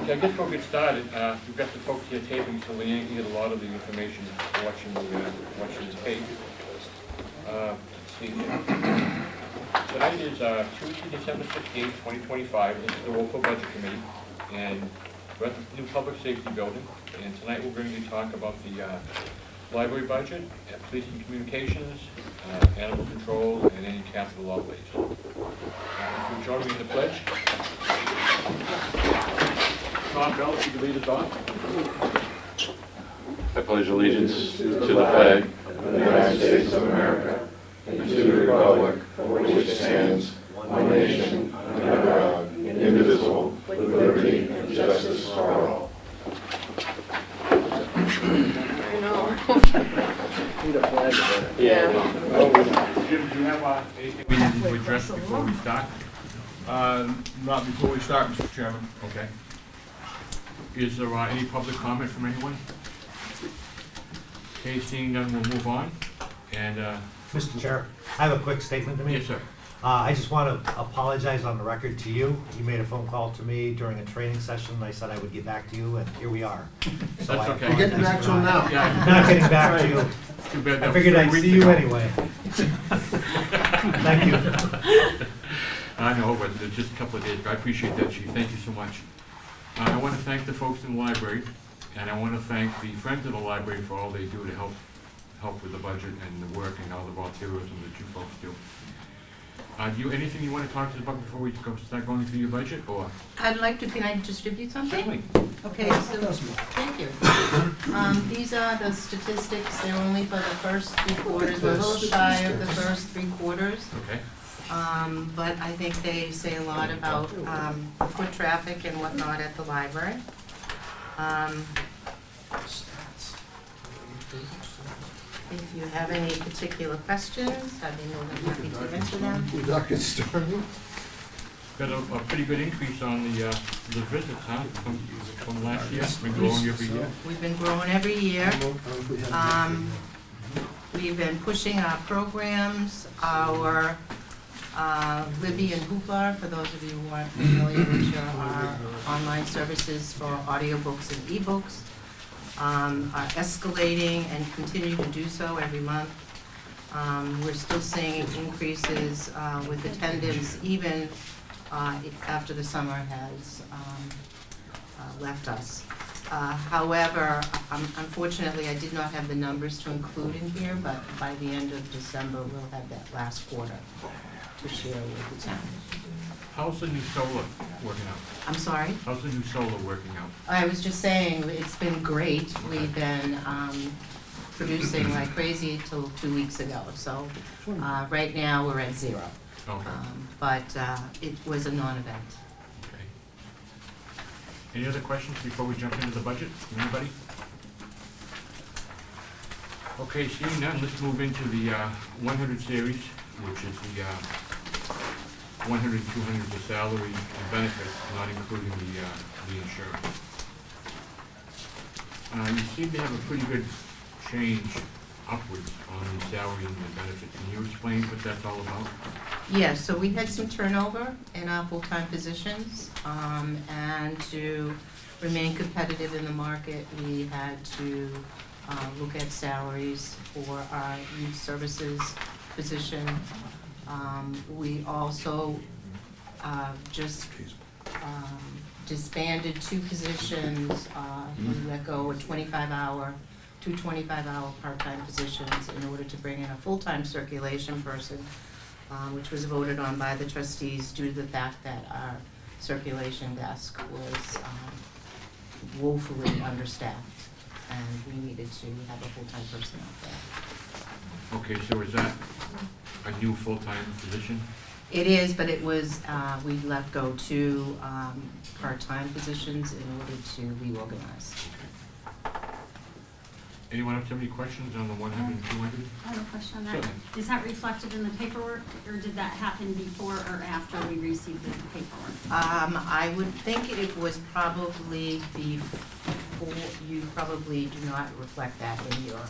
Okay, I guess we'll get started. We've got the folks here taping, so we ain't get a lot of the information watching the tape. Let's see here. Tonight is Tuesday, December 16th, 2025. This is the Wolfeboro Budget Committee, and we're at the new public safety building. And tonight we're going to talk about the library budget, police and communications, animal control, and any capital outlays. If you join me in the pledge. Tom Bell, if you could lead us off. I pledge allegiance to the flag of the United States of America and to the republic for which it stands, one nation, under God, indivisible, with liberty and justice for all. I know. Need a flag there. Yeah. Jim, do you have anything we need to address before we start? Not before we start, Mr. Chairman. Okay. Is there any public comment from anyone? Okay, seeing none, we'll move on. And Mr. Chair, I have a quick statement to make. yes, sir. I just want to apologize on the record to you. You made a phone call to me during a training session. I said I would get back to you, and here we are. So That's I okay. You're getting back to him now. Yeah. Not getting back to you. Too bad that I was figured 3 I'd weeks see you ago. anyway. Thank you. I know, but it's just a couple of days ago. I appreciate that, Chief. Thank you so much. I want to thank the folks in the library, and I want to thank the Friends of the Library for all they do to help with the budget and the work and all the volunteerism that you folks do. Anything you want to talk to us about before we start going through your budget, or? I'd like to, can I distribute something? Certainly. Okay, so, thank you. These are the statistics, they're only for the first 3 quarters, we're a little shy of the first 3 quarters. Okay. But I think they say a lot about foot traffic and whatnot at the library. If you have any particular questions, I'd be more than happy to answer them. Would that get started? Got a pretty good increase on the visits, huh, from last year. Been growing every year. We've been growing every year. We've been pushing our programs, our Libby and Hoopla, for those of you who aren't familiar, which are our online services for audiobooks and ebooks, are escalating and continue to do so every month. We're still seeing increases with attendance even after the summer has left us. However, unfortunately, I did not have the numbers to include in here, but by the end of December, we'll have that last quarter to share with the town. How's the new solar working out? I'm sorry? How's the new solar working out? I was just saying, it's been great. We've been producing like crazy till 2 weeks ago. So right now, we're at 0. Okay. But it was a non-event. Okay. Any other questions before we jump into the budget? Anybody? Okay, seeing none, let's move into the 100 series, which is the 100 and 200 the salary and benefits, not including the insurance. You seem to have a pretty good change upwards on the salary and the benefits. Can you explain what that's all about? Yes, so we had some turnover in our full-time positions, and to remain competitive in the market, we had to look at salaries for our youth services position. We also just disbanded 2 positions. We let go of 2 25-hour part-time positions in order to bring in a full-time circulation person, which was voted on by the trustees due to the fact that our circulation desk was woefully understaffed, and we needed to have a full-time person out there. Okay, so is that a new full-time position? It is, but it was, we let go 2 part-time positions in order to reorganize. Anyone else have any questions on the 100 and 200? I have a question on that. Certainly. Is that reflected in the paperwork, or did that happen before or after we received the paperwork? I would think it was probably before. You probably do not reflect that in your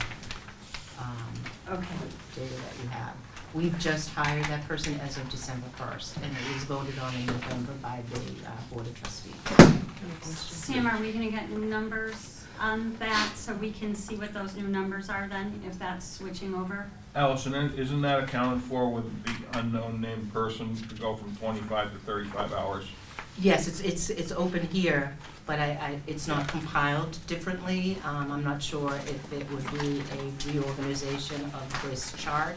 Okay. data that you have. We've just hired that person as of December 1st, and it was voted on in November by the Board of Trustees. Sam, are we gonna get numbers on that so we can see what those new numbers are then, if that's switching over? Allison, isn't that accounted for with the unknown named person to go from 25 to 35 hours? Yes, it's open here, but it's not compiled differently. I'm not sure if it would be a reorganization of this chart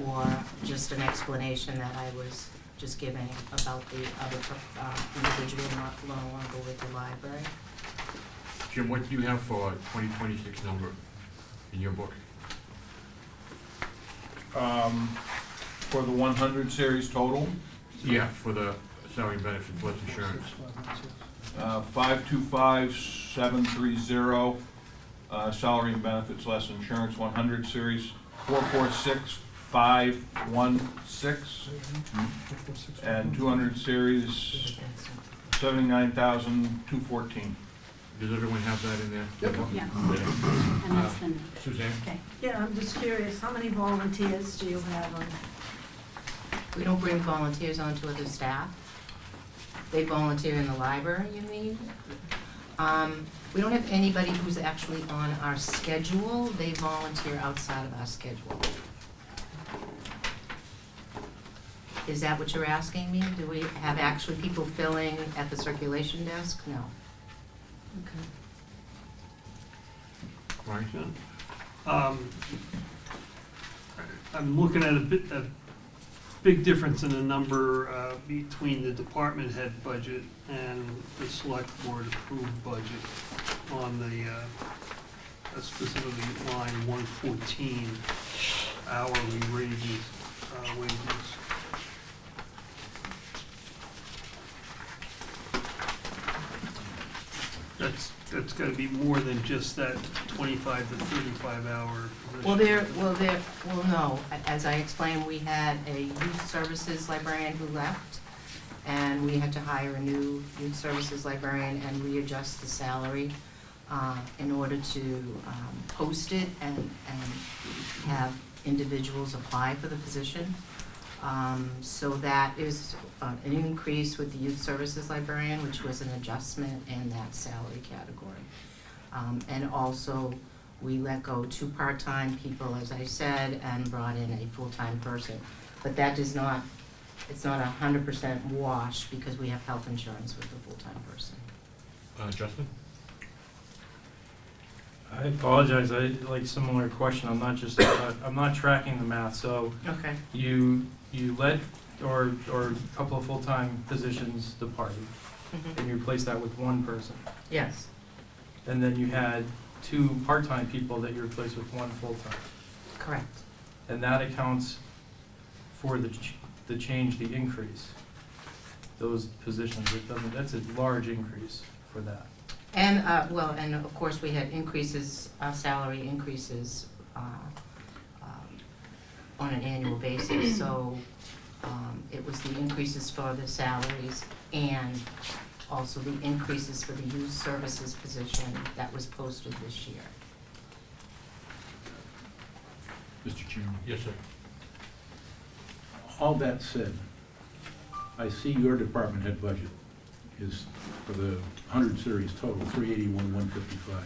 or just an explanation that I was just giving about the other individual no longer with the library. Jim, what do you have for 2026 number in your book? For the 100 series total, Yeah, for the salary and benefits plus insurance. 525,730, salary and benefits less insurance, 100 series, 446,516, and 200 series, 79,214. Does everyone have that in there? Yeah. And that's the, Suzanne? okay. Yeah, I'm just curious, how many volunteers do you have on? We don't bring volunteers onto other staff. They volunteer in the library, you mean? We don't have anybody who's actually on our schedule. They volunteer outside of our schedule. Is that what you're asking me? Do we have actually people filling at the circulation desk? No. Right. I'm looking at a big difference in the number between the department head budget and the select board approved budget on the specifically line 114, hourly wages. That's gotta be more than just that 25 to 35 hour position. Well, no. As I explained, we had a youth services librarian who left, and we had to hire a new youth services librarian and readjust the salary in order to post it and have individuals apply for the position. So that is an increase with the youth services librarian, which was an adjustment in that salary category. And also, we let go 2 part-time people, as I said, and brought in a full-time person. But that does not, it's not 100% wash because we have health insurance with the full-time person. Justin? I apologize, I like similar question, I'm not tracking the math, so Okay. you let, or a couple of full-time positions departed, Mhm. and you replaced that with 1 person. Yes, And then you had 2 part-time people that you replaced with 1 full-time. correct. And that accounts for the change, the increase, those positions, that's a large increase for that. And, and of course, we had increases, salary increases on an annual basis. So it was the increases for the salaries and also the increases for the youth services position that was posted this year. Mr. Chairman? Yes, sir. All that said, I see your department head budget is for the 100 series total, 381,155.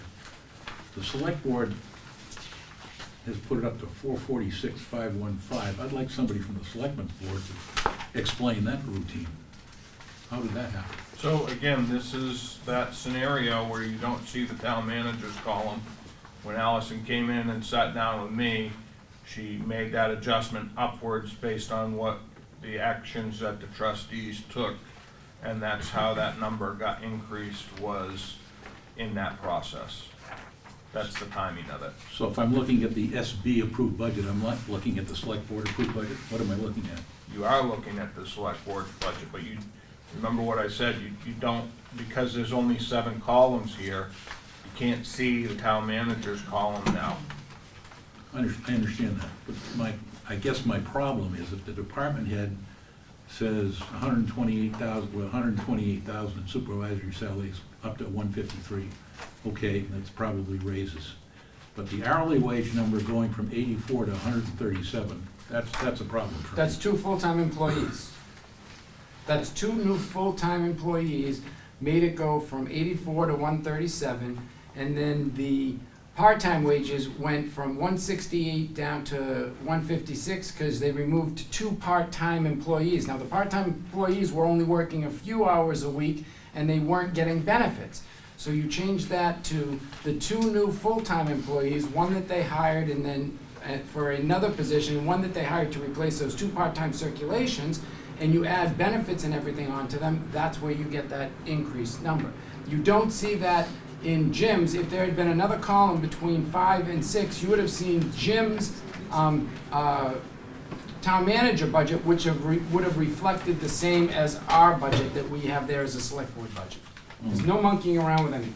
The select board has put it up to 446,515. I'd like somebody from the selectmen's board to explain that routine. How did that happen? So again, this is that scenario where you don't see the town manager's column. When Allison came in and sat down with me, she made that adjustment upwards based on what the actions that the trustees took. And that's how that number got increased, was in that process. That's the timing of it. So if I'm looking at the SB approved budget, I'm not looking at the select board approved budget? What am I looking at? You are looking at the select board's budget, but you, remember what I said, you don't, because there's only 7 columns here, you can't see the town manager's column now. I understand that, but I guess my problem is if the department head says 128,000 in supervisory salaries up to 153, okay, that's probably raises. But the hourly wage number going from 84 to 137, that's a problem for me. That's 2 full-time employees. That's 2 new full-time employees made it go from 84 to 137, and then the part-time wages went from 168 down to 156 because they removed 2 part-time employees. Now, the part-time employees were only working a few hours a week, and they weren't getting benefits. So you change that to the 2 new full-time employees, one that they hired and then for another position, one that they hired to replace those 2 part-time circulations, and you add benefits and everything onto them, that's where you get that increased number. You don't see that in Jim's. If there had been another column between 5 and 6, you would have seen Jim's town manager budget, which would have reflected the same as our budget that we have there as a select board budget. There's no monkeying around with anything.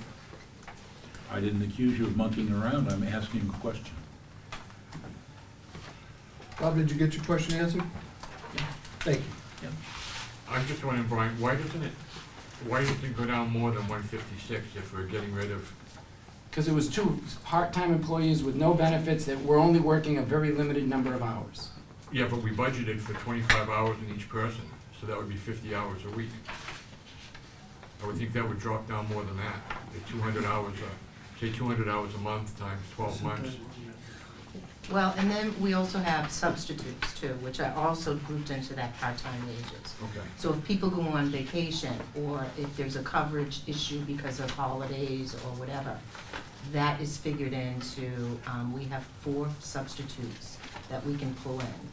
I didn't accuse you of monkeying around, I'm asking a question. Bob, did you get your question answered? Thank you. I'm just wondering, Brian, why doesn't it go down more than 156 if we're getting rid of? Because it was 2 part-time employees with no benefits that were only working a very limited number of hours. Yeah, but we budgeted for 25 hours in each person, so that would be 50 hours a week. I would think that would drop down more than that. The 200 hours, say 200 hours a month times 12 months. Well, and then we also have substitutes too, which are also grouped into that part-time wages. Okay. So if people go on vacation, or if there's a coverage issue because of holidays or whatever, that is figured into, we have 4 substitutes that we can pull in.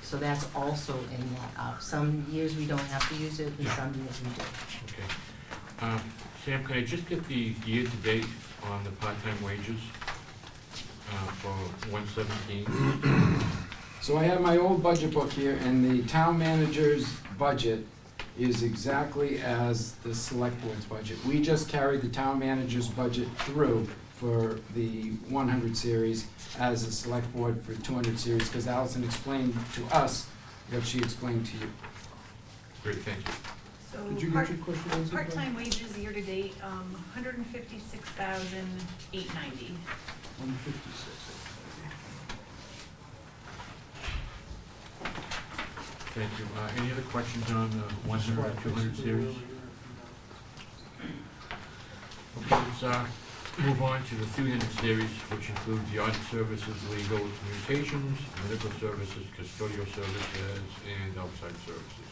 So that's also in that. Some years we don't have to use it, and some years we do. Okay. Sam, can I just get the year-to-date on the part-time wages for 117? So I have my old budget book here, and the town manager's budget is exactly as the select board's budget. We just carried the town manager's budget through for the 100 series as a select board for 200 series, because Allison explained to us what she explained to you. Great, thank you. So Did you get your question answered? part-time wages year-to-date, 156,890. 156. Thank you. Any other questions on the 100 or 200 series? Okay, let's move on to the 300 series, which includes the audit services, legal communications, medical services, custodial services, and outside services.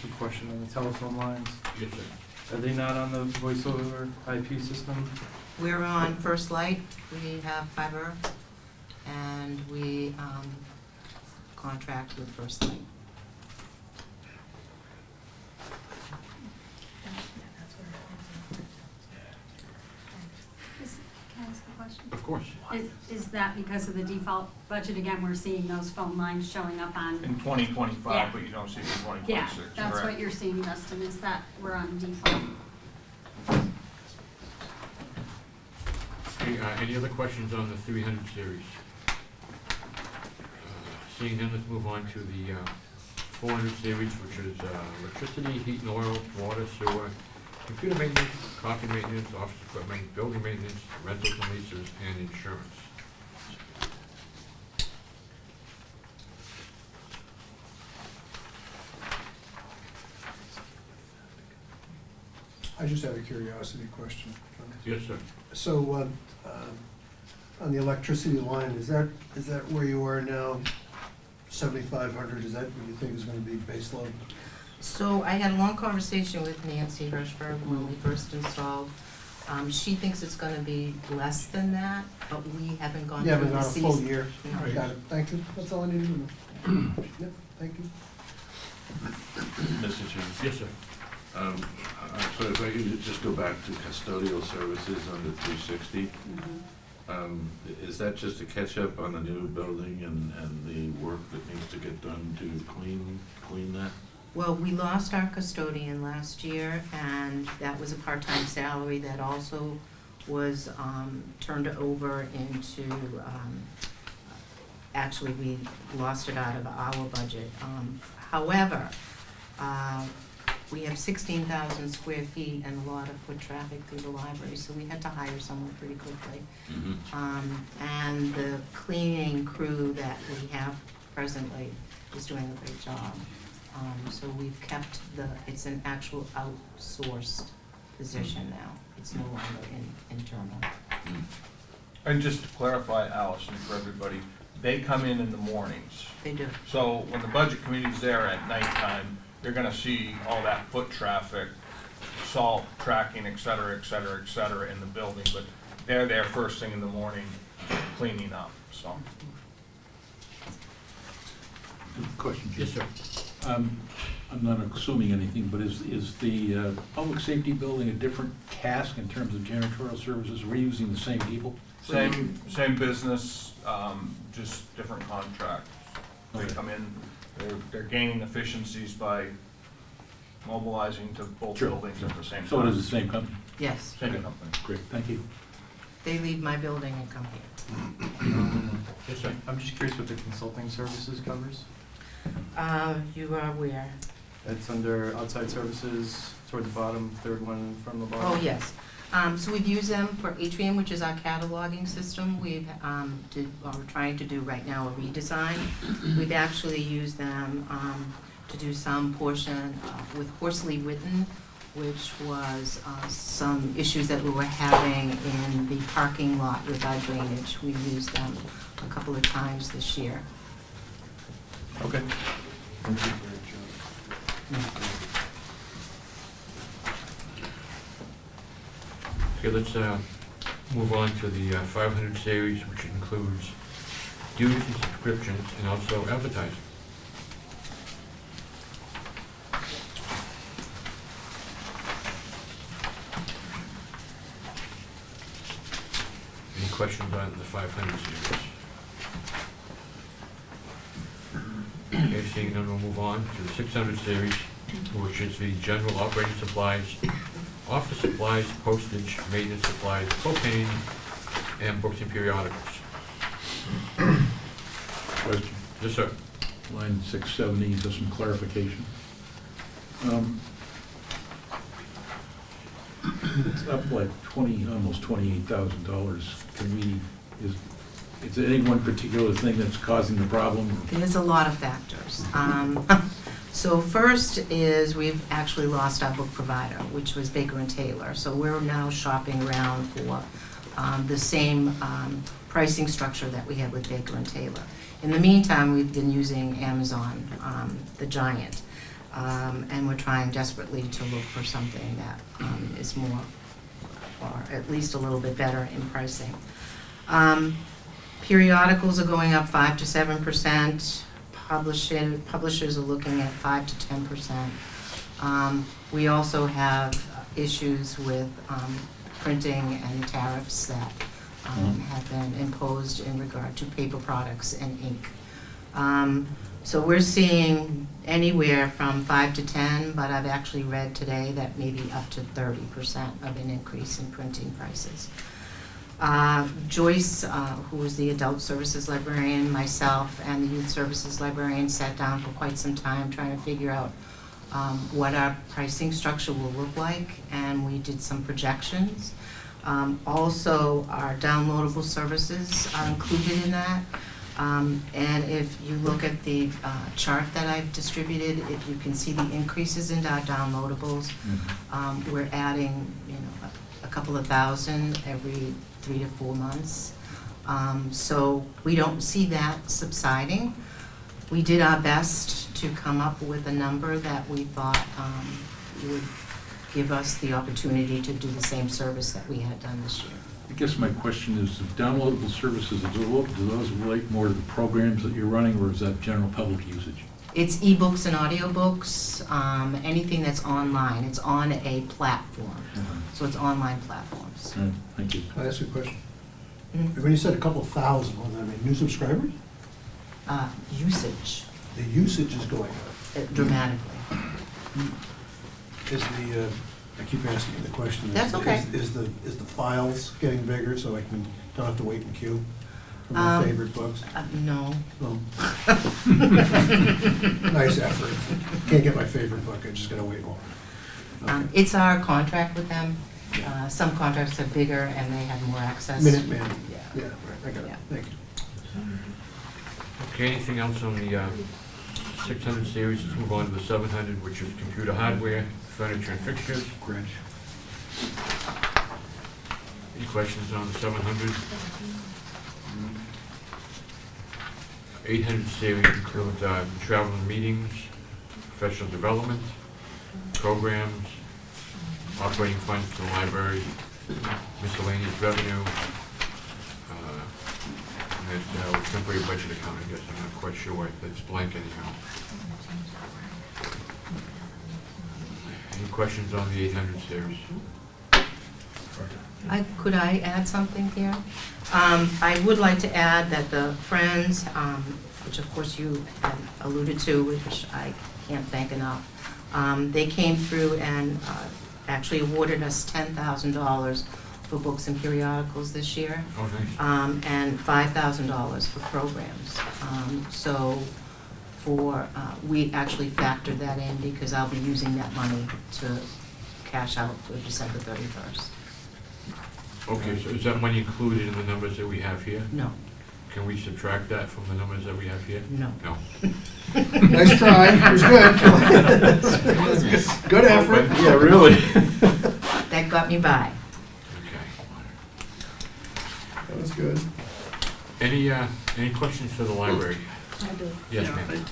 A question on the telephone lines. Yes, sir. Are they not on the voice over IP system? We're on First Light, we have fiber, and we contract with First Light. Can I ask a question? Of course. Is that because of the default budget, again, we're seeing those phone lines showing up on? In 2025, Yeah. but you don't see it in 2026, Yeah, correct? that's what you're seeing, Dustin, is that we're on default. Okay, any other questions on the 300 series? Seeing none, let's move on to the 400 series, which is electricity, heat and oil, water, sewer, computer maintenance, copy maintenance, office equipment, building maintenance, rentals and leases, and insurance. I just have a curiosity question. Yes, sir. So, on the electricity line, is that where you are now, 7,500, is that what you think is gonna be base load? So I had a long conversation with Nancy Hirschberg when we first installed. She thinks it's gonna be less than that, but we haven't gone You through haven't the got a season. full year? No. Got it, thank you, that's all I needed to know. Yep, thank you. Mr. Chairman, Yes, sir. so if I could just go back to custodial services under 360, is that just a catch-up on the new building and the work that needs to get done to clean that? Well, we lost our custodian last year, and that was a part-time salary that also was turned over into, actually, we lost it out of our budget. However, we have 16,000 square feet and a lot of foot traffic through the library, so we had to hire someone pretty quickly. And the cleaning crew that we have presently is doing a great job. So we've kept it's an actual outsourced position now. It's no longer internal. And just to clarify, Allison, for everybody, they come in the mornings. They do. So when the budget committee's there at nighttime, they're gonna see all that foot traffic, salt tracking, et cetera, et cetera, et cetera, in the building, but they're there first thing in the morning cleaning up, so. Question, Chief. Yes, sir. I'm not assuming anything, but is the public safety building a different task in terms of janitorial services? We're using the same people? Same business, just different contracts. They Okay. come in, they're gaining efficiencies by mobilizing to both Sure. buildings at the same time. So it is the same company? Yes. Same company. Great, thank you. They leave my building and come here. Yes, sir. I'm just curious what the consulting services covers. You are where? It's under outside services, toward the bottom, third one from the bottom. Oh, yes. So we've used them for Atrium, which is our cataloging system. We're trying to do right now a redesign. We've actually used them to do some portion with Horsley Witten, which was some issues that we were having in the parking lot with our drainage. We used them a couple of times this year. Okay. Okay, let's move on to the 500 series, which includes dues and subscriptions and also advertising. Any questions on the 500 series? Okay, seeing none, we'll move on to the 600 series, which is the general operating supplies, office supplies, postage, maintenance supplies, propane, and books and periodicals. Question. Yes, sir. Line 670, just some clarification. It's up like almost $28,000. Is there any one particular thing that's causing the problem? There's a lot of factors. So first is we've actually lost our book provider, which was Baker & Taylor. So we're now shopping around for the same pricing structure that we had with Baker & Taylor. In the meantime, we've been using Amazon, the giant, and we're trying desperately to look for something that is more, or at least a little bit better in pricing. Periodicals are going up 5 to 7%. Publishers are looking at 5 to 10%. We also have issues with printing and tariffs that have been imposed in regard to paper products and ink. So we're seeing anywhere from 5 to 10, but I've actually read today that maybe up to 30% of an increase in printing prices. Joyce, who is the adult services librarian, myself, and the youth services librarian sat down for quite some time trying to figure out what our pricing structure will look like, and we did some projections. Also, our downloadable services are included in that. And if you look at the chart that I've distributed, if you can see the increases in our downloadables, we're adding, a couple of thousand every 3 to 4 months. So we don't see that subsiding. We did our best to come up with a number that we thought would give us the opportunity to do the same service that we had done this year. I guess my question is, downloadable services, do those relate more to the programs that you're running, or is that general public usage? It's ebooks and audiobooks, anything that's online. It's on a platform. So it's online platforms. All right, thank you. Can I ask you a question? Mhm. When you said a couple thousand, what does that mean? New subscribers? Usage The usage is going up. dramatically. Is the, I keep asking you the question. That's okay. Is the files getting bigger so I don't have to wait in queue for my favorite books? No. Oh. Nice effort. Can't get my favorite book, I just gotta wait longer. Okay. It's our contract with them. Some contracts are bigger and they have more access. Minuteman. Yeah. Yeah, right, I got it. Yeah. Thank you. Okay, anything else on the 600 series, let's move on to the 700, which is computer hardware, furniture and fixtures. Any questions on the 700? 800 series includes travel and meetings, professional development, programs, operating funds to the library, miscellaneous revenue, and temporary budget account, I guess, I'm not quite sure why that's blank anyhow. Any questions on the 800 series? Could I add something here? I would like to add that the Friends, which of course you had alluded to, which I can't thank enough, they came through and actually awarded us $10,000 for books and periodicals this year, Oh, nice. and $5,000 for programs. So we actually factored that in because I'll be using that money to cash out for December 31st. Okay, so is that money included in the numbers that we have here? No, Can we subtract that from the numbers that we have here? no. No. Nice try, it was good. Good effort. Yeah, really. That got me by. Okay. That was good. Any questions for the library? I do. Yes, Yeah, ma'am.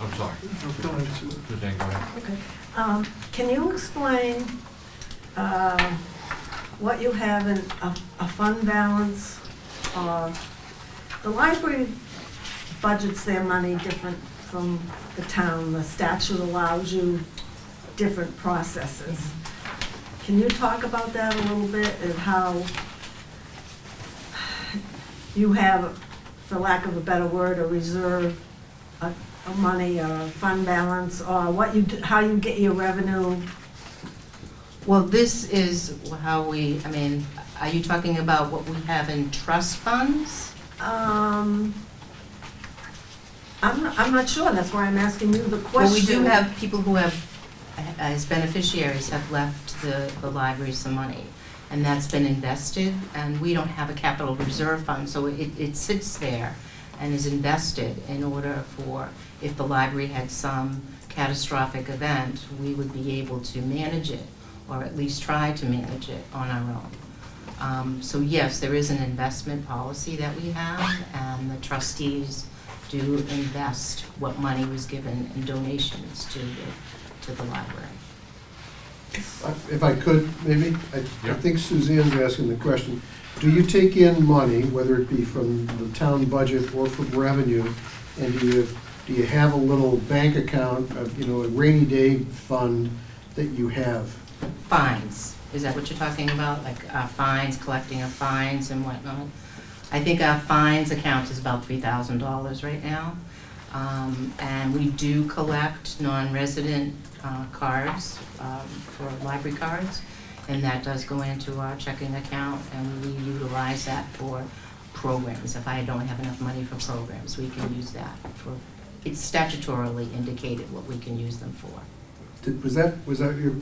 I'm sorry. Go ahead, Sue. Suzanne, go ahead. Okay. Can you explain what you have in a fund balance? The library budgets their money different from the town. The statute allows you different processes. Can you talk about that a little bit and how you have, for lack of a better word, a reserve, a money or a fund balance, or what you, how you get your revenue? Well, this is how I mean, are you talking about what we have in trust funds? I'm not sure, that's why I'm asking you the question. Well, we do have people who have, as beneficiaries, have left the library some money, and that's been invested, and we don't have a capital reserve fund, so it sits there and is invested in order for, if the library had some catastrophic event, we would be able to manage it, or at least try to manage it on our own. So yes, there is an investment policy that we have, and the trustees do invest what money was given in donations to the library. If I could, maybe, I Yeah. think Suzanne's asking the question. Do you take in money, whether it be from the town budget or from revenue, and do you have a little bank account, a rainy day fund that you have? Fines, is that what you're talking about? Like fines, collecting of fines and whatnot? I think our fines account is about $3,000 right now. And we do collect non-resident cards for library cards, and that does go into our checking account, and we utilize that for programs. If I don't have enough money for programs, we can use that for, it's statutorily indicated what we can use them for. Was that your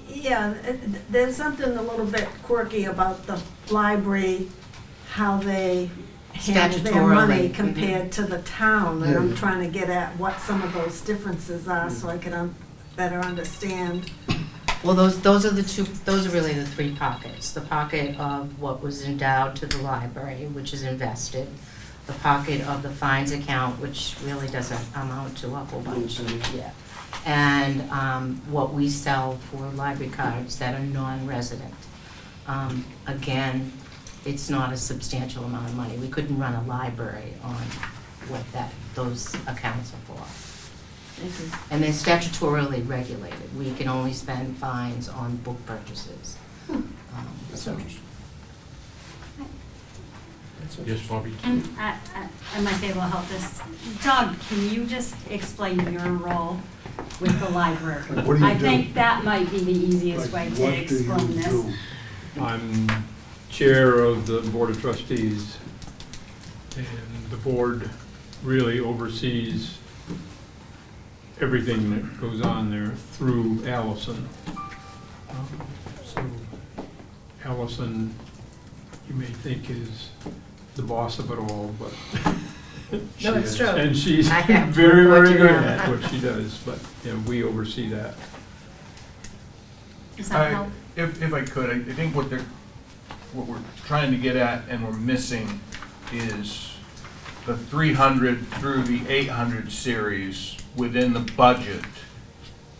Yeah, there's something a little bit quirky about the library, how they handle their money Statutorily, compared to the town. And Yeah, I'm yeah. trying to get at what some of those differences are so I can better understand. Well, those are really the three pockets. The pocket of what was endowed to the library, which is invested. The pocket of the fines account, which really doesn't amount to a whole bunch yet. And what we sell for library cards that are non-resident. Again, it's not a substantial amount of money. We couldn't run a library on what those accounts are for. And they're statutorily regulated. We can only spend fines on book purchases. That's So- interesting. Yes, Bobby? And I might be able to help this. Doug, can you just explain your role with the library? Like, what do you I do? think that might be the easiest way to explain this. I'm chair of the Board of Trustees, and the board really oversees everything that goes on there through Allison. So Allison, you may think is the boss of it all, but No, it's true. And she's I have to very, report very to good them. at what she does, but, you know, we oversee that. Does that help? If I could, I think what we're trying to get at and we're missing is the 300 through the 800 series within the budget.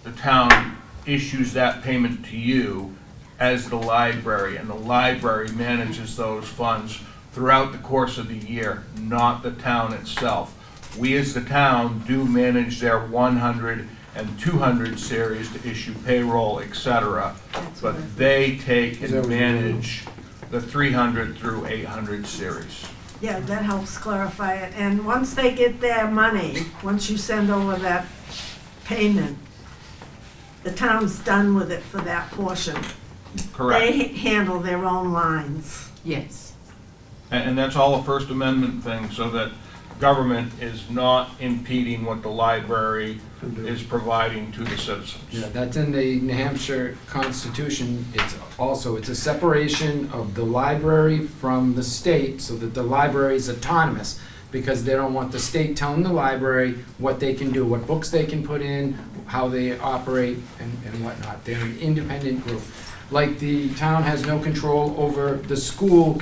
The town issues that payment to you as the library, and the library manages those funds throughout the course of the year, not the town itself. We as the town do manage their 100 and 200 series to issue payroll, et cetera, but they take and manage the 300 through 800 series. Yeah, that helps clarify it. And once they get their money, once you send over that payment, the town's done with it for that portion. Correct. They handle their own lines. Yes. And that's all a First Amendment thing, so that government is not impeding what the library is providing to the citizens. Yeah, that's in the New Hampshire Constitution. It's a separation of the library from the state so that the library is autonomous, because they don't want the state telling the library what they can do, what books they can put in, how they operate, and whatnot. They're an independent group. Like the town has no control over the school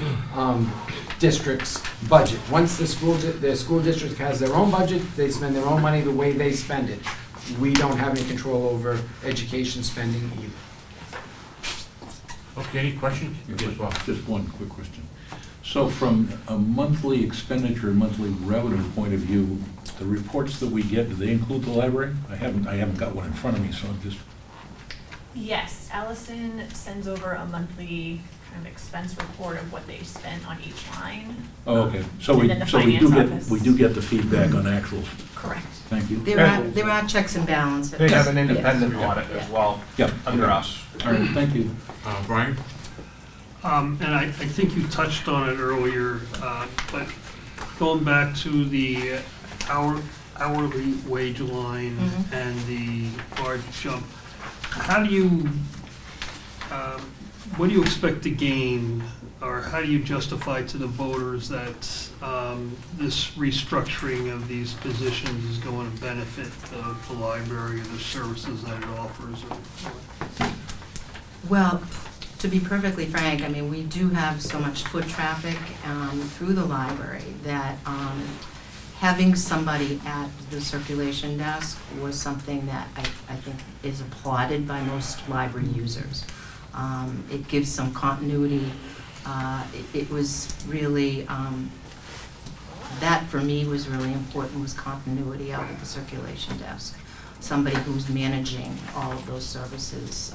district's budget. Once the school district has their own budget, they spend their own money the way they spend it. We don't have any control over education spending either. Okay, any questions? Yes, Bob. Just one quick question. So from a monthly expenditure, monthly revenue point of view, the reports that we get, do they include the library? I haven't got one in front of me, so I'm just... Yes, Allison sends over a monthly kind of expense report of what they spent on each line. Oh, okay. So And we, then the so we finance office. do get the feedback on actuals. Correct. Thank you. There are checks and balances. They have an independent audit as well, Yeah. under us. All right, thank you. Brian? And I think you touched on it earlier, but going back to the hourly wage line Mhm. and the large jump, how do you, what do you expect to gain, or how do you justify to the voters that this restructuring of these positions is going to benefit the library or the services that it offers? Well, to be perfectly frank, I mean, we do have so much foot traffic through the library that having somebody at the circulation desk was something that I think is applauded by most library users. It gives some continuity. It was really, that for me was really important, was continuity out at the circulation desk. Somebody who's managing all of those services.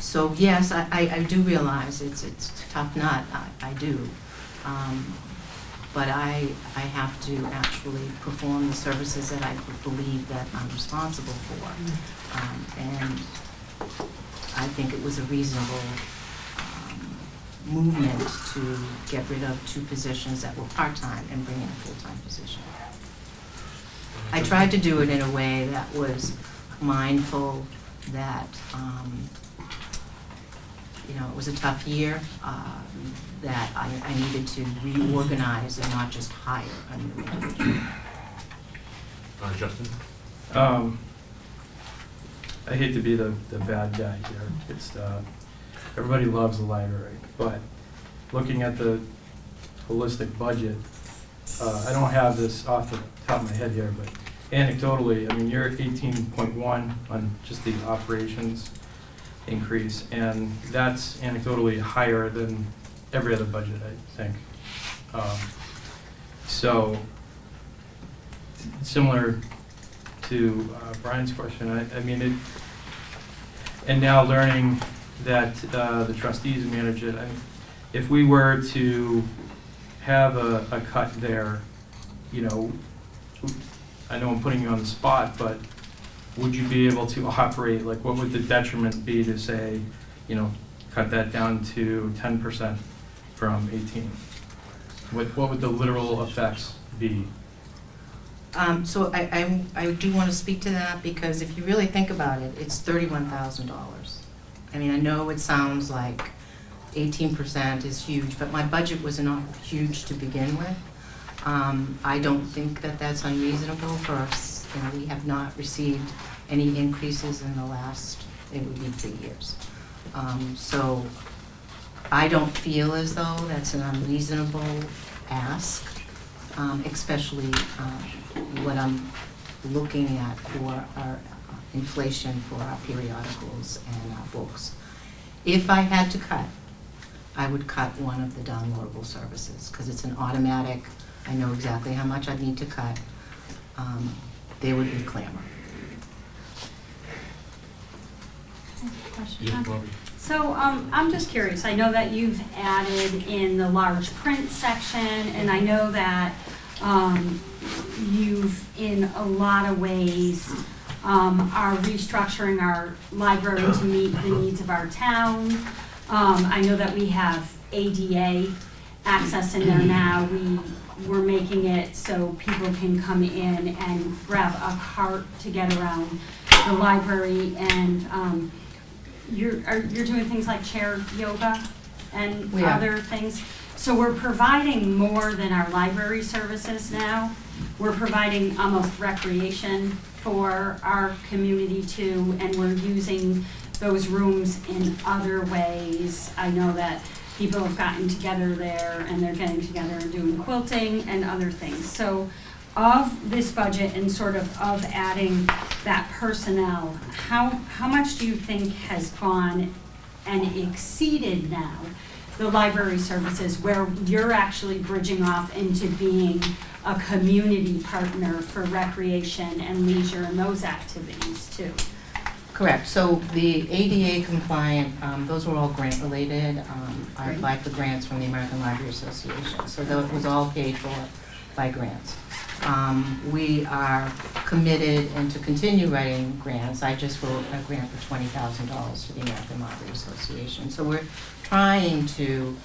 So yes, I do realize it's a tough nut, I do. But I have to actually perform the services that I believe that I'm responsible for. And I think it was a reasonable movement to get rid of 2 positions that were part-time and bring in a full-time position. I tried to do it in a way that was mindful that you know, it was a tough year, that I needed to reorganize and not just hire a new individual. Justin? I hate to be the bad guy here. It's, everybody loves the library, but looking at the holistic budget, I don't have this off the top of my head here, but anecdotally, I mean, you're at 18.1 on just the operations increase, and that's anecdotally higher than every other budget, I think. So, similar to Brian's question, I mean, it, and now learning that the trustees manage it, I mean, if we were to have a cut there, you know, I know I'm putting you on the spot, but would you be able to operate, like what would the detriment be to say, you know, cut that down to 10% from 18? What would the literal effects be? So I do want to speak to that, because if you really think about it, it's $31,000. I mean, I know it sounds like 18% is huge, but my budget was not huge to begin with. I don't think that that's unreasonable for us. You know, we have not received any increases in the last, it would be 3 years. So I don't feel as though that's an unreasonable ask, especially what I'm looking at for our inflation for our periodicals and our books. If I had to cut, I would cut one of the downloadable services, because it's an automatic, I know exactly how much I need to cut. There would be clamor. Question. So I'm just curious, I know that you've added in the large print section, and I know that you've, in a lot of ways, are restructuring our library to meet the needs of our town. I know that we have ADA access in there now. We're making it so people can come in and grab a cart to get around the library, and you're doing things like chair yoga and We are. other things. So we're providing more than our library services now. We're providing almost recreation for our community too, and we're using those rooms in other ways. I know that people have gotten together there, and they're getting together and doing quilting and other things. So of this budget and sort of adding that personnel, how much do you think has gone and exceeded now the library services, where you're actually bridging off into being a community partner for recreation and leisure and those activities too? Correct. So the ADA compliant, those were all grant related. I Great. applied for grants from the American Library Association, so that was all paid for by grants. We are committed and to continue writing grants. I just wrote a grant for $20,000 for the American Library Association. So we're trying to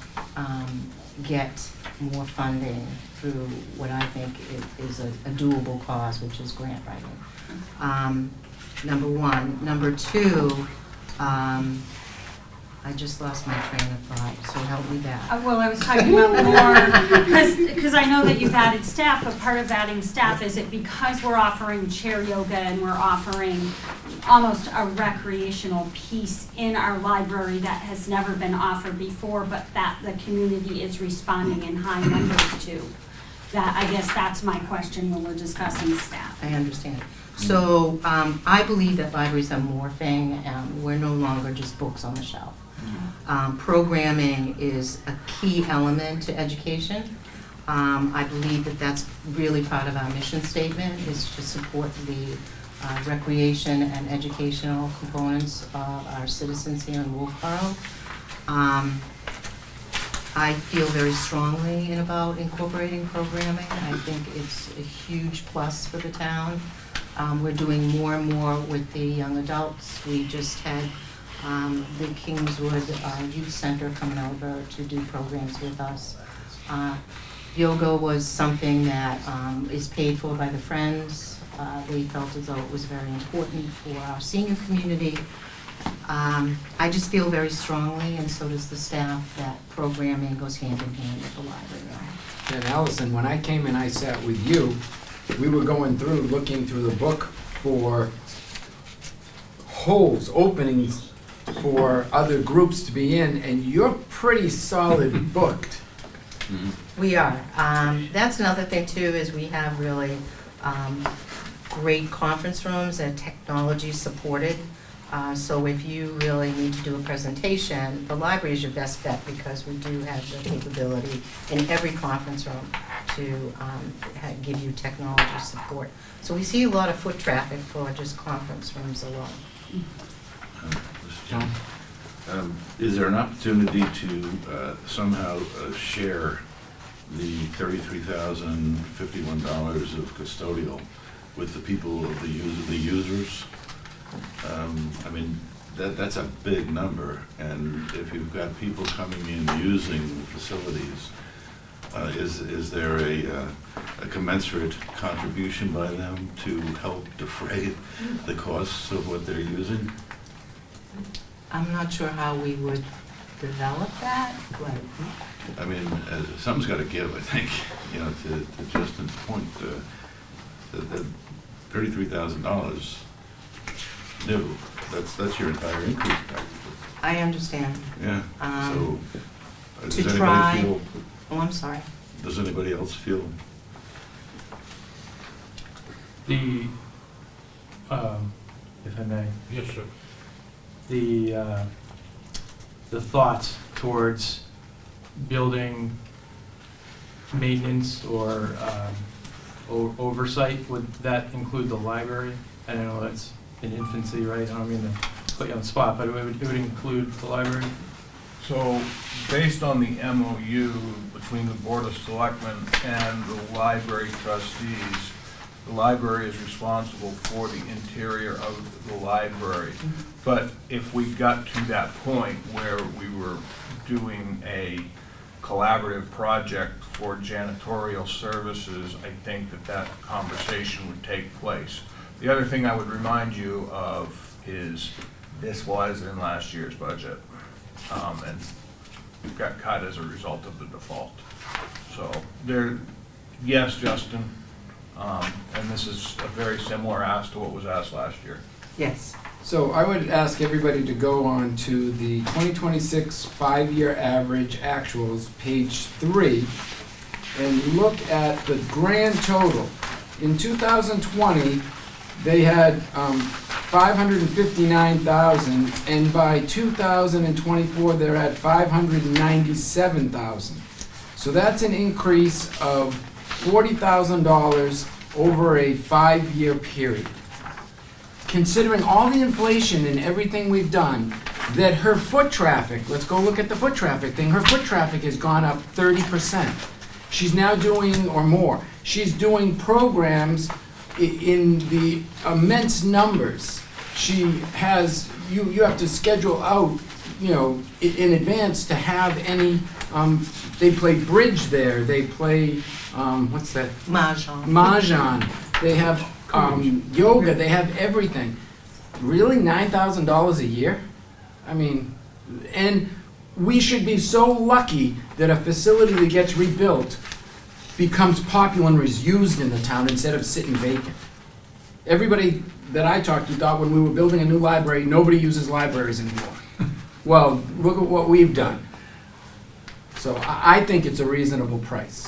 get more funding through what I think is a doable cause, which is grant writing. Number one. Number two, I just lost my train of thought, so help me back. Well, I was talking about more, because I know that you've added staff, but part of adding staff is it because we're offering chair yoga and we're offering almost a recreational piece in our library that has never been offered before, but that the community is responding in high numbers to. That, I guess that's my question when we're discussing staff. I understand. So I believe that libraries are morphing. We're no longer just books on the shelf. Programming is a key element to education. I believe that that's really part of our mission statement, is to support the recreation and educational components of our citizens here in Wolfeboro. I feel very strongly about incorporating programming. I think it's a huge plus for the town. We're doing more and more with the young adults. We just had the Kingswood Youth Center coming over to do programs with us. Yoga was something that is paid for by the Friends. They felt as though it was very important for our senior community. I just feel very strongly, and so does the staff, that programming goes hand in hand with the library. And Allison, when I came and I sat with you, we were going through, looking through the book for holes, openings for other groups to be in, and you're pretty solid booked. We are. That's another thing too, is we have really great conference rooms that technology supported. So if you really need to do a presentation, the library is your best bet, because we do have the capability in every conference room to give you technology support. So we see a lot of foot traffic for just conference rooms alone. John? Is there an opportunity to somehow share the $33,051 of custodial with the people of the users? I mean, that's a big number, and if you've got people coming in using the facilities, is there a commensurate contribution by them to help defray the costs of what they're using? I'm not sure how we would develop that, but I mean, something's got to give, I think, you know, to Justin's point, the $33,000 new, that's your entire increase practically. I understand. Yeah, so, does To anybody try- feel, Oh, I'm sorry. does anybody else feel? The, if I may, Yes, sir. the thoughts towards building maintenance or oversight, would that include the library? I know that's in infancy, right? I don't mean to put you on the spot, but it would include the library? So, based on the MOU between the Board of Selectmen and the library trustees, the library is responsible for the interior of the library. But if we got to that point where we were doing a collaborative project for janitorial services, I think that conversation would take place. The other thing I would remind you of is this was in last year's budget. And it got cut as a result of the default. So there, yes, Justin, and this is a very similar ask to what was asked last year. Yes. So I would ask everybody to go on to the 2026 five-year average actuals, page 3, and look at the grand total. In 2020, they had 559,000, and by 2024, they're at 597,000. So that's an increase of $40,000 over a 5-year period. Considering all the inflation and everything we've done, that her foot traffic, let's go look at the foot traffic thing, her foot traffic has gone up 30%. She's now doing, or more, she's doing programs in the immense numbers. She has, you have to schedule out, you know, in advance to have any, they play bridge there, they play, what's that? Mahjong. Mahjong. They have yoga, they have everything. Really, $9,000 a year? I mean, and we should be so lucky that a facility that gets rebuilt becomes popular and is used in the town instead of sitting vacant. Everybody that I talked to thought when we were building a new library, nobody uses libraries anymore. Well, look at what we've done. So I think it's a reasonable price.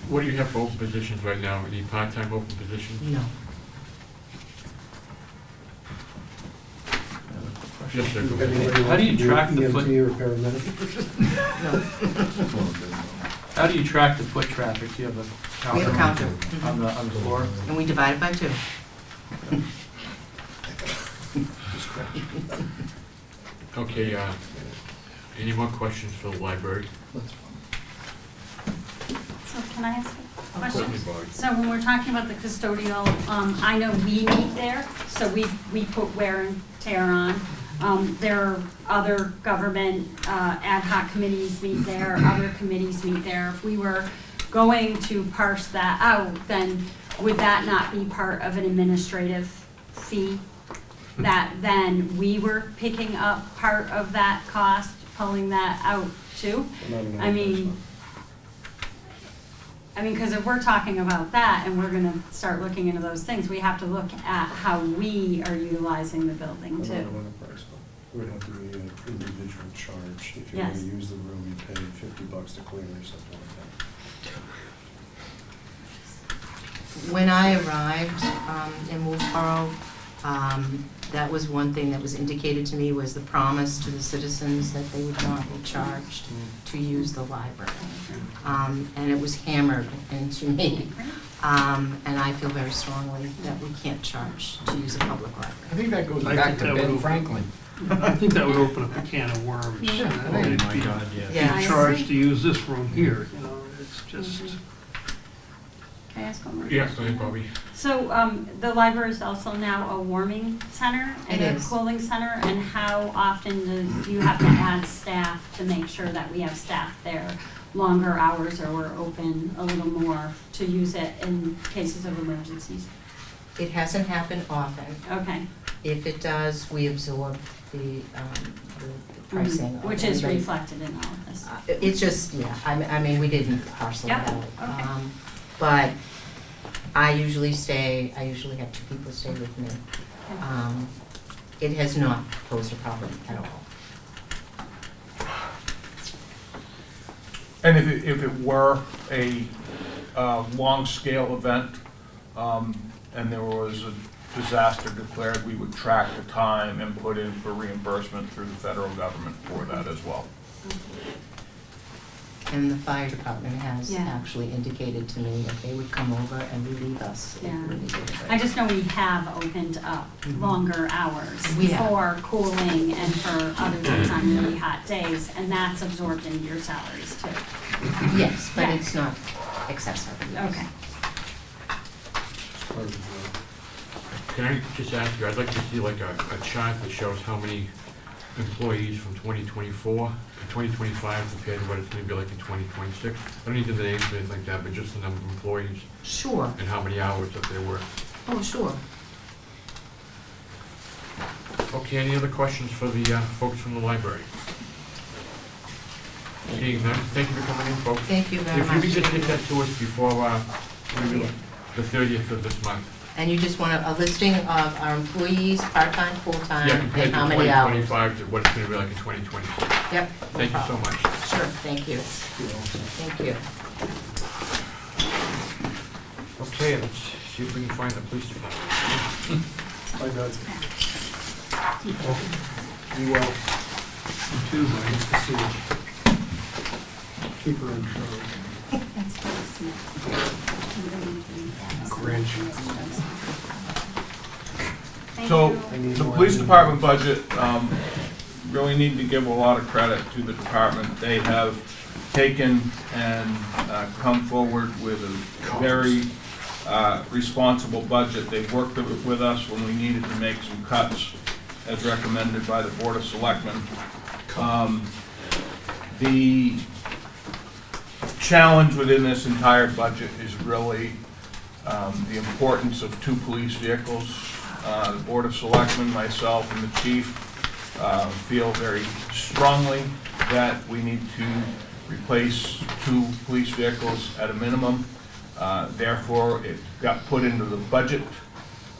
What do you have for open positions right now? Any part-time open positions? No. Yes, sir. Go ahead. Anybody How do you want to track the foot- EMT or paramedic? How do you track the foot traffic? Do you have a We have a counter counter. on the floor? And we divide it by 2. Okay, any more questions for the library? So can I ask a question? Certainly, Bobby. So when we're talking about the custodial, I know we meet there, so we put wear and tear on. There are other government ad hoc committees meet there, other committees meet there. If we were going to parse that out, then would that not be part of an administrative fee? That then we were picking up part of that cost, pulling that out too? I mean, because if we're talking about that and we're gonna start looking into those things, we have to look at how we are utilizing the building too. It would have to be an individual charge. If you were Yes. to use the room, you pay $50 to clean or something like that. When I arrived in Wolfeboro, that was one thing that was indicated to me, was the promise to the citizens that they would not be charged to use the library. And it was hammered into me. And I feel very strongly that we can't charge to use a public library. I think that goes I back think to that Ben would- Franklin. I think that would open up a can of worms. Yeah. Oh my God, Yeah, I Be charged to use this room here, you know, it's just. Can I ask one more? Yes, go ahead, Bobby. So, the library is also now a warming center and It a is. cooling center, and how often do you have to add staff to make sure that we have staff there longer hours, or we're open a little more to use it in cases of emergencies? It hasn't happened often. Okay, If it does, we absorb the pricing. of Which is anybody. reflected in all of this. It's just, yeah, I mean, we didn't parcel it Yep, out. okay. But I usually have 2 people stay with me. It has not posed a problem at all. And if it were a long-scale event, and there was a disaster declared, we would track the time and put in for reimbursement through the federal government for that as well. And the fire department has Yeah. actually indicated to me that they would come over and relieve us if Yeah. we needed it. I just know we have opened up longer hours We have. for cooling and for other things on really hot days, and that's absorbed into your salaries too. Yes, but Yeah. it's not excessive. Okay. Can I just ask you, I'd like to see like a chart that shows how many employees from 2024 to 2025 compared to what it's gonna be like in 2026. I don't need the names or anything like that, but just the number of employees Sure. and how many hours that they work. Oh, sure. Okay, any other questions for the folks from the library? Seeing none, thank you for coming in, folks. Thank you very If you much. could just get that to us before maybe the 30th of this month. And you just want a listing of our employees, part-time, full-time, Yeah, compared and to how many hours? 2025 to what it's gonna be like in 2026. Yep. no Thank you so problem. much. Sure, thank you. Thank you. Okay, let's see if we can find the police department. Hi, Doug. You well? You too, man. Nice to see you. Keep her in charge. That's very smart. So, the police department budget, really need to give a lot of credit to the department. They have taken and come forward with a very responsible budget. They've worked with us when we needed to make some cuts, as recommended by the Board of Selectmen. The challenge within this entire budget is really the importance of 2 police vehicles. The Board of Selectmen, myself, and the chief feel very strongly that we need to replace 2 police vehicles at a minimum. Therefore, it got put into the budget.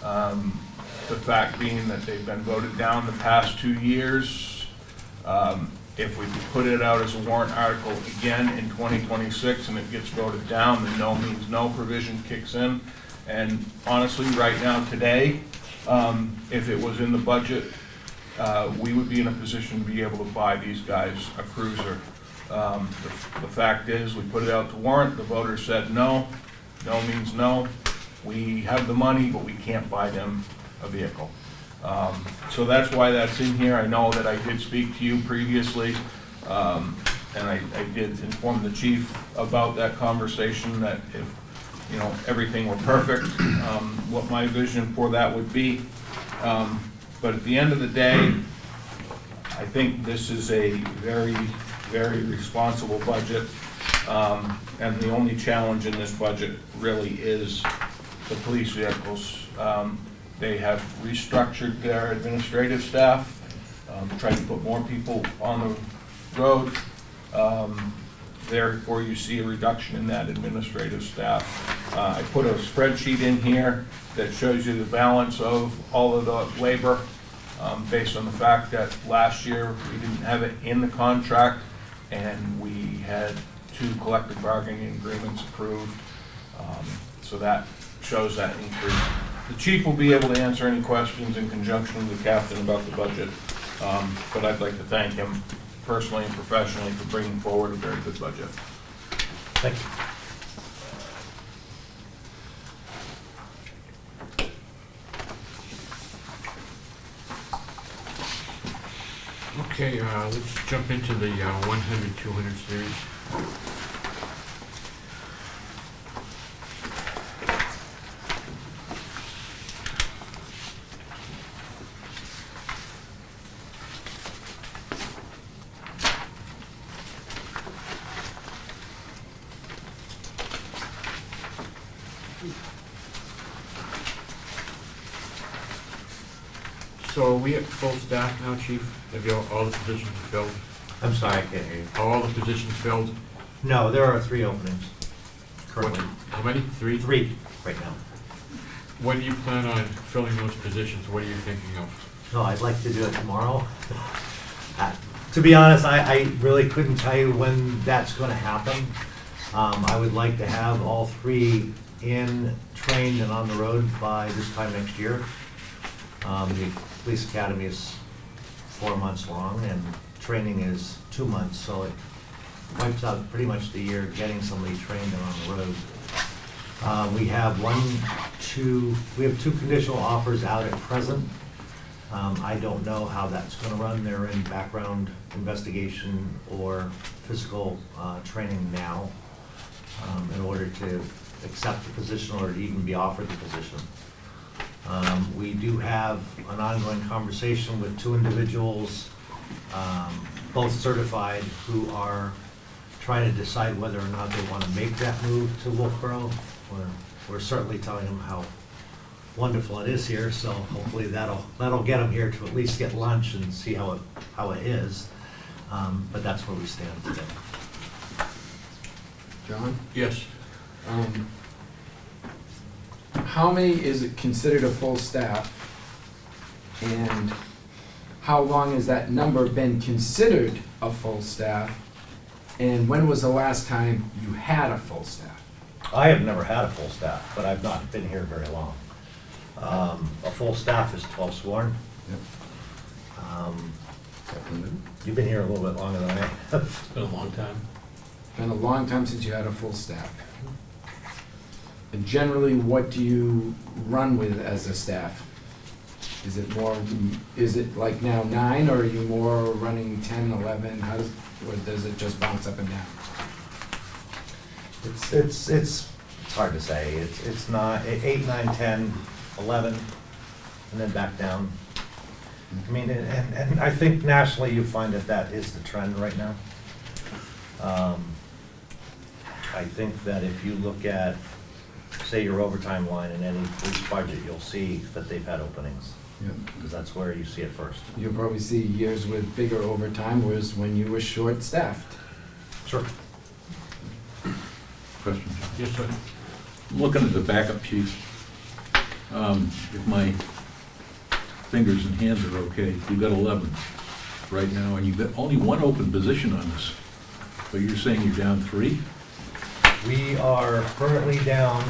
The fact being that they've been voted down the past 2 years. If we put it out as a warrant article again in 2026 and it gets voted down, the no means no provision kicks in. And honestly, right now, today, if it was in the budget, we would be in a position to be able to buy these guys a cruiser. The fact is, we put it out to warrant, the voters said no. No means no. We have the money, but we can't buy them a vehicle. So that's why that's in here. I know that I did speak to you previously, and I did inform the chief about that conversation, that if, you know, everything were perfect, what my vision for that would be. But at the end of the day, I think this is a very, very responsible budget. And the only challenge in this budget really is the police vehicles. They have restructured their administrative staff, tried to put more people on the road. Therefore, you see a reduction in that administrative staff. I put a spreadsheet in here that shows you the balance of all of the labor, based on the fact that last year we didn't have it in the contract, and we had 2 collective bargaining agreements approved. So that shows that increase. The chief will be able to answer any questions in conjunction with the captain about the budget, but I'd like to thank him personally and professionally for bringing forward a very good budget. Thank you. Okay, let's jump into the 100, 200 series. So are we at full staff now, chief? Have you all the positions filled? I'm sorry, I can't hear you. Are all the positions filled? No, there are 3 openings currently. How many? 3? 3 right now. When do you plan on filling those positions? What are you thinking of? No, I'd like to do it tomorrow. To be honest, I really couldn't tell you when that's gonna happen. I would like to have all 3 in, trained, and on the road by this time next year. The police academy is 4 months long, and training is 2 months, so it wipes out pretty much the year getting somebody trained and on the road. We have 2 conditional offers out at present. I don't know how that's gonna run. They're in background investigation or physical training now in order to accept the position or to even be offered the position. We do have an ongoing conversation with 2 individuals, both certified, who are trying to decide whether or not they want to make that move to Wolfeboro. We're certainly telling them how wonderful it is here, so hopefully that'll get them here to at least get lunch and see how it is. But that's where we stand today. John? Yes. How many is it considered a full staff? And how long has that number been considered a full staff? And when was the last time you had a full staff? I have never had a full staff, but I've not been here very long. A full staff is 12 sworn. Yep. You've been here a little bit longer than I have. It's been a long time. Been a long time since you had a full staff. And generally, what do you run with as a staff? Is it like now 9, or are you more running 10, 11? Or does it just bounce up and down? It's hard to say. It's not 8, 9, 10, 11, and then back down. I mean, and I think nationally you find that is the trend right now. I think that if you look at, say, your overtime line in any police budget, you'll see that they've had openings. Yeah. Because that's where you see it first. You'll probably see years with bigger overtime was when you were short-staffed. Sure. Question? Yes, sir. Looking at the backup chief, if my fingers and hands are okay, you've got 11 right now, and you've got only 1 open position on this. But you're saying you're down 3? We are currently down.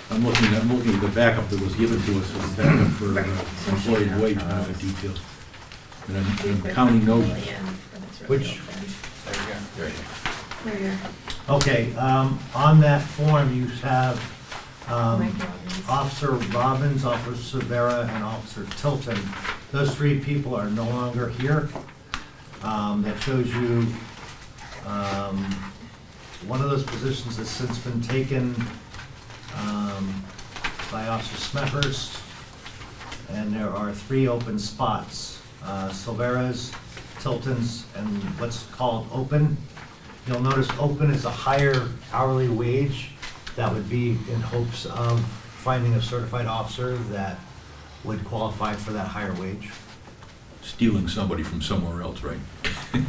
I'm looking at the backup that was given to us as a backup for employee wage benefit details. And I'm counting those. Which? There you go. Okay, on that form, you have Officer Robbins, Officer Vera, and Officer Tilton. Those 3 people are no longer here. That shows you one of those positions has since been taken by Officer Smethurst, and there are 3 open spots, Silvera's, Tilton's, and what's called open. You'll notice open is a higher hourly wage. That would be in hopes of finding a certified officer that would qualify for that higher wage. Stealing somebody from somewhere else, right?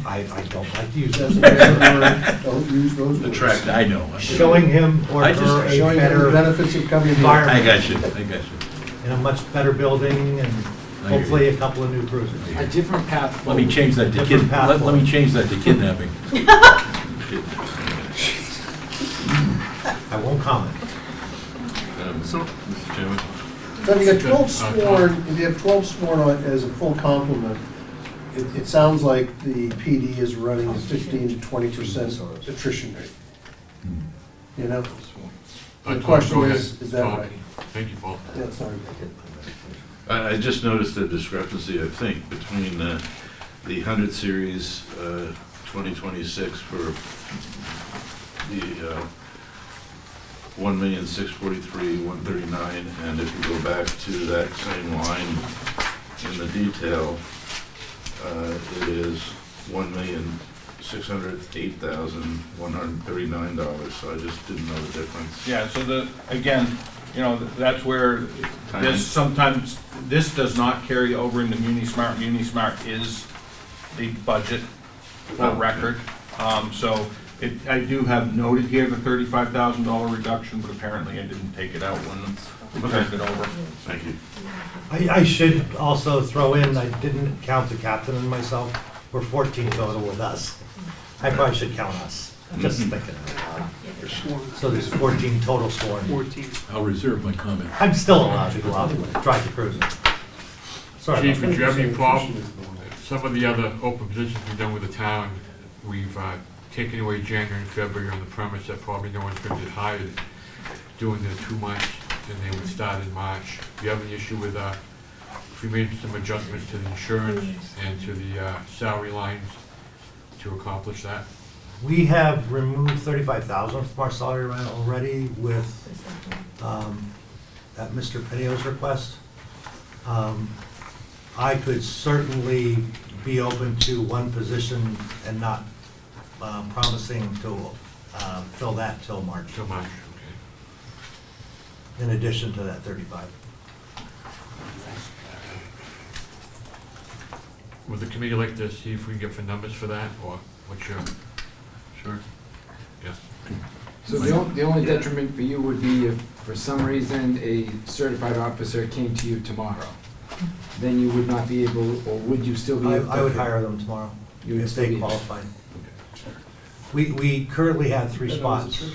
I don't like to use That's that. a bad word. Don't use those words. Attract, I know. Showing him or I just- her a Showing them the better benefits of coming here. environment. I got you. In a much better building and I hear hopefully you. a couple of new cruisers. A different path Let me forward. change that to Different path let me change that to kidnapping. I won't comment. So, Mr. Chairman? So if you get 12 sworn, if you have 12 sworn on as a full complement, it sounds like the PD is running a 15 to 20% attrition rate. You know? The question is that right? Thank you, Paul. Yeah, sorry. I just noticed a discrepancy, I think, between the 100 series 2026 for the 1,643,139, and if you go back to that same line in the detail, it is $1,608,139, so I just didn't know the difference. Yeah, so again, you know, that's where this, sometimes, this does not carry over into MuniSmart. MuniSmart is the budget for record. So I do have noted here the $35,000 reduction, but apparently I didn't take it out when we turned it over. Thank you. I should also throw in, I didn't count the captain and myself. We're 14 total with us. I probably should count us, just thinking out loud. So there's 14 total sworn. 14. I'll reserve my comment. I'm still allowed to go out and drive the cruiser. Sorry. Chief, about would you have any problem? Some of the other open positions we've done with the town, we've taken away January and February on the premise that probably no one's gonna get hired doing the 2 months, and they would start in March. Do you have any issue with, if we made some adjustments to the insurance and to the salary lines to accomplish that? We have removed 35,000 from our salary line already with, at Mr. Penio's request. I could certainly be open to one position and not promising to fill that till March. Till March, okay. In addition to that 35. Would the committee like to see if we can get some numbers for that, or what's your? Sure. Yes. So the only detriment for you would be if, for some reason, a certified officer came to you tomorrow. Then you would not be able, or would you still be able to? I would hire them tomorrow, You would if still they be- qualified. We currently have 3 spots.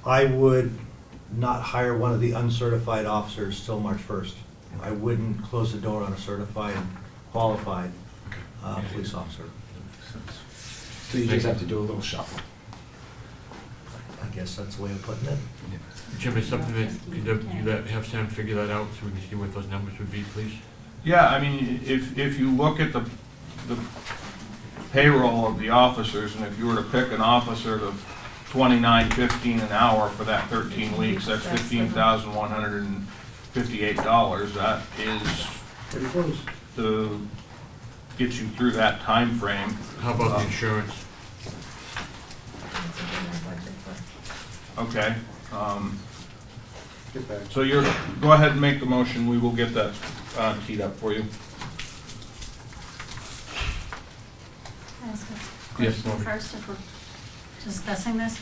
I would not hire one of the uncertified officers till March 1st. I wouldn't close the door on a certified, qualified police officer. So you just have to do a little shuffle. I guess that's the way of putting it. Jim, is something that you'd have Sam figure that out so we can see what those numbers would be, please? Yeah, I mean, if you look at the payroll of the officers, and if you were to pick an officer to $29.15 an hour for that 13 weeks, that's $15,158. That is Pretty close. to get you through that time frame. How about the insurance? Okay. Get back. So go ahead and make the motion. We will get that teed up for you. Can I ask a Yes, question Marty. first if we're discussing this?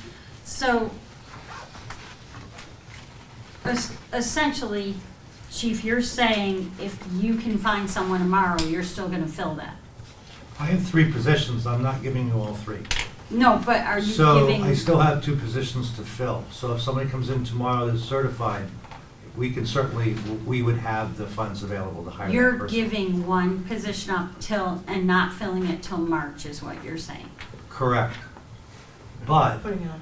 So, essentially, Chief, you're saying if you can find someone tomorrow, you're still gonna fill that? I have 3 positions, I'm not giving you all 3. No, but are you So giving? I still have 2 positions to fill. So if somebody comes in tomorrow that's certified, we can certainly, we would have the funds available to hire that You're person. giving one position up till, and not filling it till March is what you're saying? Correct. But Putting it on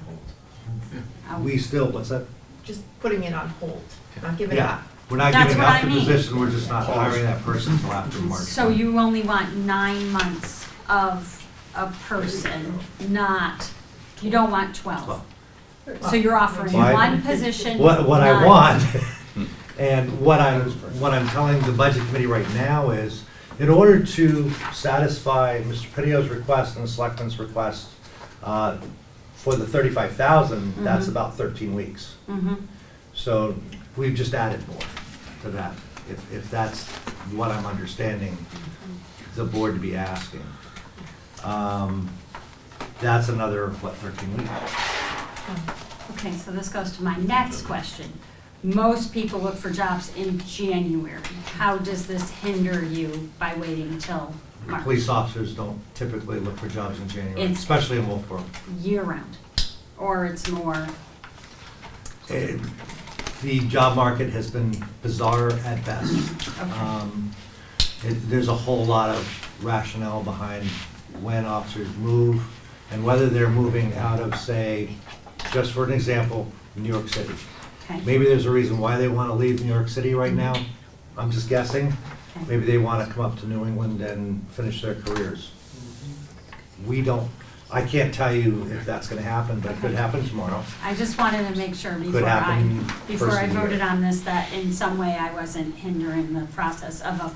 hold. we still, what's that? Just putting it on hold, not giving it Yeah, up. we're not That's giving what up I the mean. position, we're just not hiring that person until after March. So you only want 9 months of a person, not, you don't want 12? So you're offering Why- one position. What I not- want, and what I'm telling the budget committee right now is, in order to satisfy Mr. Penio's request and the selectmen's request for the 35,000, that's Mhm. about 13 weeks. Mhm. So we've just added more to that, if that's what I'm understanding the board to be asking. That's another, 13 weeks? Okay, so this goes to my next question. Most people look for jobs in January. How does this hinder you by waiting until March? Police officers don't typically look for jobs in January, It's- especially in Wolfeboro. Year-round? Or it's more, The job market has been bizarre at best. There's a whole lot of rationale behind when officers move and whether they're moving out of, say, just for an example, New York City. okay, Maybe there's a reason why they want to leave New York City right now. I'm just guessing. okay. Maybe they want to come up to New England and finish their careers. We don't, I can't tell you if that's going to happen, but it could happen tomorrow. I just wanted to make sure Could happen before first I of the year. voted on this, that in some way I wasn't hindering the process of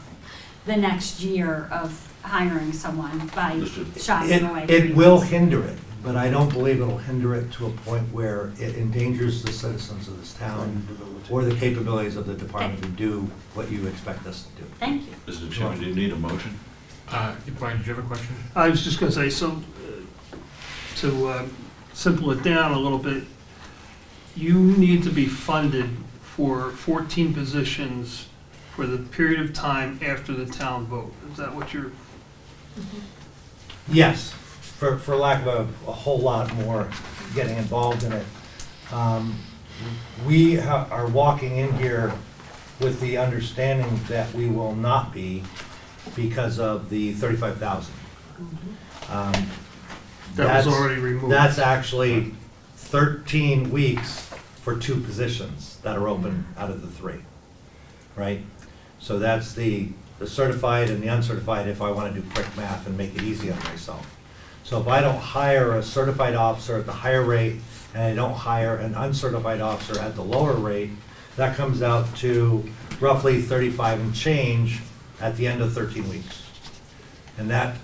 the next year of hiring someone by Understood. shopping away. It 3 will months. hinder it, but I don't believe it'll hinder it to a point where it endangers the citizens of this town or the capabilities of the department to do what you expect us to do. Thank you. Mr. Chairman, do you need a motion? Brian, do you have a question? I was just gonna say, so, to simple it down a little bit, you need to be funded for 14 positions for the period of time after the town vote. Is that what you're? Yes, for lack of a whole lot more getting involved in it. We are walking in here with the understanding that we will not be because of the 35,000. That was already removed. That's actually 13 weeks for 2 positions that are open out of the 3, right? So that's the certified and the uncertified if I want to do quick math and make it easy on myself. So if I don't hire a certified officer at the higher rate and I don't hire an uncertified officer at the lower rate, that comes out to roughly 35 and change at the end of 13 weeks. And that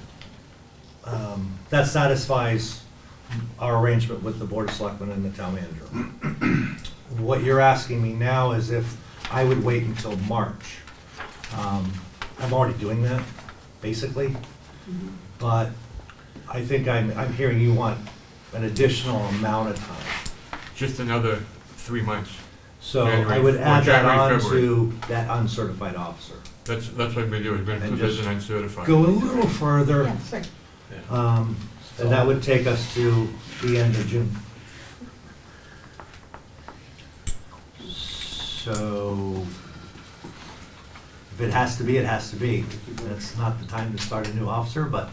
satisfies our arrangement with the Board of Selectmen and the Town Manager. What you're asking me now is if I would wait until March. I'm already doing that, basically, but I think I'm hearing you want an additional amount of time. Just another 3 months. So January- I would or add that January, on February. to that uncertified officer. That's what we're gonna do, we're gonna And put this just in uncertified. Go a little further, and that would take us to the end of June. So, if it has to be, it has to be. It's not the time to start a new officer, but,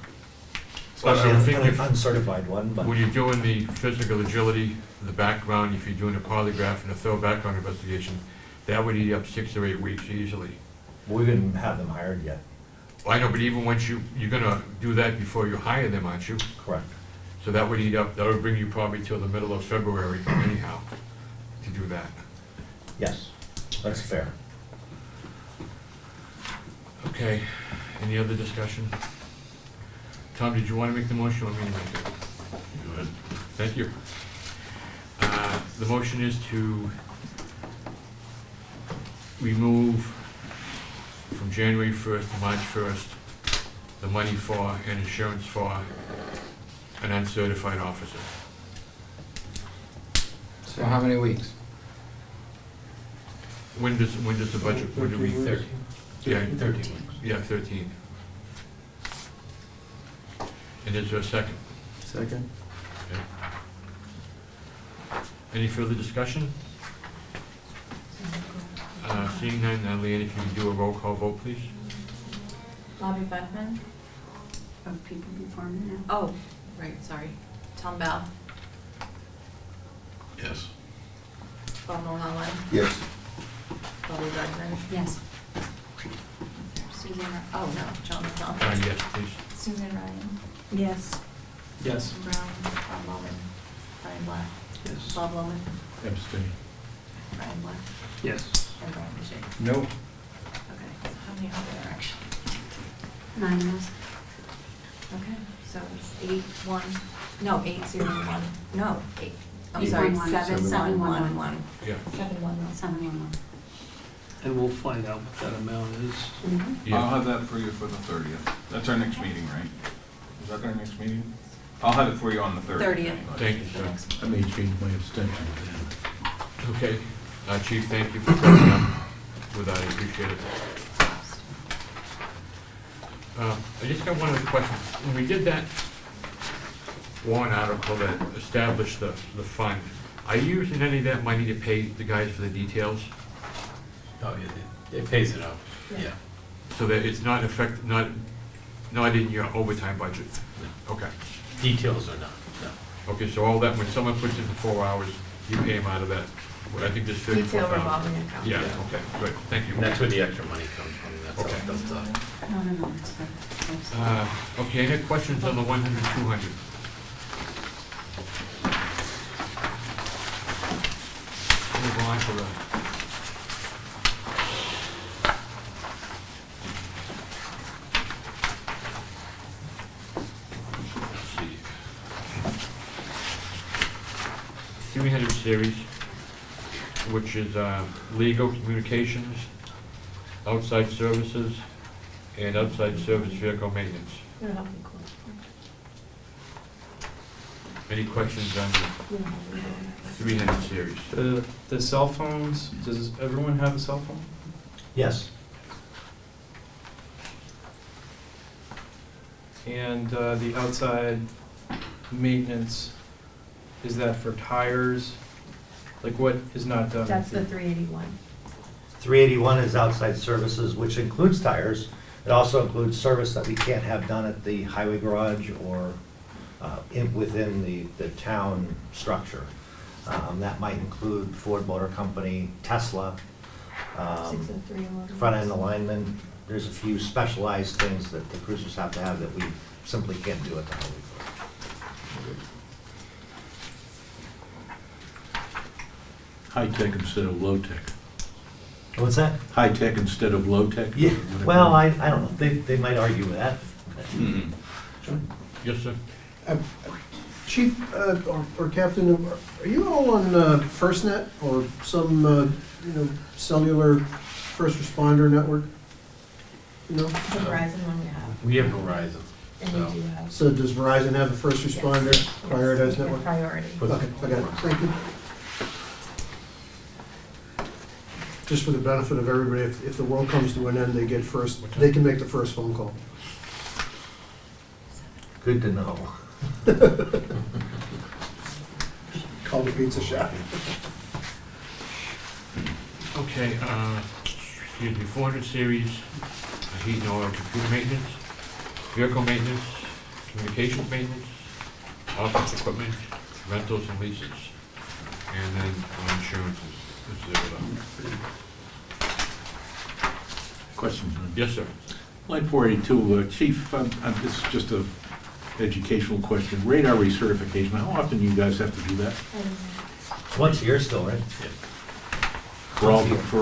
Well, I would especially think an if- uncertified one, but. When you're doing the physical agility, the background, if you're doing a polygraph and a thorough background investigation, that would eat up 6 or 8 weeks easily. We wouldn't have them hired yet. Well, I know, but even once you're gonna do that before you hire them, aren't you? Correct. So that would eat up, that would bring you probably till the middle of February anyhow, to do that. Yes, that's fair. Okay, any other discussion? Tom, did you want to make the motion or me to make it? Go ahead. Thank you. The motion is to remove from January 1st to March 1st, the money for and insurance for an uncertified officer. So how many weeks? When does the budget, when do we? 13. Yeah, 13. Yeah, 13. And is there a second? Second. Okay. Any further discussion? Seeing none, Leanne, if you can do a roll call vote, please. Bobby Beckman? Of people before me now. Oh, right, sorry. Tom Bell? Yes. Bob Mulholland? Yes. Bobby Beckman? Yes. Susan, oh no, John McDonald. Yes, please. Susan Ryan? Yes. Yes. Brown? Bob Loman? Brian Black? Yes. Bob Loman? Abstain. Brian Black? Yes. And Brian Boucher? No. Okay, so how many are there actually? 9 yes. Okay, so it's 8-1, no, 8-0-1, no, 8, I'm sorry, 8-1-1. 7-1-1-1. Yeah. 7-1-1. 711. And we'll find out what that amount is. I'll Yeah. have that for you for the 30th. That's our next meeting, right? Is that our next meeting? I'll have it for you on the 30th. 30th. anyway. Thank you, is the sir. next I may change my abstention to that. Okay. Chief, thank you for coming up with that, I appreciate it. I just got one other question. When we did that warrant article that established the fund, are you using any of that money to pay the guys for the details? Oh, yeah, it pays it out, yeah. So that it's not not in your overtime budget? Okay. Details are not, no. Okay, so all that, when someone puts in the 4 hours, you pay them out of that, what I think this Detail 34,000. revolving account. Yeah, okay, good, thank you. And that's where the extra money comes from, that's how Okay. it does that. No, it's the. Okay, any questions on the 100, 200? Move on to the... Let's see. 300 series, which is legal communications, outside services, and outside service vehicle maintenance. Any questions on the 300 series? The cell phones, does everyone have a cell phone? Yes. And the outside maintenance, is that for tires? Like what is not done? That's the 381. 381 is outside services, which includes tires. It also includes service that we can't have done at the highway garage or within the town structure. That might include Ford Motor Company, Tesla, 603 front end alignment. There's a few specialized things that the cruisers have to have that we simply can't do at the highway garage. High-tech instead of low-tech. What's that? High-tech instead of low-tech? Yeah, well, I don't know, they might argue with that. Yes, sir. Chief or Captain, are you all on FirstNet or some, cellular first responder network? No? The Verizon one we have, We have Verizon. and you do have. So does Verizon have a first responder prioritized network? Priority. Okay, I got it, thank you. Just for the benefit of everybody, if the world comes to an end, they get first, they can make the first phone call. Good to know. Call the pizza shop. Okay, excuse me, 400 series, heat and oil, computer maintenance, vehicle maintenance, communications maintenance, office equipment, rentals and leases, and then insurances. This is it. Question. Yes, sir. Line 482, Chief, this is just a educational question. Radar recertification, how often do you guys have to do that? It's once a year still, right? For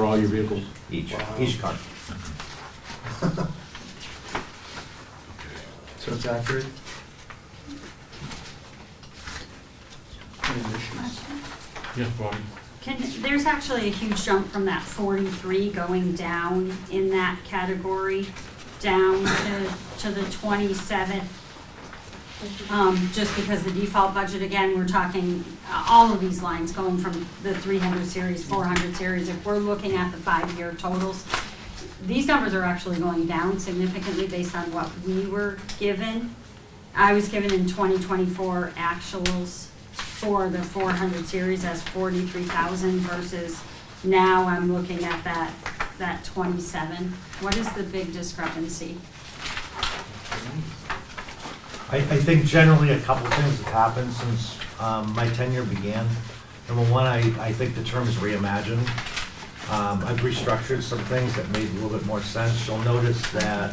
all your vehicles? Each car. So it's accurate? Yes, Bonnie. There's actually a huge jump from that 43 going down in that category, down to the 27. Just because the default budget, again, we're talking all of these lines going from the 300 series, 400 series. If we're looking at the 5-year totals, these numbers are actually going down significantly based on what we were given. I was given in 2024 actuals for the 400 series as 43,000 versus now I'm looking at that 27. What is the big discrepancy? I think generally a couple things have happened since my tenure began. Number one, I think the term is reimagined. I've restructured some things that made a little bit more sense. You'll notice that,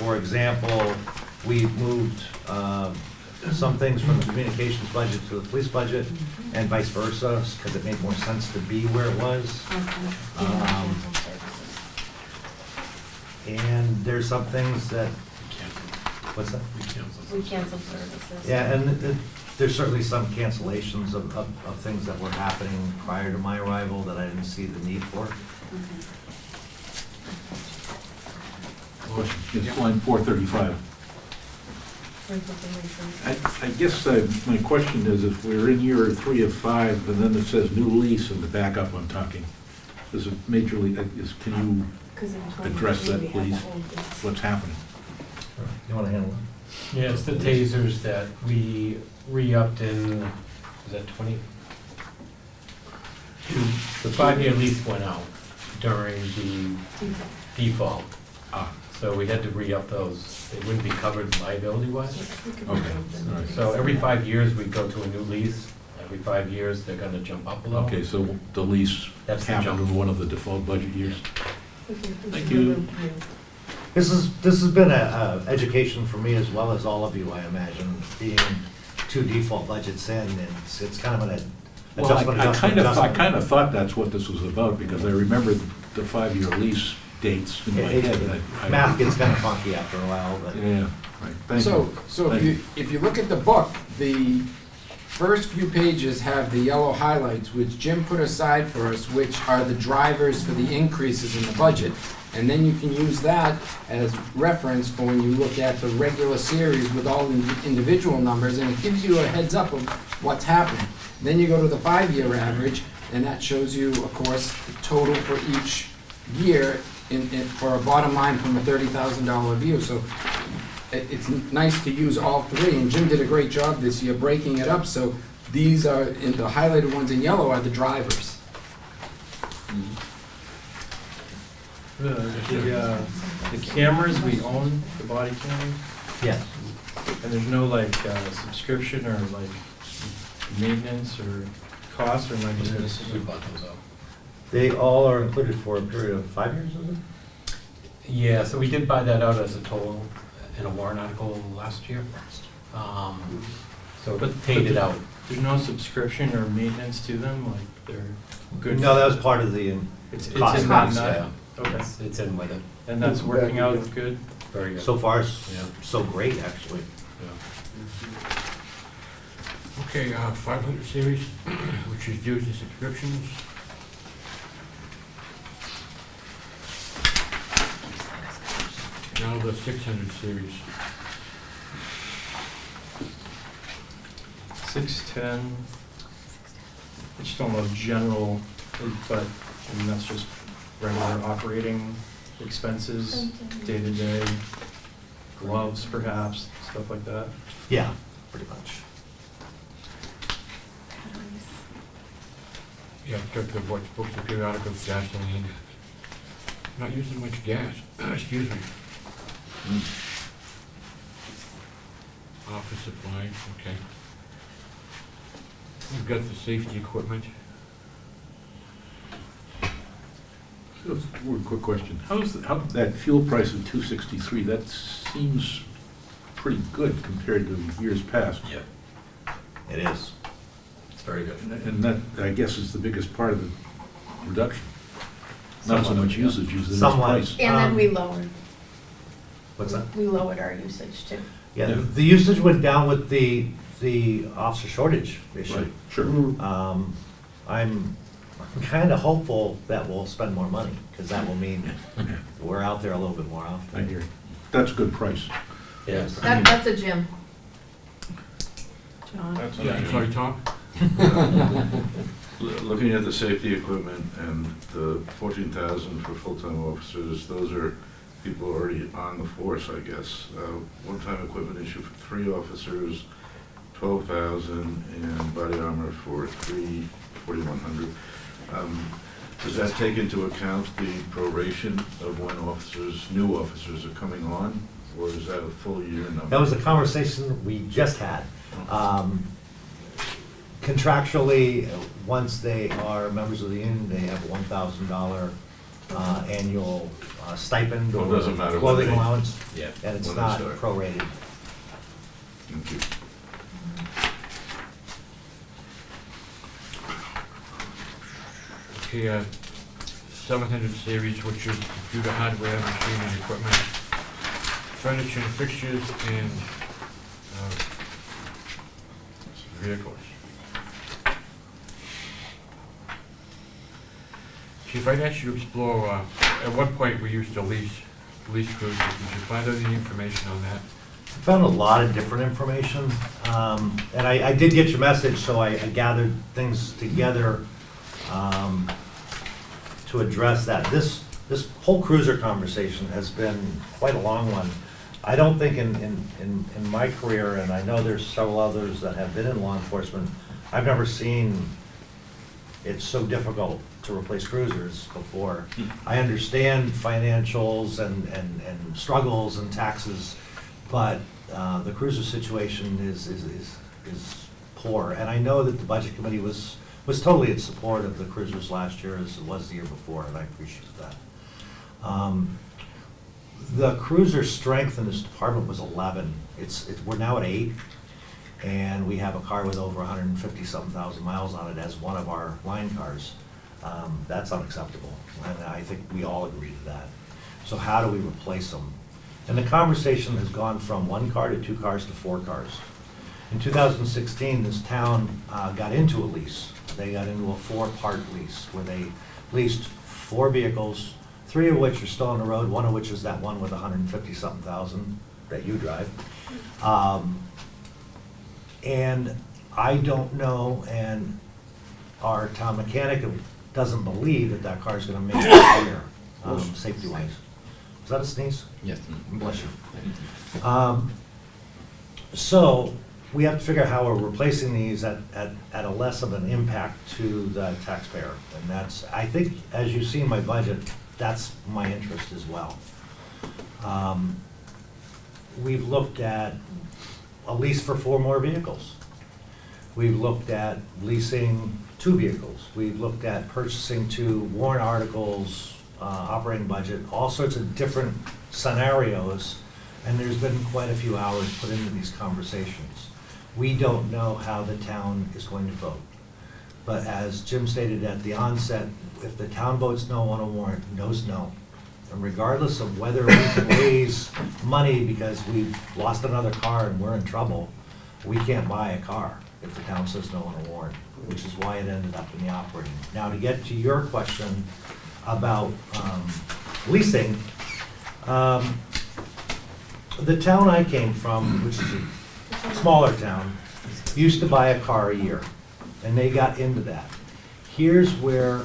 for example, we've moved some things from the communications budget to the police budget and vice versa, because it made more sense to be where it was. And there's some things that, what's that? We canceled services. Yeah, and there's certainly some cancellations of things that were happening prior to my arrival that I didn't see the need for. Question. It's line 435. I guess my question is, if we're in year 3 of 5, and then it says new lease in the backup I'm talking, is it majorly, can you address that, please? What's happening? You want to handle it? Yeah, it's the tasers that we re-upped in, was that 20? The 5-year lease went out during the default. So we had to re-up those. They wouldn't be covered liability-wise. Okay, all right. So every 5 years, we go to a new lease. Every 5 years, they're gonna jump up a little. Okay, so the lease That's the happened jump. in one of the default budget years. Thank you. This has been a education for me as well as all of you, I imagine, being 2 default budgets in, and it's kind of an Well, adjustment. I kind of thought that's what this was about, because I remembered the 5-year lease dates in my head. Math gets kind of funky after a while, but. Yeah, right, thank you. So Thank you. if you look at the book, the first few pages have the yellow highlights, which Jim put aside for us, which are the drivers for the increases in the budget. And then you can use that as reference for when you look at the regular series with all the individual numbers, and it gives you a heads up of what's happening. Then you go to the 5-year average, and that shows you, of course, the total for each year for a bottom line from a $30,000 view. So it's nice to use all three, and Jim did a great job this year breaking it up. So these are, in the highlighted ones in yellow are the drivers. The cameras, we own the body cameras, Yes. and there's no like subscription or like maintenance or cost, or like this? We bought those out. They all are included for a period of 5 years, is it? Yeah, so we did buy that out as a total in a warrant article last year. So But paid it out. There's no subscription or maintenance to them, like they're good? No, that was part of the It's cost. in that Cost, nut? yeah. Okay, It's in with it. and that's working out good? Very good. So far, Yeah. so great, actually. Okay, 500 series, which is dues and subscriptions. Now the 600 series. 610, I just don't know general, but I mean, that's just regular operating expenses, day-to-day, gloves perhaps, stuff like that. Yeah, pretty much. Yeah, check the books, and periodicals, gasoline. Not using much gas, excuse me. Office supplies, okay. We've got the safety equipment. Just one quick question. How that fuel price of $2.63, that seems pretty good compared to years past. Yeah, It is. it's very good. And that, I guess, is the biggest part of the reduction. Not so much usage as it is Somewhat. price. And then we lowered, What's that? we lowered our usage too. Yeah, Yeah. the usage went down with the officer shortage issue. Right, sure. I'm kind of hopeful that we'll spend more money, because that will mean we're out there a little bit more I often. hear you. That's a good price. Yes. That's a Jim. John. That's Yeah, nice. sorry, Tom? Looking at the safety equipment and the 14,000 for full-time officers, those are people already on the force, I guess. One-time equipment issue for 3 officers, 12,000, and body armor for 4,100. Does that take into account the proration of when new officers are coming on, or is that a full year number? That was the conversation we just had. Contractually, once they are members of the union, they have a $1,000 annual stipend Well, it or doesn't matter when clothing they- allowance, Yeah. and it's when they not start. prorated. Thank you. Okay, 700 series, which is computer hardware, machine and equipment, furniture and fixtures, and vehicles. Chief, I'd ask you to explore, at one point we used to lease cruisers. Did you find any information on that? I found a lot of different information, and I did get your message, so I gathered things together to address that. This whole cruiser conversation has been quite a long one. I don't think in my career, and I know there's several others that have been in law enforcement, I've never seen it so difficult to replace cruisers before. I understand financials and struggles and taxes, but the cruiser situation is poor. And I know that the budget committee was totally in support of the cruisers last year as it was the year before, and I appreciate that. The cruiser strength in this department was 11. We're now at 8, and we have a car with over 150-something thousand miles on it as one of our line cars. That's unacceptable, and I think we all agree to that. So how do we replace them? And the conversation has gone from 1 car to 2 cars to 4 cars. In 2016, this town got into a lease. They got into a 4-part lease where they leased 4 vehicles, 3 of which are still on the road, one of which is that one with 150-something thousand that you drive. And I don't know, and our town mechanic doesn't believe that that car is going to make it here, safety-wise. Is that a sneeze? Yes. Bless you. So we have to figure out how we're replacing these at a less of an impact to the taxpayer. And that's, I think, as you see in my budget, that's my interest as well. We've looked at a lease for 4 more vehicles. We've looked at leasing 2 vehicles. We've looked at purchasing 2 warrant articles, operating budget, all sorts of different scenarios, and there's been quite a few hours put into these conversations. We don't know how the town is going to vote. But as Jim stated at the onset, if the town votes no on a warrant, no's no. And regardless of whether we can raise money because we've lost another car and we're in trouble, we can't buy a car if the town says no on a warrant, which is why it ended up in the operating. Now, to get to your question about leasing, the town I came from, which is a smaller town, used to buy a car a year, and they got into that. Here's where,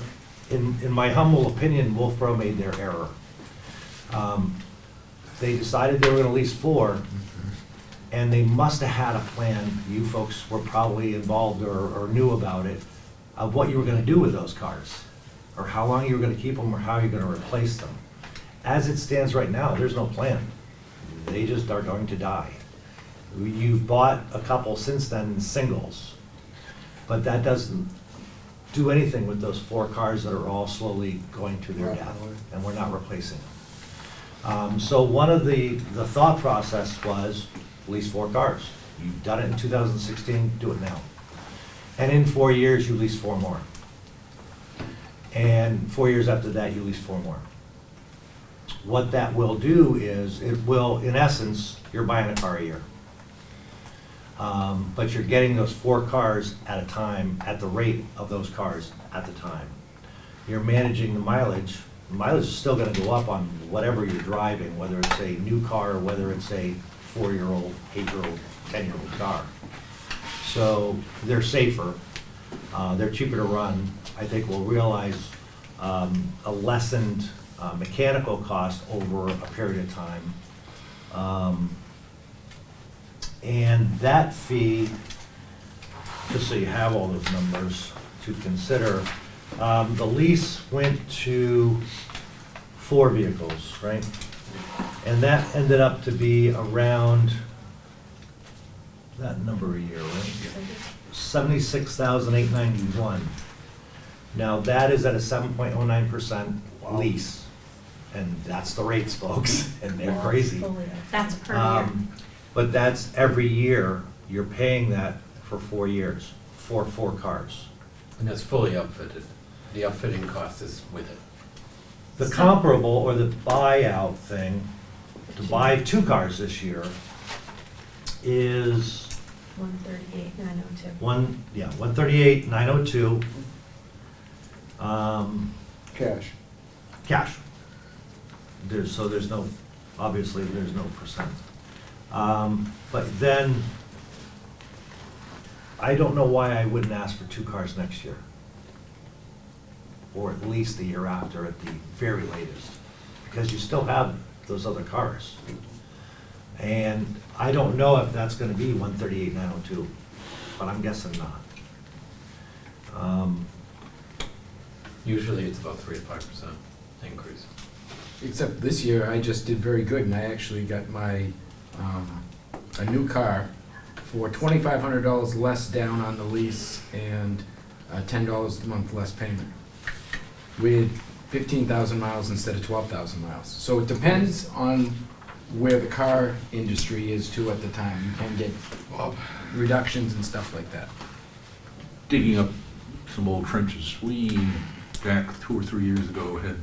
in my humble opinion, Wolfeboro made their error. They decided they were gonna lease 4, and they must have had a plan, you folks were probably involved or knew about it, of what you were gonna do with those cars, or how long you were gonna keep them, or how you're gonna replace them. As it stands right now, there's no plan. They just are going to die. You've bought a couple since then, singles, but that doesn't do anything with those 4 cars that are all slowly going to their death, and we're not replacing them. So one of the thought process was lease 4 cars. You've done it in 2016, do it now. And in 4 years, you lease 4 more. And 4 years after that, you lease 4 more. What that will do is, it will, in essence, you're buying a car a year. But you're getting those 4 cars at a time, at the rate of those cars at the time. You're managing the mileage. The mileage is still gonna go up on whatever you're driving, whether it's a new car or whether it's a 4-year-old, 8-year-old, 10-year-old car. So they're safer, they're cheaper to run. I think we'll realize a lessened mechanical cost over a period of time. And that fee, just so you have all those numbers to consider, the lease went to 4 vehicles, right? And that ended up to be around that number a year, right? 76,891. Now, that is at a 7.09% lease. And that's the rates, folks, and they're crazy. That's per year. But that's every year, you're paying that for 4 years, for 4 cars. And that's fully outfitted. The outfitting cost is with it. The comparable, or the buyout thing, to buy 2 cars this year is 138,902. 138,902. Cash. Cash. So there's no, obviously, there's no percent. But then, I don't know why I wouldn't ask for 2 cars next year. Or at least the year after at the very latest. Because you still have those other cars. And I don't know if that's gonna be 138,902, but I'm guessing not. Usually it's about 3 to 5% increase. Except this year, I just did very good, and I actually got my, a new car for $2,500 less down on the lease and $10 a month less payment, with 15,000 miles instead of 12,000 miles. So it depends on where the car industry is too at the time. You can get reductions and stuff like that. Digging up some old trenches, we, back 2 or 3 years ago, had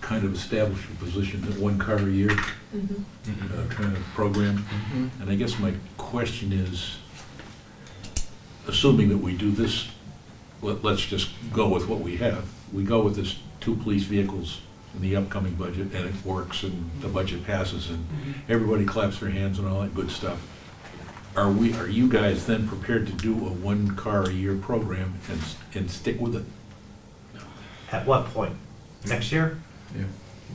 kind of established a position at 1 car a year kind of program. And I guess my question is, assuming that we do this, let's just go with what we have. We go with this 2 police vehicles in the upcoming budget, and it works, and the budget passes, and everybody claps their hands and all that good stuff. Are you guys then prepared to do a 1-car-a-year program and stick with it? At what point? Next year? Yeah.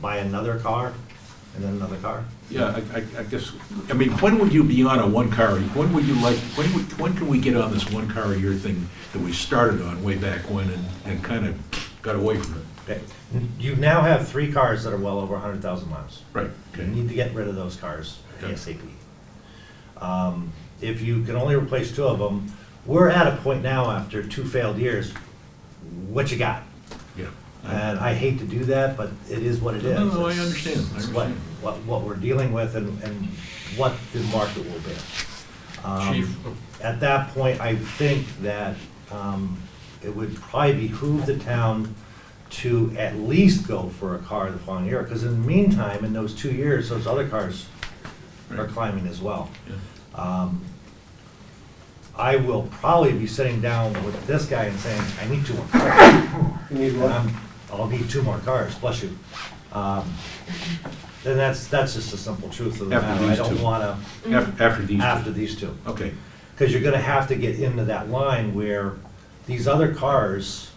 Buy another car and then another car? Yeah, I guess, I mean, when would you be on a 1-car, when would you like, when can we get on this 1-car-a-year thing that we started on way back when and kind of got away from it? Okay. You now have 3 cars that are well over 100,000 miles. Right. You need to get rid of those cars ASAP. If you can only replace 2 of them, we're at a point now after 2 failed years, what you got? Yeah. And I hate to do that, but it is what it is. No, I understand. It's what we're dealing with and what the market will be. Chief. At that point, I think that it would probably behoove the town to at least go for a car the following year, because in the meantime, in those 2 years, those other cars are climbing as well. Yeah. I will probably be sitting down with this guy and saying, I need 2 more cars. You need what? I'll need 2 more cars, bless you. And that's just the simple truth of the After matter. I these don't 2. wanna, After these 2. 2. Okay. Because you're gonna have to get into that line where these other cars,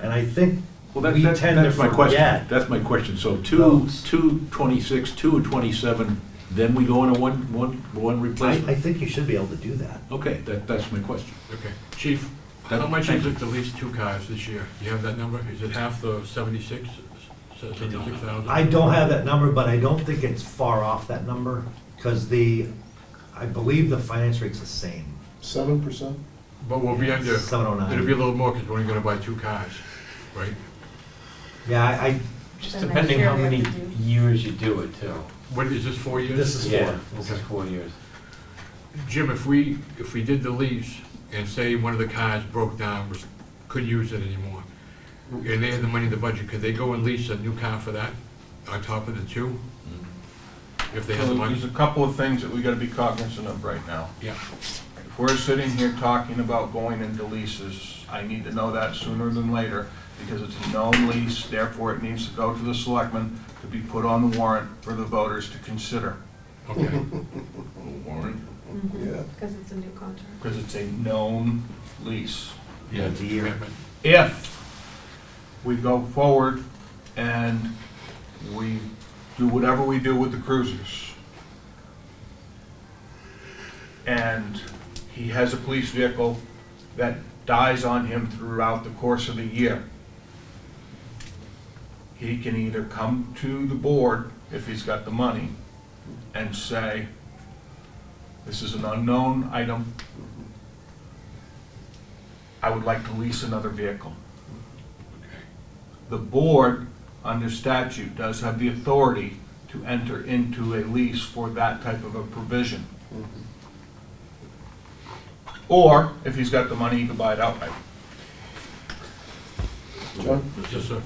and I think Well, we tend to that's my question. forget. That's my question. So Those. 2 26, 2 27, then we go into one replacement? I think you should be able to do that. Okay, that's my question. Okay. Chief, how much is it to lease 2 cars this year? Do you have that number? Is it half the 76,000? I don't have that number, but I don't think it's far off that number, because I believe the finance rate's the same. 7%? But we'll be under, 709. it'll be a little more because we're only gonna buy 2 cars, right? Yeah, I Just depending how many years you do it too. What, is this 4 years? this is 4. Yeah, this is 4 years. Jim, if we did the lease and say one of the cars broke down, couldn't use it anymore, and they had the money in the budget, could they go and lease a new car for that on top of the 2? If they had the So money? there's a couple of things that we gotta be cognizant of right now. Yeah. If we're sitting here talking about going into leases, I need to know that sooner than later, because it's a known lease, therefore it needs to go to the selectmen to be put on the warrant for the voters to consider. Okay. Warren? Yeah. Because it's a new contract. Because it's a known lease. Yeah, It's a year. commitment. If we go forward and we do whatever we do with the cruisers, and he has a police vehicle that dies on him throughout the course of the year, he can either come to the board, if he's got the money, and say, this is an unknown item, I would like to lease another vehicle. The board, under statute, does have the authority to enter into a lease for that type of a provision. Or, if he's got the money, he can buy it outright. John? Yes, sir.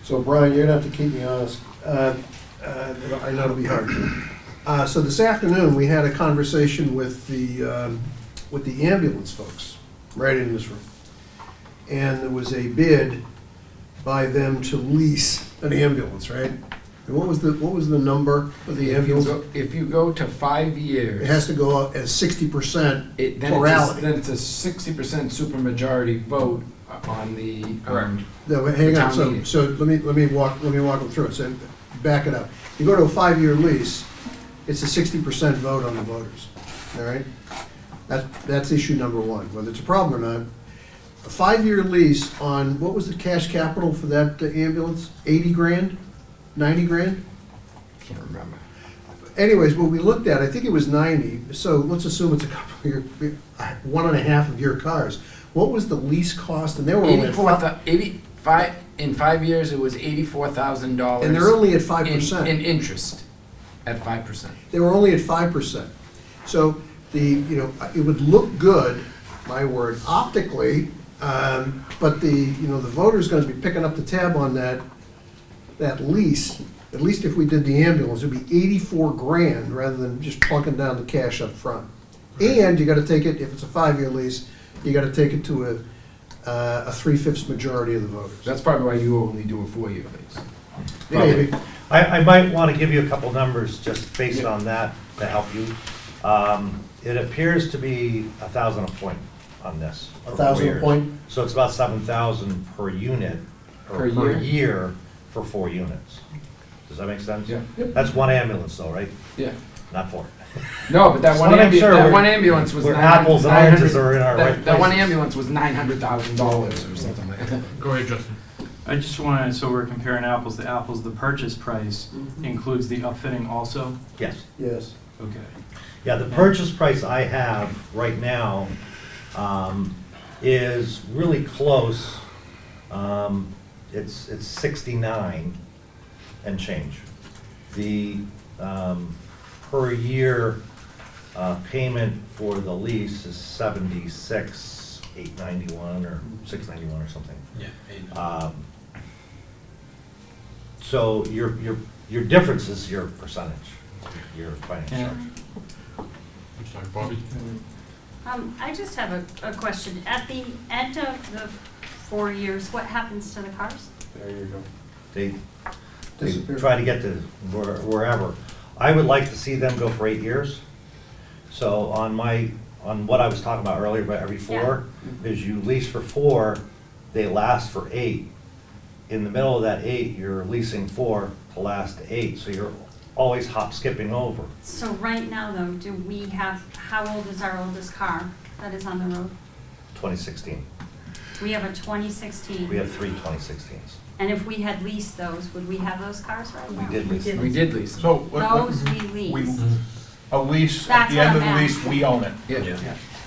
So Brian, you're gonna have to keep me honest. I know it'll be hard. So this afternoon, we had a conversation with the ambulance folks, right in this room. And there was a bid by them to lease an ambulance, right? And what was the number of the ambulance? If you go to 5 It years, has to go up as 60% then plurality. it's a 60% supermajority vote on the. Correct. No, but hang The on, town meeting. so let me walk them through it, so back it up. You go to a 5-year lease, it's a 60% vote on the voters, all right? That's issue number 1, whether it's a problem or not. A 5-year lease on, what was the cash capital for that ambulance? 80 grand? 90 grand? Can't remember. Anyways, what we looked at, I think it was 90, so let's assume it's a couple of your, 1.5 of your cars. What was the lease cost? And they were only at In 5 years, it was $84,000. And they're only at 5%. In interest, at 5%. They were only at 5%. So it would look good, my word, optically, but the voter's gonna be picking up the tab on that lease. At least if we did the ambulance, it'd be 84 grand rather than just plunking down the cash up front. And you gotta take it, if it's a 5-year lease, you gotta take it to a 3/5 majority of the voters. That's probably why you only do a 4-year lease. Maybe. I might want to give you a couple numbers just based on that to help you. It appears to be 1,000 a point on this. for 1,000 a 4 years. point? So it's about 7,000 per unit, or Per per year? year for 4 units. Does that make sense? Yeah. That's one ambulance though, right? Yeah. Not 4. No, but that Just one wanna make sure that we're- one ambulance was we're 900 apples and oranges are in our that- right That one places. ambulance was $900,000 or something like that. Go ahead, Justin. I just wanted, so we're comparing apples to apples, the purchase price includes the upfitting also? Yes. Yes. Okay. Yeah, the purchase price I have right now is really close. It's 69 and change. The per year payment for the lease is 76,891 or 691 or something. Yeah. So your difference is your percentage, your finance Yeah. charge. I'm sorry, Bobby? I just have a question. At the end of the 4 years, what happens to the cars? There you go. They Disappear. try to get to wherever. I would like to see them go for 8 years. So on what I was talking about earlier, about every 4, is you lease for 4, they last for 8. In the middle of that 8, you're leasing 4 to last 8, so you're always skipping over. So right now, though, do we have, how old is our oldest car that is on the road? 2016. We have a 2016. We have 3 2016s. And if we had leased those, would we have those cars right now? We did lease them. We did lease them. So, Those we lease. a lease, at That's the what end of I'm the lease, asking. we own it. Yeah.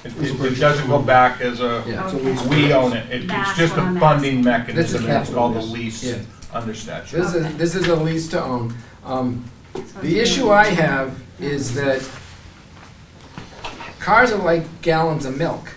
It doesn't go back as Yeah. Okay. we own it. It's That's just what a I'm funding This mechanism, is and it's called a capital lease Yeah. under statute. This is a lease to own. So The it's issue really- I have is that cars are like gallons of milk.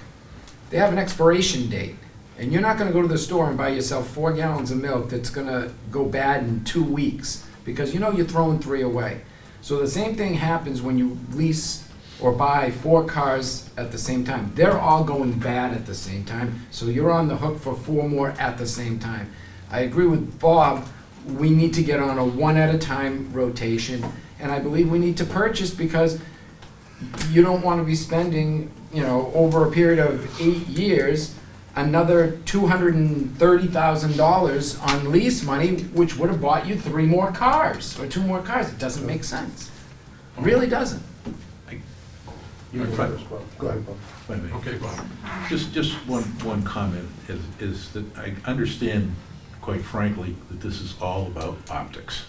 They have an expiration date. And you're not gonna go to the store and buy yourself 4 gallons of milk that's gonna go bad in 2 weeks, because you know you're throwing 3 away. So the same thing happens when you lease or buy 4 cars at the same time. They're all going bad at the same time, so you're on the hook for 4 more at the same time. I agree with Bob, we need to get on a one-at-a-time rotation, and I believe we need to purchase because you don't want to be spending, over a period of 8 years, another $230,000 on lease money, which would have bought you 3 more cars, or 2 more cars. It doesn't make sense. It really doesn't. You know, Go ahead, Bob. wait a minute. Okay, Bob. Just one comment is that I understand, quite frankly, that this is all about optics.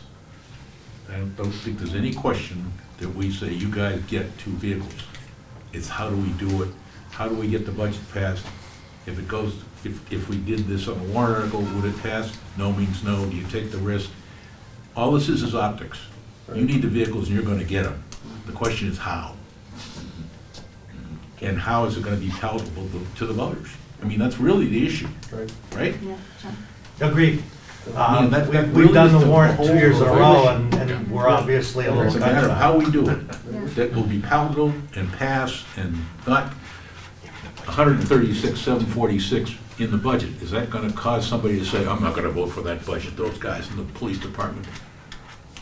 I don't think there's any question that we say, you guys get 2 vehicles. It's how do we do it? How do we get the budget passed? If we did this on a warrant article, would it pass? No means no. Do you take the risk? All this is optics. You need the vehicles and you're gonna get them. The question is how. And how is it gonna be palatable to the voters? I mean, that's really the issue, right? Yeah, John. Agreed. I mean, that We've really done is the the warrant whole 2 years in a whole row, issue. and we're obviously a little It's a matter of touched how on. we do it, that will be palatable and pass and not 136,746 in the budget. Is that gonna cause somebody to say, I'm not gonna vote for that budget, those guys in the police department?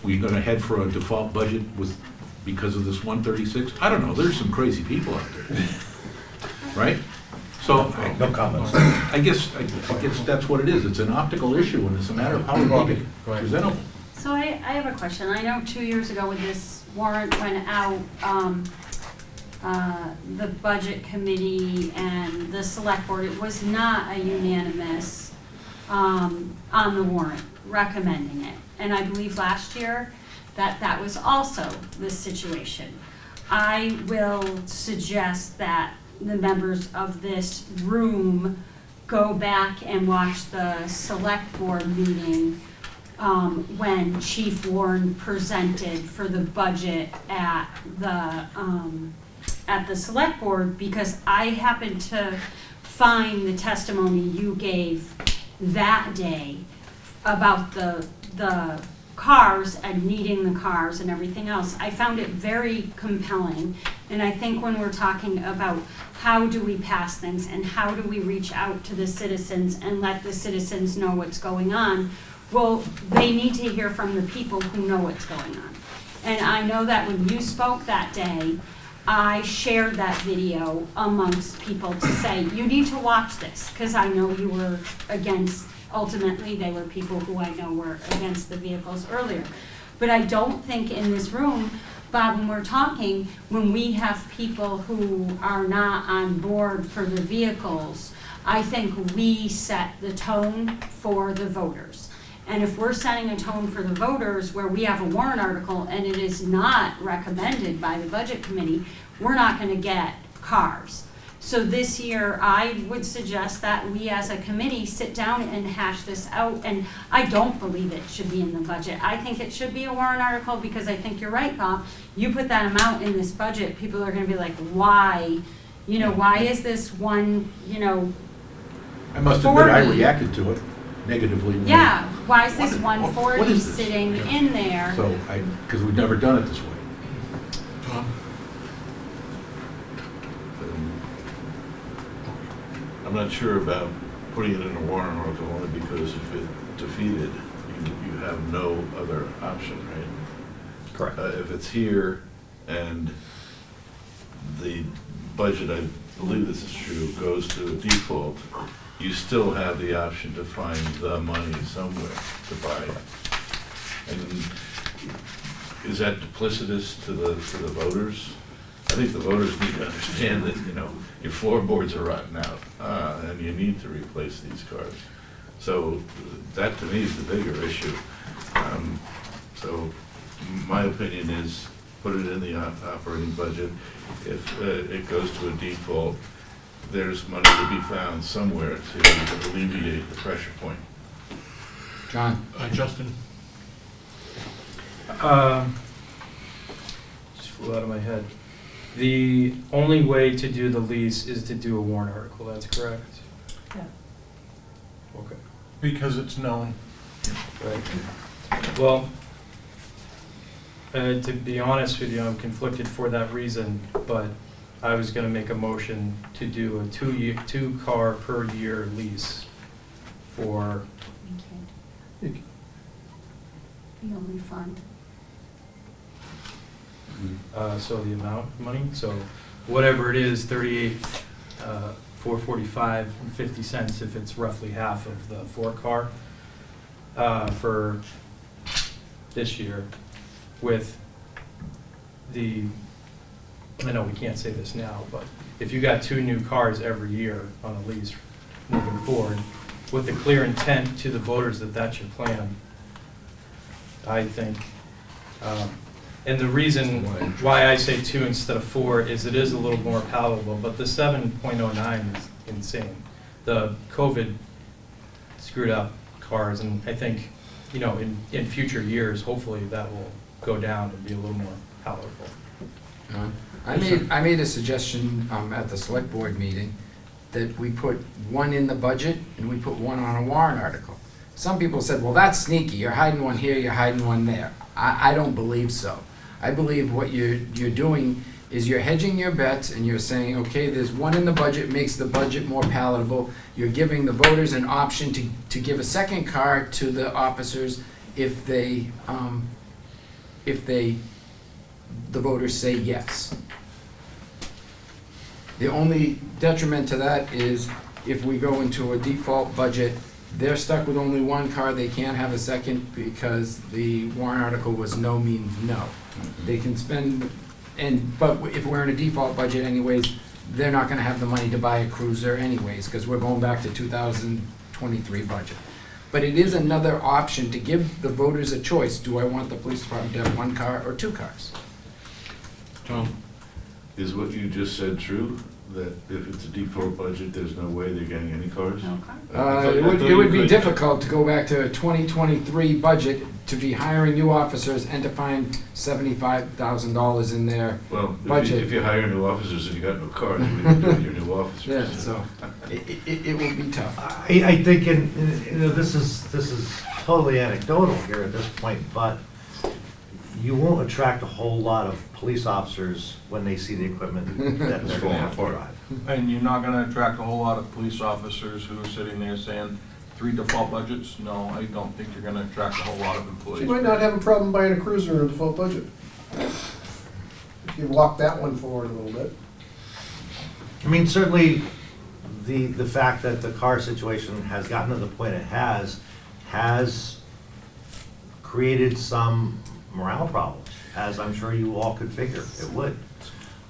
We're gonna head for a default budget because of this 136? I don't know, there's some crazy people out there, right? So, No comments. I guess that's what it is. It's an optical issue, and it's a matter of how we make it presentable. So I have a question. I know 2 years ago when this warrant went out, the budget committee and the select board, it was not a unanimous on the warrant recommending it. And I believe last year that was also the situation. I will suggest that the members of this room go back and watch the select board meeting when Chief Warren presented for the budget at the select board, because I happened to find the testimony you gave that day about the cars and needing the cars and everything else. I found it very compelling, And I think when we're talking about how do we pass things and how do we reach out to the citizens and let the citizens know what's going on, well, they need to hear from the people who know what's going on. And I know that when you spoke that day, I shared that video amongst people to say, you need to watch this, because I know you were against, ultimately, they were people who I know were against the vehicles earlier. But I don't think in this room, Bob, when we're talking, when we have people who are not on board for the vehicles, I think we set the tone for the voters. And if we're setting a tone for the voters where we have a warrant article and it is not recommended by the budget committee, we're not gonna get cars. So this year, I would suggest that we as a committee sit down and hash this out, and I don't believe it should be in the budget. I think it should be a warrant article, because I think you're right, Bob. You put that amount in this budget, people are gonna be like, why? You know, why is this one, you know, I must admit, I 40? reacted to it negatively. when Yeah, why is this What- what 140 is this? sitting Yeah. in there? So because we've never done it this way. Tom? I'm not sure about putting it in a warrant article only because if it defeated, you have no other option, right? Correct. If it's here and the budget, I believe this is true, goes to a default, you still have the option to find the money somewhere to buy it. And is that duplicitous to the voters? I think the voters need to understand that, you know, your floorboards are rotten out, and you need to replace these cars. So that to me is the bigger issue. So my opinion is put it in the operating budget. If it goes to a default, there's money to be found somewhere to alleviate the pressure point. John? Justin? Just flew out of my head. The only way to do the lease is to do a warrant article, that's correct? Yeah. Okay. Because it's known. Right. Well, to be honest with you, I'm conflicted for that reason, but I was gonna make a motion to do a two car per year lease for, You'll refund. so the amount of money, so whatever it is, 38, 445 and 50 cents if it's roughly half of the 4-car, for this year with the, I know we can't say this now, but if you got 2 new cars every year on a lease moving forward, with the clear intent to the voters that that's your plan, I think, and the reason why I say 2 instead of 4 is it is a little more palatable, but the 7.09 is insane. The COVID screwed up cars, and I think, you know, in future years, hopefully that will go down and be a little more palatable. I made a suggestion at the select board meeting that we put 1 in the budget and we put 1 on a warrant article. Some people said, well, that's sneaky, you're hiding 1 here, you're hiding 1 there. I don't believe so. I believe what you're doing is you're hedging your bets and you're saying, okay, there's 1 in the budget, makes the budget more palatable. You're giving the voters an option to give a second car to the officers if the voters say yes. The only detriment to that is if we go into a default budget, they're stuck with only 1 car, they can't have a second because the warrant article was no means no. They can spend, but if we're in a default budget anyways, they're not gonna have the money to buy a cruiser anyways, because we're going back to 2023 budget. But it is another option to give the voters a choice. Do I want the police department to have 1 car or 2 cars? Tom? Is what you just said true? That if it's a default budget, there's no way they're getting any cars? Okay. It would be difficult to go back to a 2023 budget to be hiring new officers and to find $75,000 in their budget. If you hire new officers and you got no cars, what are you gonna do with your new officers? Yeah, so it will be tough. I think, you know, this is totally anecdotal here at this point, but you won't attract a whole lot of police officers when they see the equipment that they're gonna have to drive. And you're not gonna attract a whole lot of police officers who are sitting there saying, 3 default budgets? No, I don't think you're gonna attract a whole lot of employees. You might not have a problem buying a cruiser in a default budget. If you walk that one forward a little bit. I mean, certainly, the fact that the car situation has gotten to the point it has created some morale problems, as I'm sure you all could figure it would.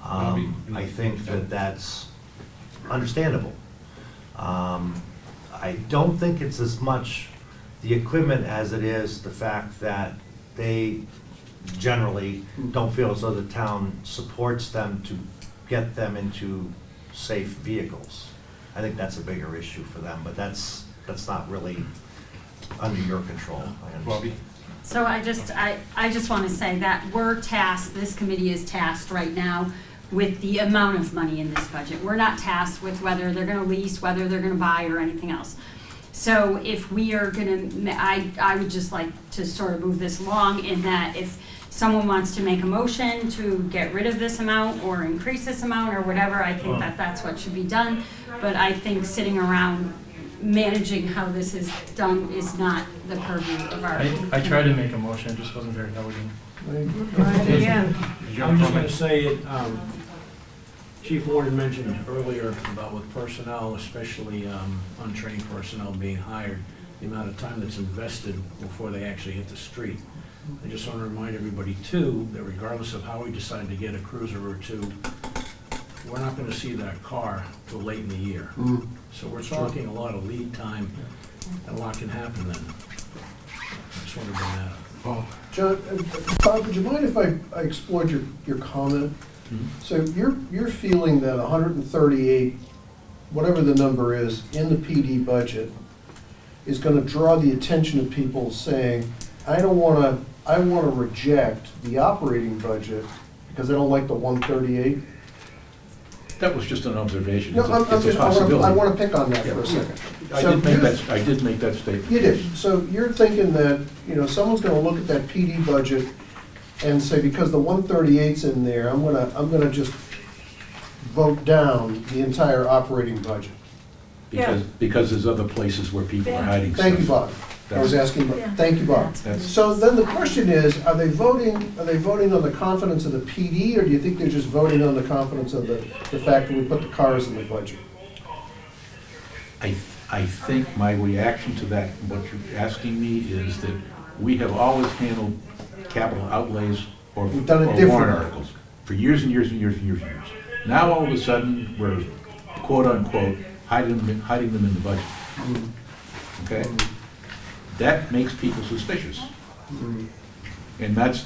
I think that that's understandable. I don't think it's as much the equipment as it is the fact that they generally don't feel as though the town supports them to get them into safe vehicles. I think that's a bigger issue for them, but that's not really under your control, I understand. So I just want to say that we're tasked, this committee is tasked right now with the amount of money in this budget. We're not tasked with whether they're going to lease, whether they're going to buy, or anything else. So if we are going to, I would just like to sort of move this along in that if someone wants to make a motion to get rid of this amount or increase this amount or whatever, I think that that's what should be done. But I think sitting around managing how this is done is not the purview of our. I tried to make a motion, it just wasn't very elegant. Again. I was just gonna say, Chief Warden mentioned earlier about with personnel, especially untrained personnel being hired, the amount of time that's invested before they actually hit the street. I just want to remind everybody too, that regardless of how we decide to get a cruiser or two, we're not going to see that car till late in the year. So we're talking a lot of lead time, and a lot can happen then. Just want to bring that up. John, Bob, would you mind if I explored your comment? So you're feeling that 138, whatever the number is, in the PD budget is going to draw the attention of people saying, I want to reject the operating budget because I don't like the 138. That was just an observation. No, It's a possibility. I want to pick on that for a second. I did make that statement. You did. So you're thinking that, someone's going to look at that PD budget and say, because the 138's in there, I'm gonna just vote down the entire operating budget. Because there's other places where people are hiding stuff. Thank you, Bob. I was asking, thank you, Bob. So then the question is, are they voting on the confidence of the PD, or do you think they're just voting on the confidence of the fact that we put the cars in the budget? I think my reaction to that, what you're asking me, is that we have always handled capital outlays or warrant articles for years and years and years and years and years. Now all of a sudden, we're quote unquote hiding them in the budget. Okay? That makes people suspicious. And that's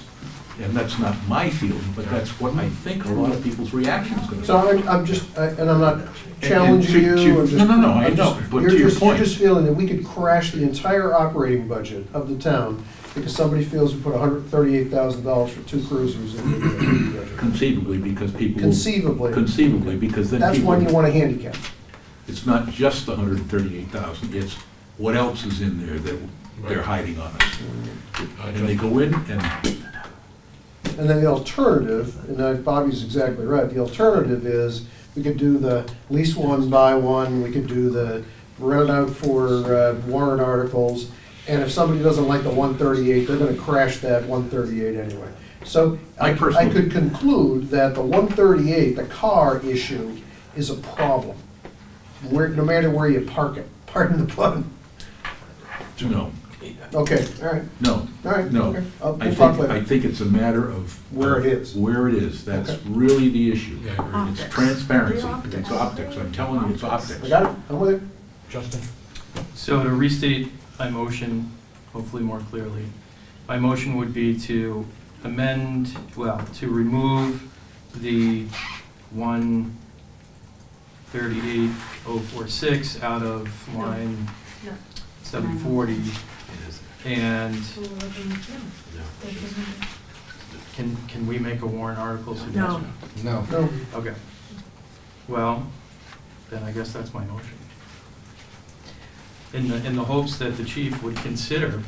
not my feeling, but that's what I think a lot of people's reaction is going to be. So I'm just, and I'm not challenging you. No, I know, but to your point. You're just feeling that we could crash the entire operating budget of the town because somebody feels we put $138,000 for 2 cruisers in the budget. Conceivably, because people. Conceivably, because then that's people. when you want to handicap. It's not just the 138,000, it's what else is in there that they're hiding on us. And they go in And then the alternative, and Bobby's exactly right, the alternative is we could do the lease one, buy one, we could do the rent out for warrant articles, and if somebody doesn't like the 138, they're going to crash that 138 anyway. So I could conclude that the 138, the car issue, is a problem, no matter where you park it. Pardon the pun. No. Okay, all right. No. All right. No. Okay. We'll talk later. I think it's a matter of where it is. Where it is. That's really the issue. It's transparency. It's optics. I'm telling you, it's optics. I got it. I'm with it. Justin? So to restate my motion, hopefully more clearly, my motion would be to amend, to remove the 138,046 out of line 740, and can we make a warrant article suggestion? No. Okay. Well, then I guess that's my motion. In the hopes that the chief would consider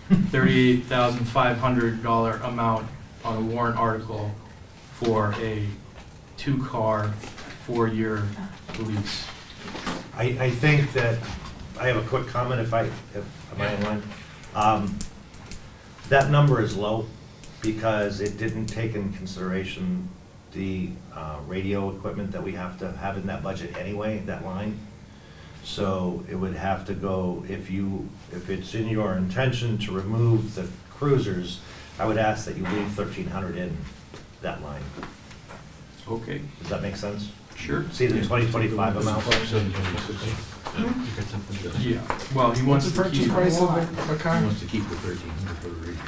$38,500 amount on a warrant article for a 2-car, 4-year lease. I think that, I have a quick comment if am I in line? That number is low because it didn't take in consideration the radio equipment that we have to have in that budget anyway, that line. So it would have to go, if it's in your intention to remove the cruisers, I would ask that you leave 1,300 in that line. Okay, Does that make sense? sure. See the 2025 amount? Yeah, well, he wants to keep, of a He car? wants to keep the 1,300 for the radios.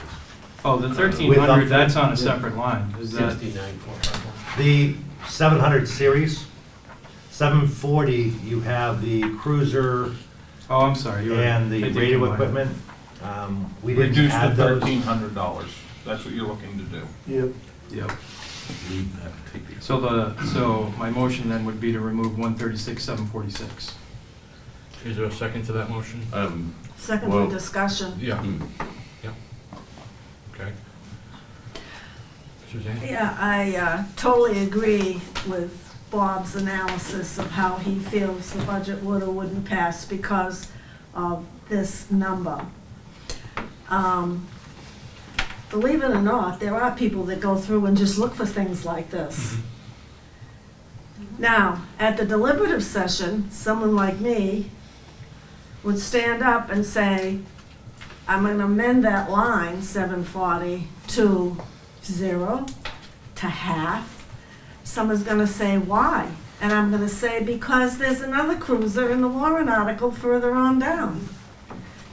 oh, the 1,300, that's on a separate line, is that? The 700 series, 740, you have the cruiser Oh, I'm sorry, you're right. and the I did radio combine. equipment. We didn't Reduce to add those. $1,300. That's what you're looking to do. Yep. Yep. Leave that, take the. So my motion then would be to remove 136,746. Is there a second to that motion? Second Well- for discussion. Yeah. Yeah. Okay. Suzanne? Yeah, I totally agree with Bob's analysis of how he feels the budget would or wouldn't pass because of this number. Believe it or not, there are people that go through and just look for things like this. Now, at the deliberative session, someone like me would stand up and say, I'm gonna amend that line, 740, to 0, to half. Someone's gonna say, why? And I'm gonna say, because there's another cruiser in the warrant article further on down.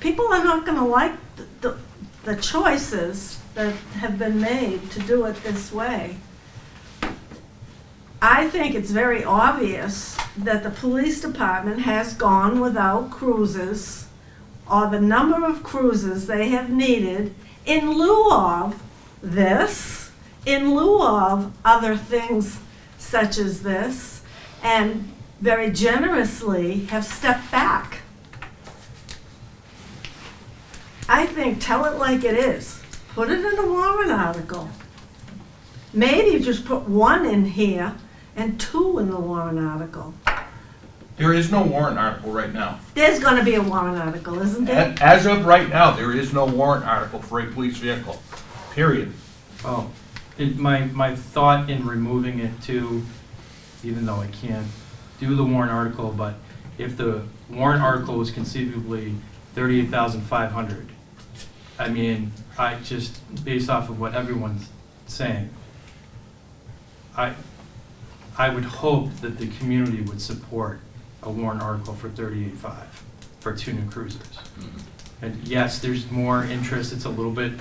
People are not gonna like the choices that have been made to do it this way. I think it's very obvious that the police department has gone without cruisers or the number of cruisers they have needed in lieu of this, in lieu of other things such as this, and very generously have stepped back. I think tell it like it is. Put it in a warrant article. Maybe just put 1 in here and 2 in the warrant article. There is no warrant article right now. There's gonna be a warrant article, isn't there? As of right now, there is no warrant article for a police vehicle, period. Oh, my thought in removing it too, even though I can't do the warrant article, but if the warrant article was conceivably 38,500, I mean, I just, based off of what everyone's saying, I would hope that the community would support a warrant article for 38.5 for 2 new cruisers. And yes, there's more interest, it's a little bit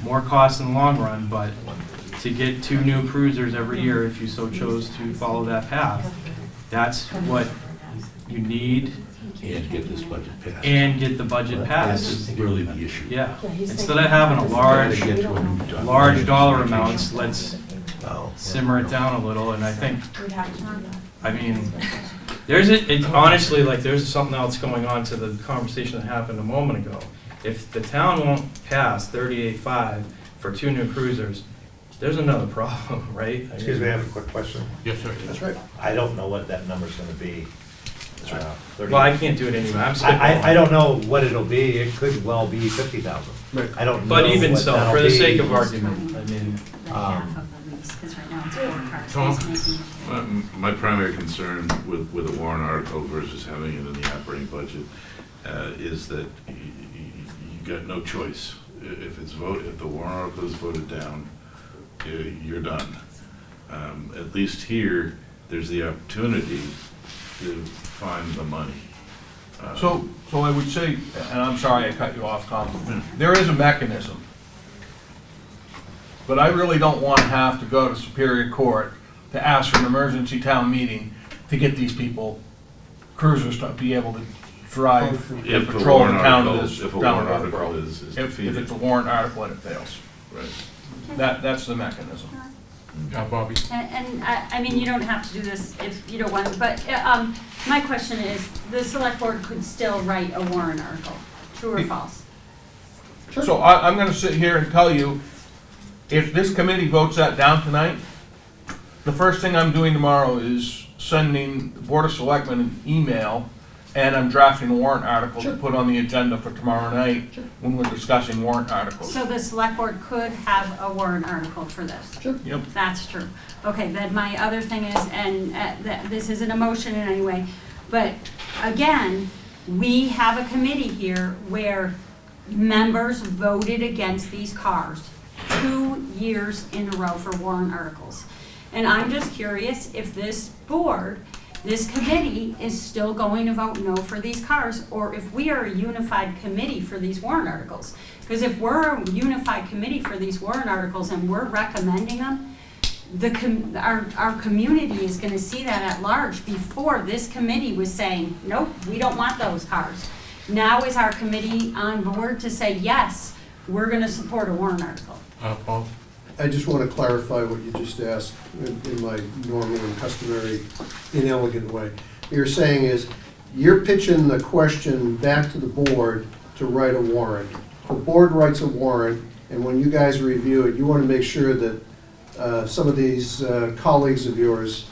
more cost in the long run, but to get 2 new cruisers every year, if you so chose to follow that path, that's what you need. And get this budget passed. And get the budget passed. That's really the issue. Yeah, instead of having a large dollar amounts, let's simmer it down a little, and I think, I mean, it's honestly, like, there's something else going on to the conversation that happened a moment ago. If the town won't pass 38.5 for 2 new cruisers, there's another problem, right? Excuse me, I have a quick question. Yes, sir. That's right. I don't know what that number's gonna be. That's right. Well, I can't do it anyway, I'm spitballing. I don't know what it'll be, it could well be 50,000. I don't know. But even what so, that'll for the be. sake of argument, I mean, Tom? My primary concern with a warrant article versus having it in the operating budget is that you got no choice. If the warrant article is voted down, you're done. At least here, there's the opportunity to find the money. So I would say, and I'm sorry I cut you off, Tom, there is a mechanism. But I really don't want to have to go to Superior Court to ask for an emergency town meeting to get these people cruisers to be able to drive and If a patrol the warrant town article- of this. if a town warrant of article Wolfeboro. is If defeated. it's a warrant article and it fails. Right. That's the mechanism. Bobby? And I mean, you don't have to do this if you don't want, but my question is, the select board could still write a warrant article, true or false? So I'm gonna sit here and tell you, if this committee votes that down tonight, the first thing I'm doing tomorrow is sending the Board of Selectmen an email, and I'm drafting a warrant article to put on the agenda for tomorrow night when we're discussing warrant articles. So the select board could have a warrant article for this? Sure. Yep. That's true. Okay, then my other thing is, and this isn't a motion in any way, but again, we have a committee here where members voted against these cars 2 years in a row for warrant articles. And I'm just curious if this board, this committee is still going to vote no for these cars, or if we are a unified committee for these warrant articles. Because if we're a unified committee for these warrant articles and we're recommending them, our community is gonna see that at large. Before, this committee was saying, nope, we don't want those cars. Now is our committee on board to say, yes, we're gonna support a warrant article? Paul? I just want to clarify what you just asked in my normal and customary inelegant way. You're saying is, you're pitching the question back to the board to write a warrant. The board writes a warrant, and when you guys review it, you want to make sure that some of these colleagues of yours,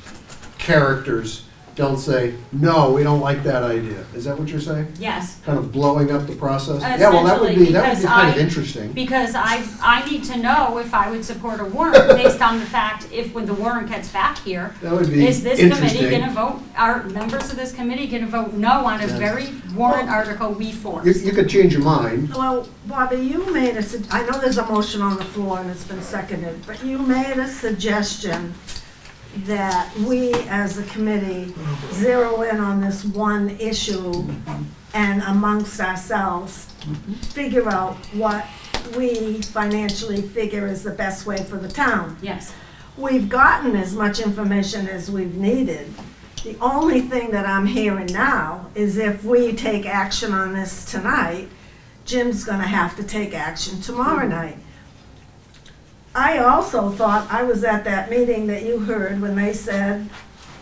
characters, don't say, no, we don't like that idea. Is that what you're saying? Yes. Kind of blowing up the process? Yeah, well, that would be kind of interesting. Because I need to know if I would support a warrant based on the fact, if when the warrant gets back here, That would be is this committee interesting. gonna vote, are members of this committee gonna vote no on a very warrant article we forced? You could change your mind. Well, Bobby, you made I know there's a motion on the floor and it's been seconded, but you made a suggestion that we, as a committee, zero in on this one issue and amongst ourselves, figure out what we financially figure is the best way for the town. Yes. We've gotten as much information as we've needed. The only thing that I'm hearing now is if we take action on this tonight, Jim's gonna have to take action tomorrow night. I also thought, I was at that meeting that you heard when they said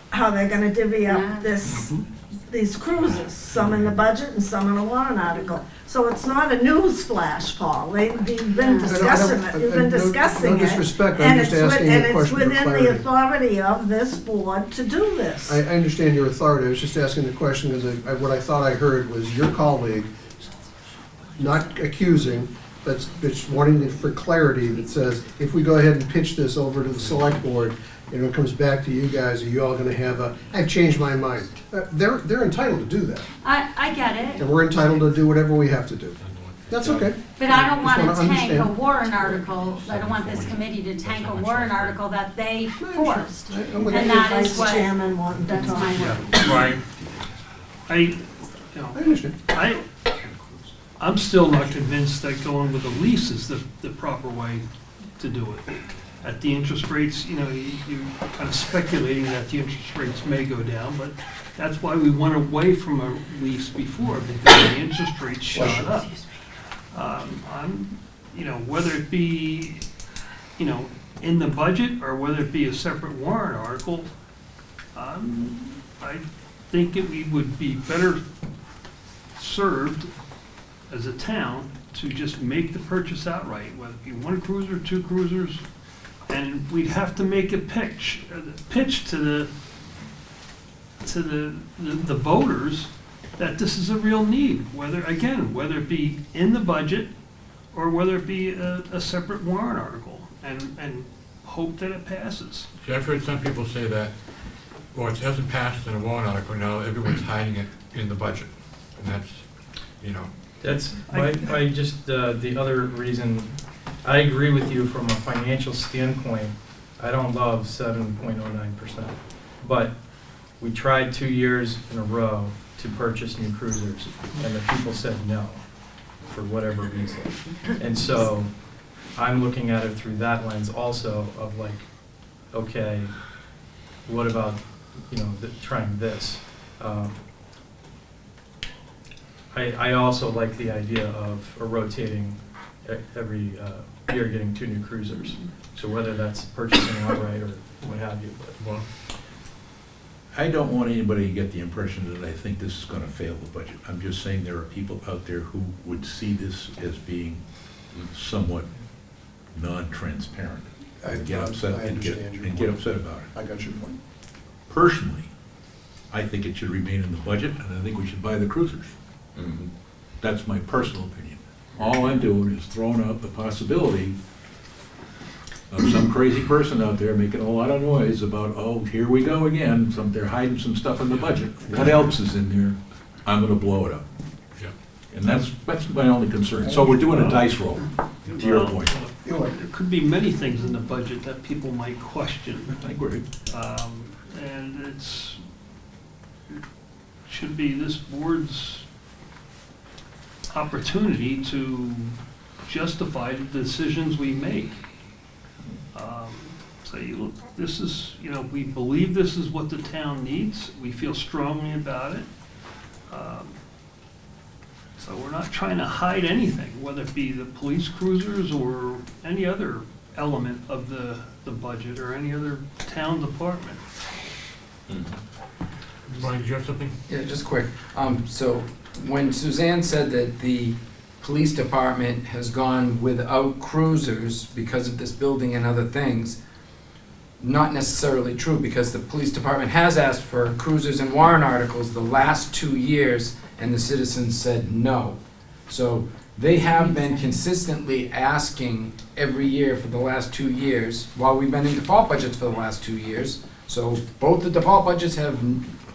how they're gonna divvy up these cruises, some in the budget and some in a warrant article. So it's not a news flash, Paul. You've been discussing it, you've been discussing it. No disrespect, I'm just asking a question for And it's within clarity. the authority of this board to do this. I understand your authority, I was just asking the question because what I thought I heard was your colleague, not accusing, but just wanting for clarity that says, if we go ahead and pitch this over to the select board, and it comes back to you guys, are you all gonna have I've changed my mind. They're entitled to do that, I get it, and we're entitled to do whatever we have to do. That's okay. but I don't Just wanna wanna tank a understand. warrant article, I don't want this committee to tank a warrant article that they forced. I'm with And you. that is Vice what, Chairman wanting to that's talk. my word. Right. I understand. I'm still not convinced that going with a lease is the proper way to do it. At the interest rates, you're kind of speculating that the interest rates may go down, but that's why we went away from a lease before, because the interest rates shot up. Whether it be, in the budget or whether it be a separate warrant article, I think we would be better served as a town to just make the purchase outright, whether it be one cruiser, two cruisers, and we'd have to make a pitch to the voters that this is a real need, whether it be in the budget or whether it be a separate warrant article, and hope that it passes. See, I've heard some people say that, well, it hasn't passed in a warrant article, now everyone's hiding it in the budget. And that's, That's the other reason, I agree with you from a financial standpoint. I don't love 7.09%, but we tried 2 years in a row to purchase new cruisers, and the people said no, for whatever reason. And so I'm looking at it through that lens also of like, okay, what about, trying this? I also like the idea of a rotating every year, getting 2 new cruisers. So whether that's purchasing outright or what have you. Well, I don't want anybody to get the impression that I think this is gonna fail the budget. I'm just saying there are people out there who would see this as being somewhat non-transparent. And get I upset understand your and get point. upset about it. I got your point. Personally, I think it should remain in the budget, and I think we should buy the cruisers. That's my personal opinion. All I'm doing is throwing out the possibility of some crazy person out there making a lot of noise about, oh, here we go again, they're hiding some stuff in the budget. What else is in there? I'm gonna blow it up. Yeah. And that's my only concern. So we're doing a dice roll, to your point. There could be many things in the budget that people might question. I agree. And it should be this board's opportunity to justify the decisions we make. Say, look, this is, we believe this is what the town needs, we feel strongly about it. So we're not trying to hide anything, whether it be the police cruisers or any other element of the budget or any other town department. Brian, do you have something? Yeah, just quick. So when Suzanne said that the police department has gone without cruisers because of this building and other things, not necessarily true, because the police department has asked for cruisers and warrant articles the last 2 years, and the citizens said no. So they have been consistently asking every year for the last 2 years, while we've been in default budgets for the last 2 years. So both the default budgets have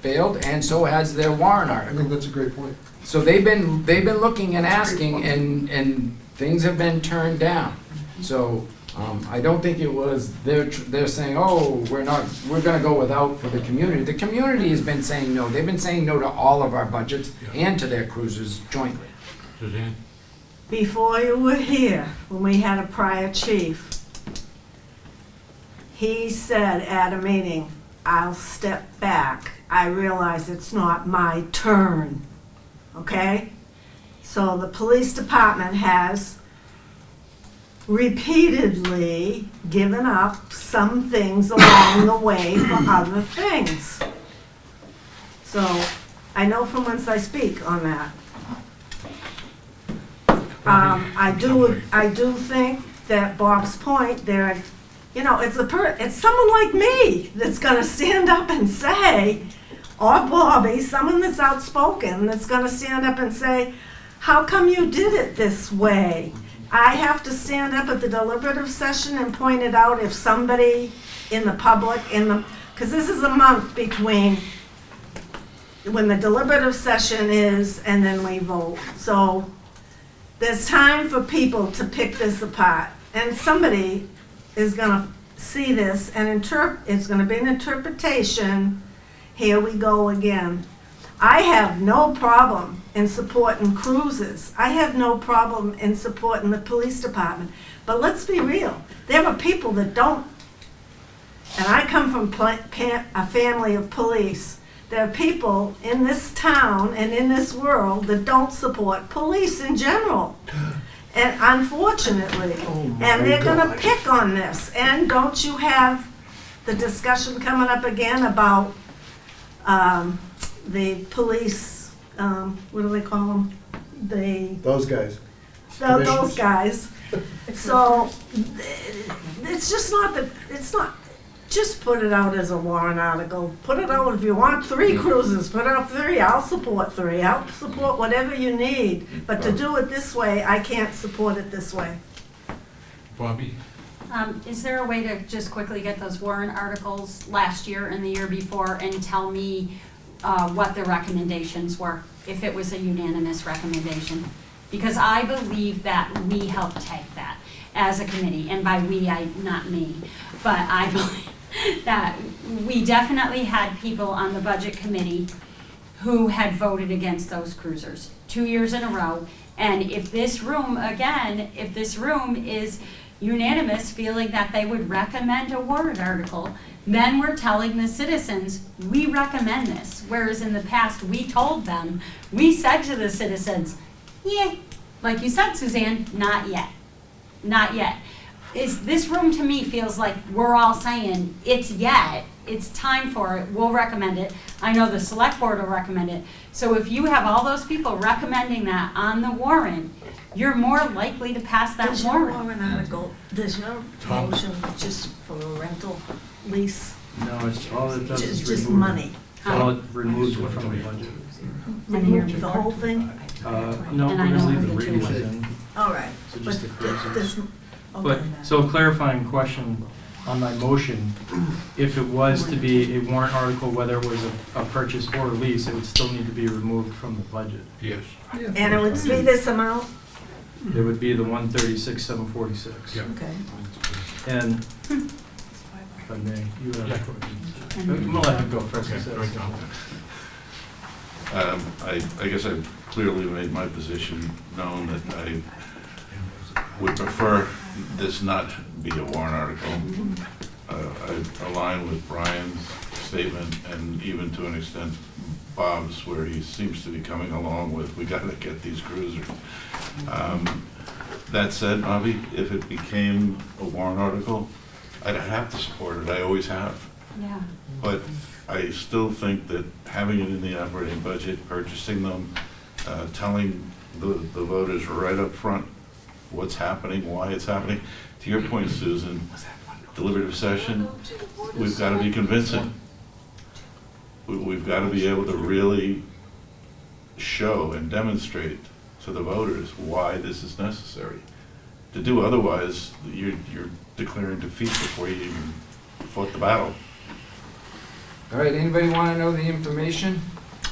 failed, and so has their warrant I article. think that's a great point. So they've been looking and asking, and things have been turned down. So I don't think it was they're saying, oh, we're gonna go without for the community. The community has been saying no. They've been saying no to all of our budgets and to their cruisers jointly. Suzanne? Before you were here, when we had a prior chief, he said at a meeting, I'll step back. I realize it's not my turn, okay? So the police department has repeatedly given up some things along the way for other things. So I know from whence I speak on that. I do think that Bob's point there, it's someone like me that's gonna stand up and say, or Bobby, someone that's outspoken, that's gonna stand up and say, how come you did it this way? I have to stand up at the deliberative session and point it out if somebody in the public, because this is a month between when the deliberative session is and then we vote. So there's time for people to pick this apart. And somebody is gonna see this and it's gonna be an interpretation. Here we go again. I have no problem in supporting cruises. I have no problem in supporting the police department. But let's be real. There are people that don't. And I come from a family of police. There are people in this town and in this world that don't support police in general. And unfortunately, and they're gonna pick on this. And don't you have the discussion coming up again about the police, what do they call them? Those guys. Those guys. So it's just just put it out as a warrant article. Put it out if you want 3 cruises, put out 3. I'll support 3. I'll support whatever you need. But to do it this way, I can't support it this way. Bobby? Is there a way to just quickly get those warrant articles last year and the year before and tell me what the recommendations were, if it was a unanimous recommendation? Because I believe that we helped take that as a committee, and by we, not me, but I believe that we definitely had people on the budget committee who had voted against those cruisers 2 years in a row. And if this room is unanimous, feeling that they would recommend a warrant article, then we're telling the citizens, we recommend this. Whereas in the past, we told them, we said to the citizens, yeah, like you said, Suzanne, not yet. Not yet. This room to me feels like we're all saying it's yet, it's time for it, we'll recommend it. I know the select board will recommend it. So if you have all those people recommending that on the warrant, you're more likely to pass that Does your warrant. warrant article, does your Tom? motion just for a rental lease, No, it's all it does is just remove. money? All it removes it from the budget. Remove the whole thing? No, And we're I gonna know leave the the two radius ones. in. All right. So But just the cruisers. this, But, okay. so a clarifying question on my motion, if it was to be a warrant article, whether it was a purchase or a lease, it would still need to be removed from the budget. Yes. And it would be this amount? It would be the 136,746. Yeah. Okay. And, if I may, you have Yeah. a question. I'm gonna let him go first. Okay, right down. I guess I've clearly made my position known that I would prefer this not be a warrant article. I align with Brian's statement and even to an extent Bob's, where he seems to be coming along with, we gotta get these cruisers. That said, Bobby, if it became a warrant article, I'd have to support it, I always have. Yeah. But I still think that having it in the operating budget, purchasing them, telling the voters right up front what's happening, why it's happening. To your point, Susan, deliberative session, we've got to be convincing. We've got to be able to really show and demonstrate to the voters why this is necessary. To do otherwise, you're declaring defeat before you even fought the battle. All right, anybody want to know the information?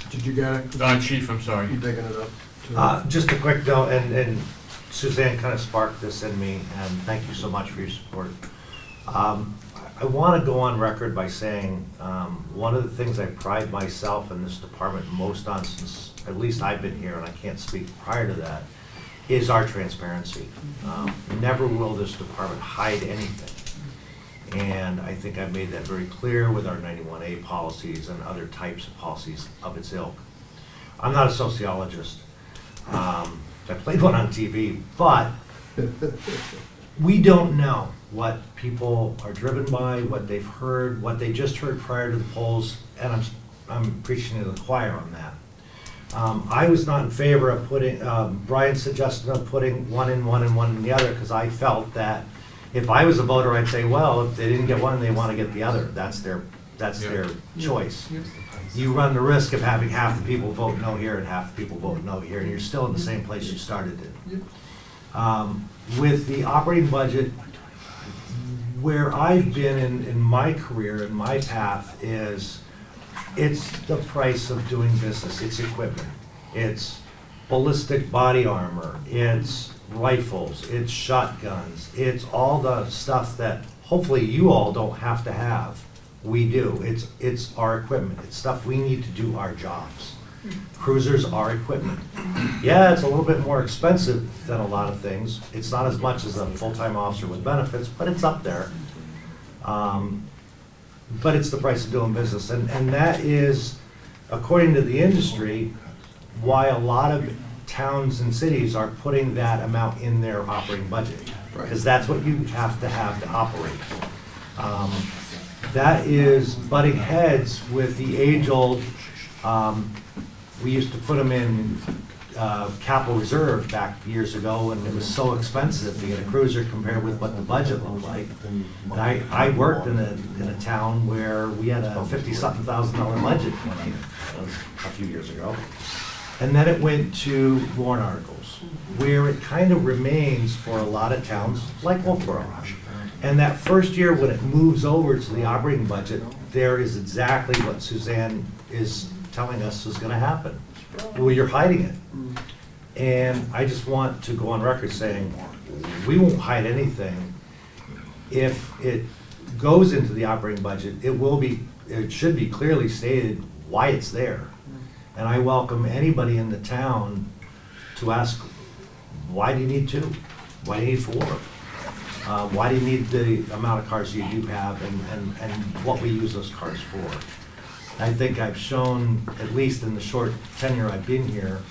Did you get it? Chief, I'm sorry. You digging it up? Just a quick note, and Suzanne kind of sparked this in me, and thank you so much for your support. I want to go on record by saying, one of the things I pride myself in this department most on since at least I've been here, and I can't speak prior to that, is our transparency. Never will this department hide anything. And I think I've made that very clear with our 91A policies and other types of policies of its ilk. I'm not a sociologist. I played one on TV, but we don't know what people are driven by, what they've heard, what they just heard prior to the polls, and I'm preaching to the choir on that. I was not in favor of putting, Brian's suggestion of putting one in one and one in the other, because I felt that if I was a voter, I'd say, well, if they didn't get one, they want to get the other. That's their choice. You run the risk of having half the people vote no here and half the people vote no here, and you're still in the same place you started in. With the operating budget, where I've been in my career, in my path, is it's the price of doing business. It's equipment. It's ballistic body armor. It's rifles. It's shotguns. It's all the stuff that hopefully you all don't have to have. We do. It's our equipment. It's stuff we need to do our jobs. Cruisers are equipment. Yeah, it's a little bit more expensive than a lot of things. It's not as much as a full-time officer with benefits, but it's up there. But it's the price of doing business. And that is, according to the industry, why a lot of towns and cities are putting that amount in their operating budget. Because that's what you have to operate. That is butting heads with the age-old, we used to put them in capital reserve back years ago, and it was so expensive to get a cruiser compared with what the budget looked like. And I worked in a town where we had a $50-something thousand budget a few years ago. And then it went to warrant articles, where it kind of remains for a lot of towns, like Wolfeboro. And that first year when it moves over to the operating budget, there is exactly what Suzanne is telling us is gonna happen. Well, you're hiding it. And I just want to go on record saying, we won't hide anything. If it goes into the operating budget, it should be clearly stated why it's there. And I welcome anybody in the town to ask, why do you need two? Why do you need four? Why do you need the amount of cars you do have and what we use those cars for? I think I've shown, at least in the short tenure I've been here,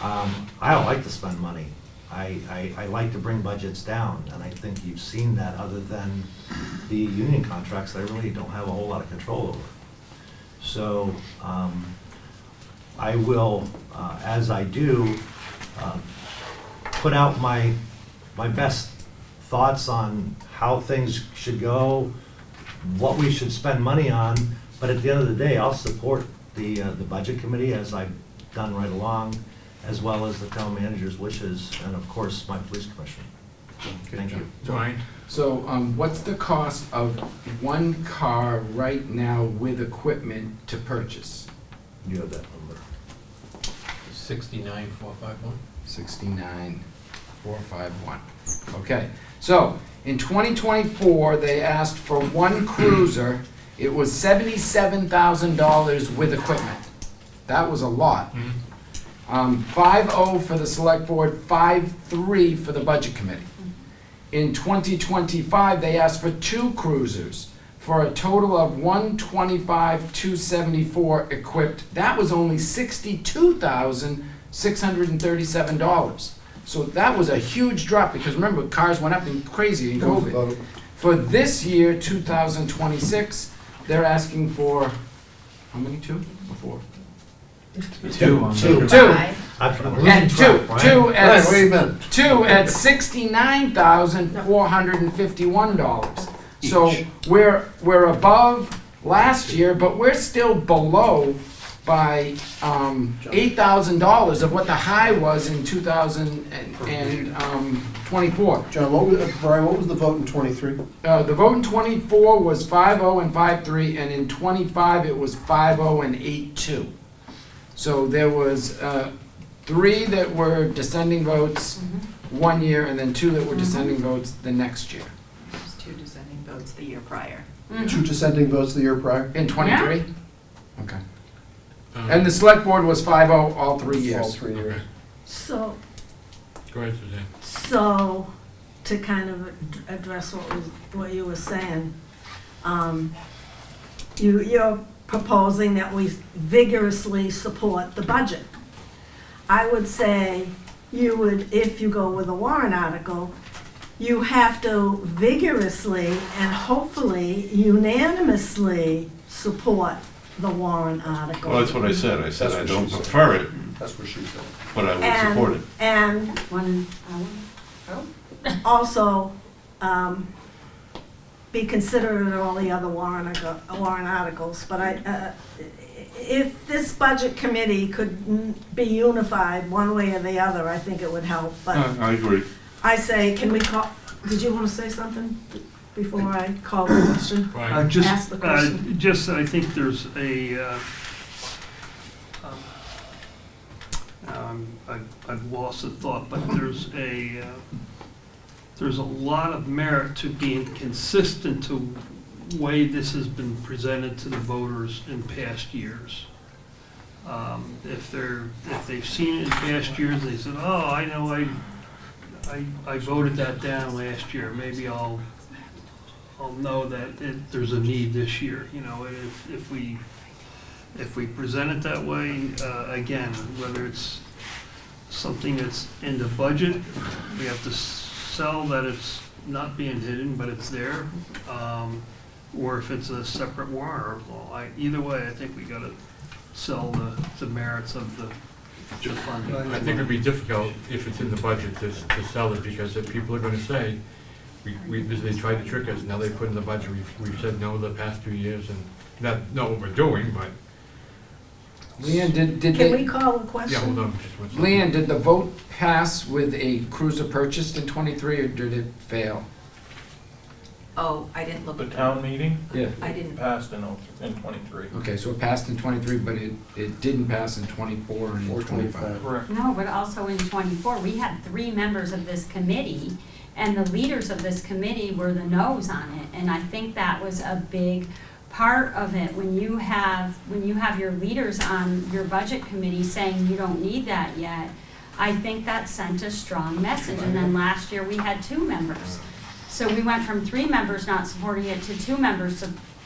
I don't like to spend money. I like to bring budgets down, and I think you've seen that other than the union contracts that I really don't have a whole lot of control over. So I will, as I do, put out my best thoughts on how things should go, what we should spend money on, but at the end of the day, I'll support the budget committee as I've done right along, as well as the town manager's wishes, and of course, my police commissioner. Thank you. Brian? So, what's the cost of one car right now with equipment to purchase? You have that number. 69,451. 69,451. Okay, so in 2024, they asked for one cruiser. It was $77,000 with equipment. That was a lot. 5.0 for the select board, 5.3 for the budget committee. In 2025, they asked for two cruisers for a total of $125,274 equipped. That was only $62,637. So that was a huge drop, because remember, cars went up in crazy in COVID. For this year, 2026, they're asking for, how many, two or four? Two. And two at $69,451. So we're above last year, but we're still below by $8,000 of what the high was in 2024. John, Brian, what was the vote in '23? The vote in '24 was 5-0 and 5-3, and in '25 it was 5-0 and 8-2. So there was 3 that were dissenting votes one year, and then 2 that were dissenting votes the next year. There's 2 dissenting votes the year prior. 2 dissenting votes the year prior? In '23? Okay. And the select board was 5-0 all 3 years. All 3 years. So, Go ahead, Suzanne. so to kind of address what you were saying, you're proposing that we vigorously support the budget. I would say you would, if you go with a warrant article, you have to vigorously and hopefully unanimously support the warrant article. Well, that's what I said. I said I don't prefer it, That's what she said. but I would support it. And also, be considerate of all the other warrant articles, but if this budget committee could be unified one way or the other, I think it would help, but I agree. I say, can we call, did you want to say something before I call the question? Ask the question. I think there's a, I've lost the thought, but there's a lot of merit to being consistent to the way this has been presented to the voters in past years. If they've seen it in past years, they said, oh, I know I voted that down last year, maybe I'll know that there's a need this year, you know, if we present it that way, again, whether it's something that's in the budget, we have to sell that it's not being hidden, but it's there, or if it's a separate warrant article. Either way, I think we gotta sell the merits of the funding. I think it'd be difficult if it's in the budget to sell it, because if people are gonna say, they tried to trick us, now they put in the budget, we've said no the past 2 years, and not know what we're doing, but. Leanne, did Can we call a question? Yeah, hold on, just one second. Leanne, did the vote pass with a cruiser purchased in '23, or did it fail? Oh, I didn't look The at town meeting Yeah. I didn't. passed in '23. Okay, so it passed in '23, but it didn't pass in '24 and in '25. Correct. No, but also in '24, we had 3 members of this committee, and the leaders of this committee were the no's on it, and I think that was a big part of it. When you have your leaders on your budget committee saying you don't need that yet, I think that sent a strong message. And then last year we had 2 members. So we went from 3 members not supporting it to 2 members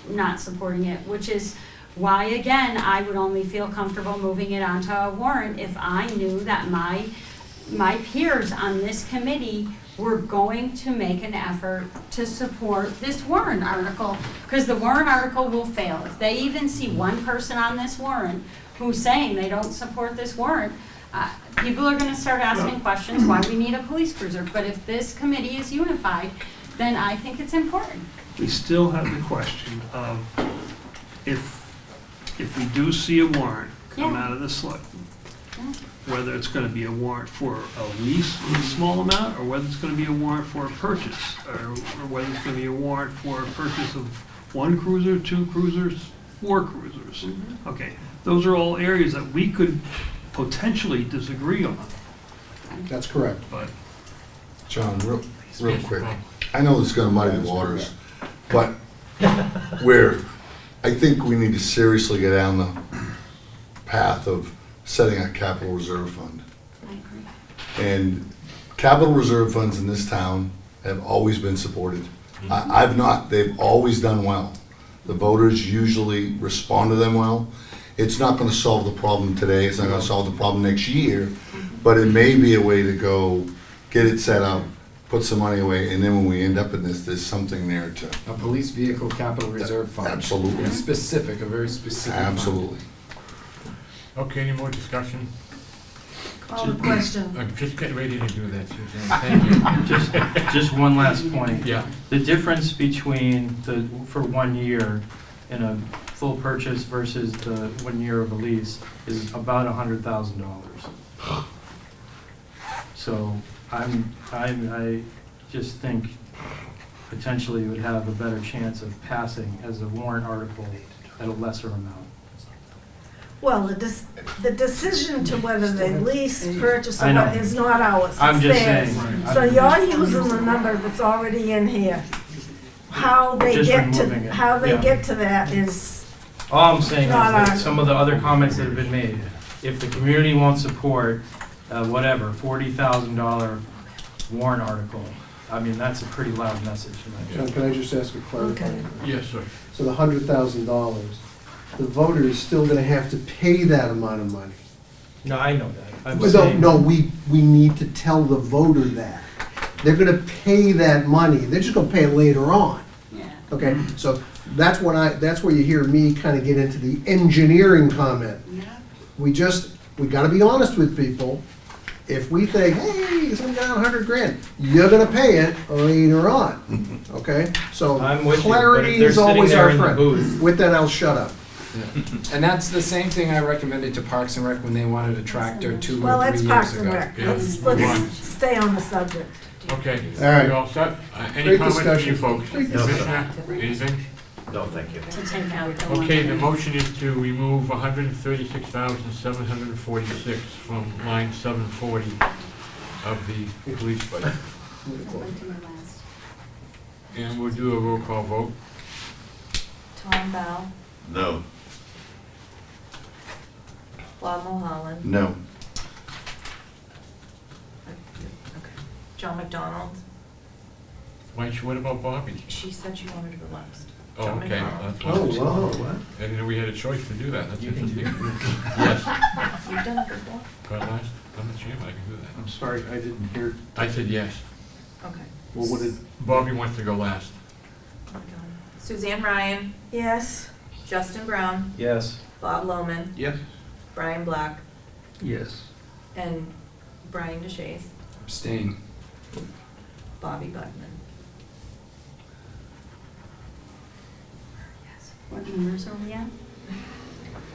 not supporting it, which is why, again, I would only feel comfortable moving it onto a warrant if I knew that my my peers on this committee were going to make an effort to support this warrant article, because the warrant article will fail. If they even see one person on this warrant who's saying they don't support this warrant, people are gonna start asking questions why we need a police cruiser. But if this committee is unified, then I think it's important. We still have the question of if we do see a warrant come Yeah. out of the select, whether it's gonna be a warrant for a lease of a small amount, or whether it's gonna be a warrant for a purchase, or whether it's gonna be a warrant for a purchase of 1 cruiser, 2 cruisers, 4 cruisers. Okay, those are all areas that we could potentially disagree on, That's correct. but John, real quick, I know this is gonna muddy the waters, but I think we need to seriously get down the path of setting a capital reserve fund. I agree. And capital reserve funds in this town have always been supported. I've not, they've always done well. The voters usually respond to them well. It's not gonna solve the problem today, it's not gonna solve the problem next year, but it may be a way to go get it set up, put some money away, and then when we end up in this, there's something there to. A police vehicle capital reserve fund. Absolutely. Specific, a very specific fund. Absolutely. Okay, any more discussion? Call the question. I'm just getting ready to do that, Suzanne, thank you. Just one last point. Yeah. The difference between for 1 year in a full purchase versus the 1 year of a lease is about $100,000. So I just think potentially it would have a better chance of passing as a warrant article at a lesser amount. Well, the decision to whether they lease, purchase, or I know. what is not ours, I'm it's just theirs. saying. So you're using the number that's already in here. How they Just get to, removing it, how they yeah. get to that is, All I'm saying is Not that our- some of the other comments that have been made, if the community won't support, whatever, $40,000 warrant article, I mean, that's a pretty loud message. John, can I just ask a clarifying? Yes, sir. So the $100,000, the voter is still gonna have to pay that amount of money. No, I know that. I'm Well, saying. No, we need to tell the voter that. They're gonna pay that money, they're just gonna pay it later on. Yeah. Okay, so that's where you hear me kind of get into the engineering comment. We gotta be honest with people. If we think, hey, it's gonna down $100,000, you're gonna pay it later on, okay? So I'm with you, but if clarity they're is sitting always there our in the friend. booth- With that, I'll shut up. And that's the same thing I recommended to Parks and Rec when they wanted a tractor 2 well, or 3 that's years Parks and ago. Rec. Yeah. Let's stay on the subject. Okay, All right. we all set? Any Great comments from you discussion. folks? Great Commissioner, anything? No, thank you. To take out the Okay, the 130. motion is to remove 136,746 from line 740 of the police budget. And we'll do a roll call vote. Tom Bell, No. Bob Mulholland, No. John McDonald. What about Bobby? She said she wanted to go last. Oh, John okay. McDonald. That's what- Oh, wow. I didn't know we had a choice to do that. That's interesting. Yes. You've done a good one. Go last. I'm the chairman, I can do that. I'm sorry, I didn't hear, I said yes. Okay. well, what did, Bobby wants to go last. Suzanne Ryan, Yes? Justin Brown, Yes. Bob Lohman, yes? Brian Black, yes. and Brian DeShays, Abstain. Bobby Buckman. What numbers are we at?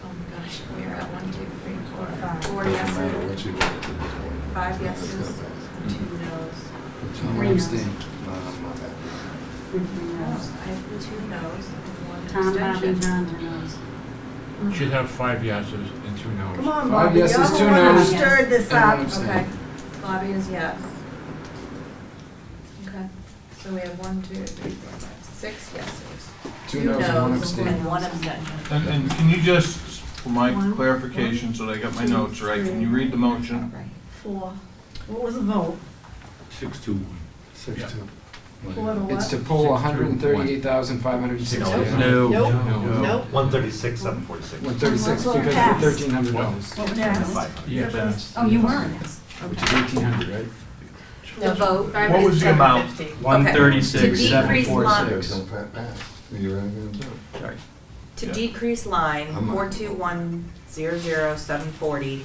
Oh my gosh, we are at 1, 2, 3, 4, 5. 4 yeses, 5 yeses, 2 noes. John will Three noes. abstain. With three No, noes. I have 2 noes and 1 Tom, Bobby, abstention. John, and noes. Should have 5 yeses and 2 noes. Come on, 5 Bobby, you're yeses, the 2 one who noes, stirred this and up. 1 abstain. Okay, Bobby is yes. Okay, so we have 1, 2, 3, 4, 5, 6 yeses. 2 noes and 1 abstain. And 1 abstention. And can you just, for my clarification, so that I got my notes right, can you read the motion? 4. What was the vote? 6-2-1. 6-2. 4 to what? It's to pull 138,560. No. Nope. No. Nope. 136, 746. 136 Well, because passed. of $1,300. What was that? Yeah, that's. Oh, you were, yes. which is 1,800, right? The vote. What was the amount? 136, To decrease 746. Sorry. To decrease line 421,00740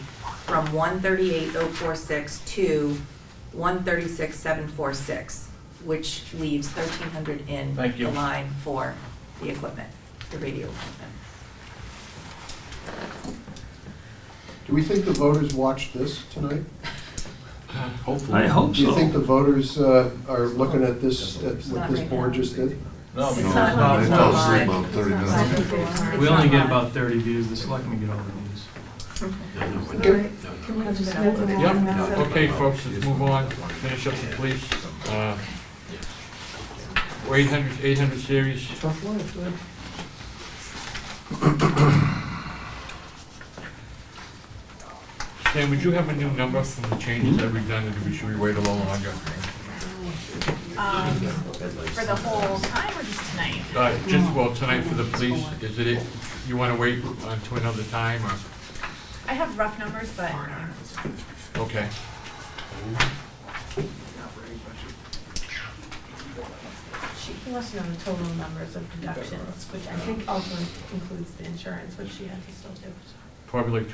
from 138,046 to 136,746, which leaves 1,300 in Thank you. the line for the equipment, the radio equipment. Do we think the voters watched this tonight? Hopefully. I hope Do you so. think the voters are looking at this, at what this board just did? No, It's because not- it's not live. about 30 It's minutes. not We only get live. about 30 views, the selectmen get all the views. Okay. Yep, okay, folks, let's move on, finish up the police. 800 series. Tough life, man. Sam, would you have a new number from the changes that we've done, or should we wait a little longer? For the whole time or just tonight? Well, tonight for the police, is it, you wanna wait until another time, or, I have rough numbers, but okay. She wants to know the total numbers of deductions, which I think also includes the insurance, which she had to still do. Probably like,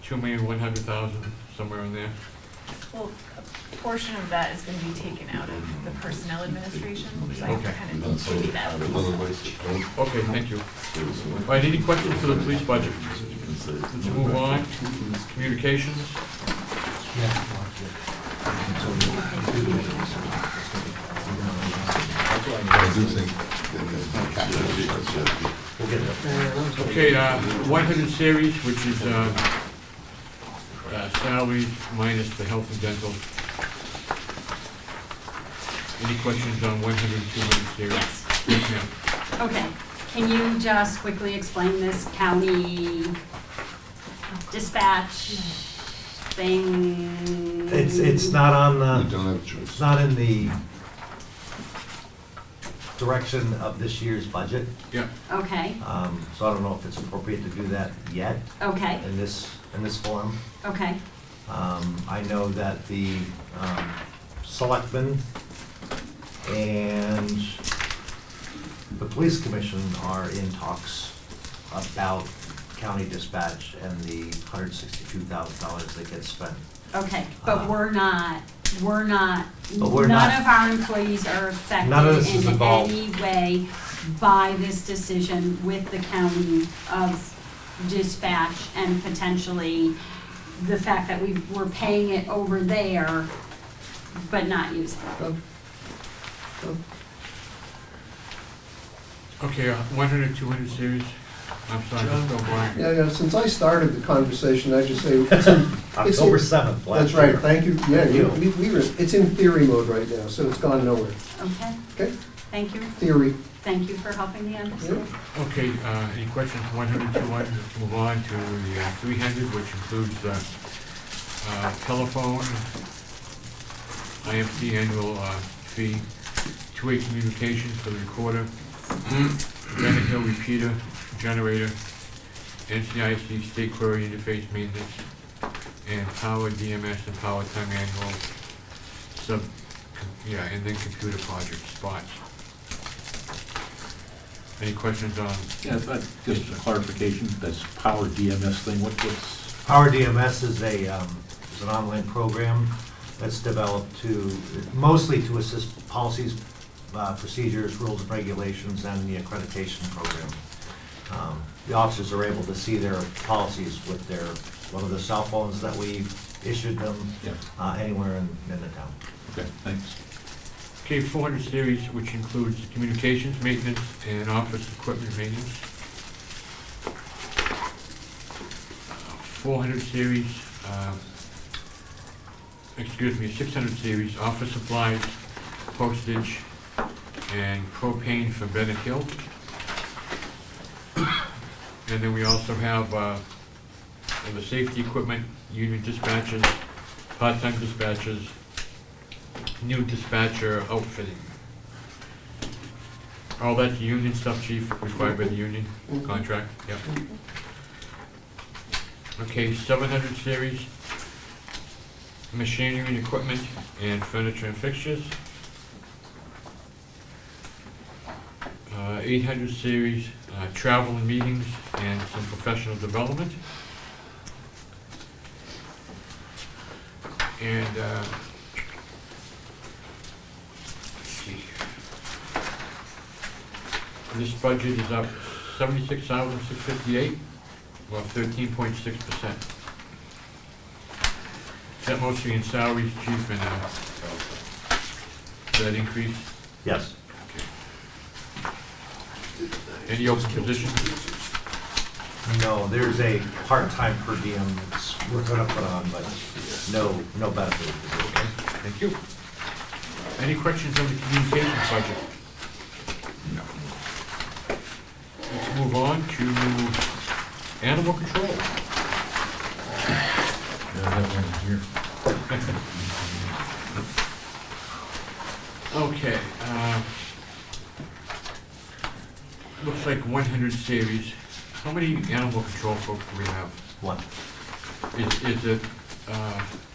2,100,000, somewhere in there. well, a portion of that is going to be taken out of the personnel administration, so I Okay. kind of give you that. Okay, thank you. All right, any questions for the police budget? Let's move on. Communications. I do think Okay, 100 series, which is salaries minus the health and dental. Any questions on 100, 200 series? Yes, ma'am. Okay, can you just quickly explain this county dispatch thing? It's not on we the, don't have a choice. it's not in the direction of this year's budget. Yeah. Okay, So I don't know if it's appropriate to do that yet okay, in this form. okay, I know that the selectmen and the police commission are in talks about county dispatch and the $162,000 that gets spent. okay, but we're not, But none we're not- of our employees are None of this affected is in involved. any way by this decision with the county of dispatch and potentially the fact that we're paying it over there, but not using it. Okay, 100, 200 series. I'm sorry, just go Brian. Yeah, since I started the conversation, I just say, it's in. October 7th, last That's right, year. thank you, yeah, we were, it's in theory mode right now, so it's gone nowhere. Okay, Okay, thank you, theory. thank you for helping me understand. Okay, any questions, 100, 200? Let's move on to the 300, which includes telephone, IMC annual fee, two-way communications for the recorder, Granite Hill repeater, generator, NCIC state query interface maintenance, and power DMS and power time annual and then computer project spots. Any questions on? Yeah, just a clarification, that's Power DMS thing, what's? Power DMS is is an online program that's developed mostly to assist policies, procedures, rules and regulations, and the accreditation program. The officers are able to see their policies with one of the cell phones that we issued them anywhere in the town. Okay, thanks. Okay, 400 series, which includes communications, maintenance, and office equipment maintenance. 400 series, 600 series, office supplies, postage, and propane for Bennett Hill. And then we also have the safety equipment, union dispatches, part-time dispatches, new dispatcher outfitting. All that's union stuff, chief, required by the union contract, yep. Okay, 700 series, machinery and equipment, and furniture and fixtures. 800 series, travel and meetings, and some professional development. And, let's see. This budget is up $76,658, or 13.6%. That mostly in salaries, chief, and, that increase? Yes. Any open positions? No, there's a part-time per diem that's we're gonna put on, but no benefit. Okay, thank you. Any questions on the communications budget? No. Let's move on to animal control. Okay, looks like 100 series. How many animal control folks do we have? One. Is it,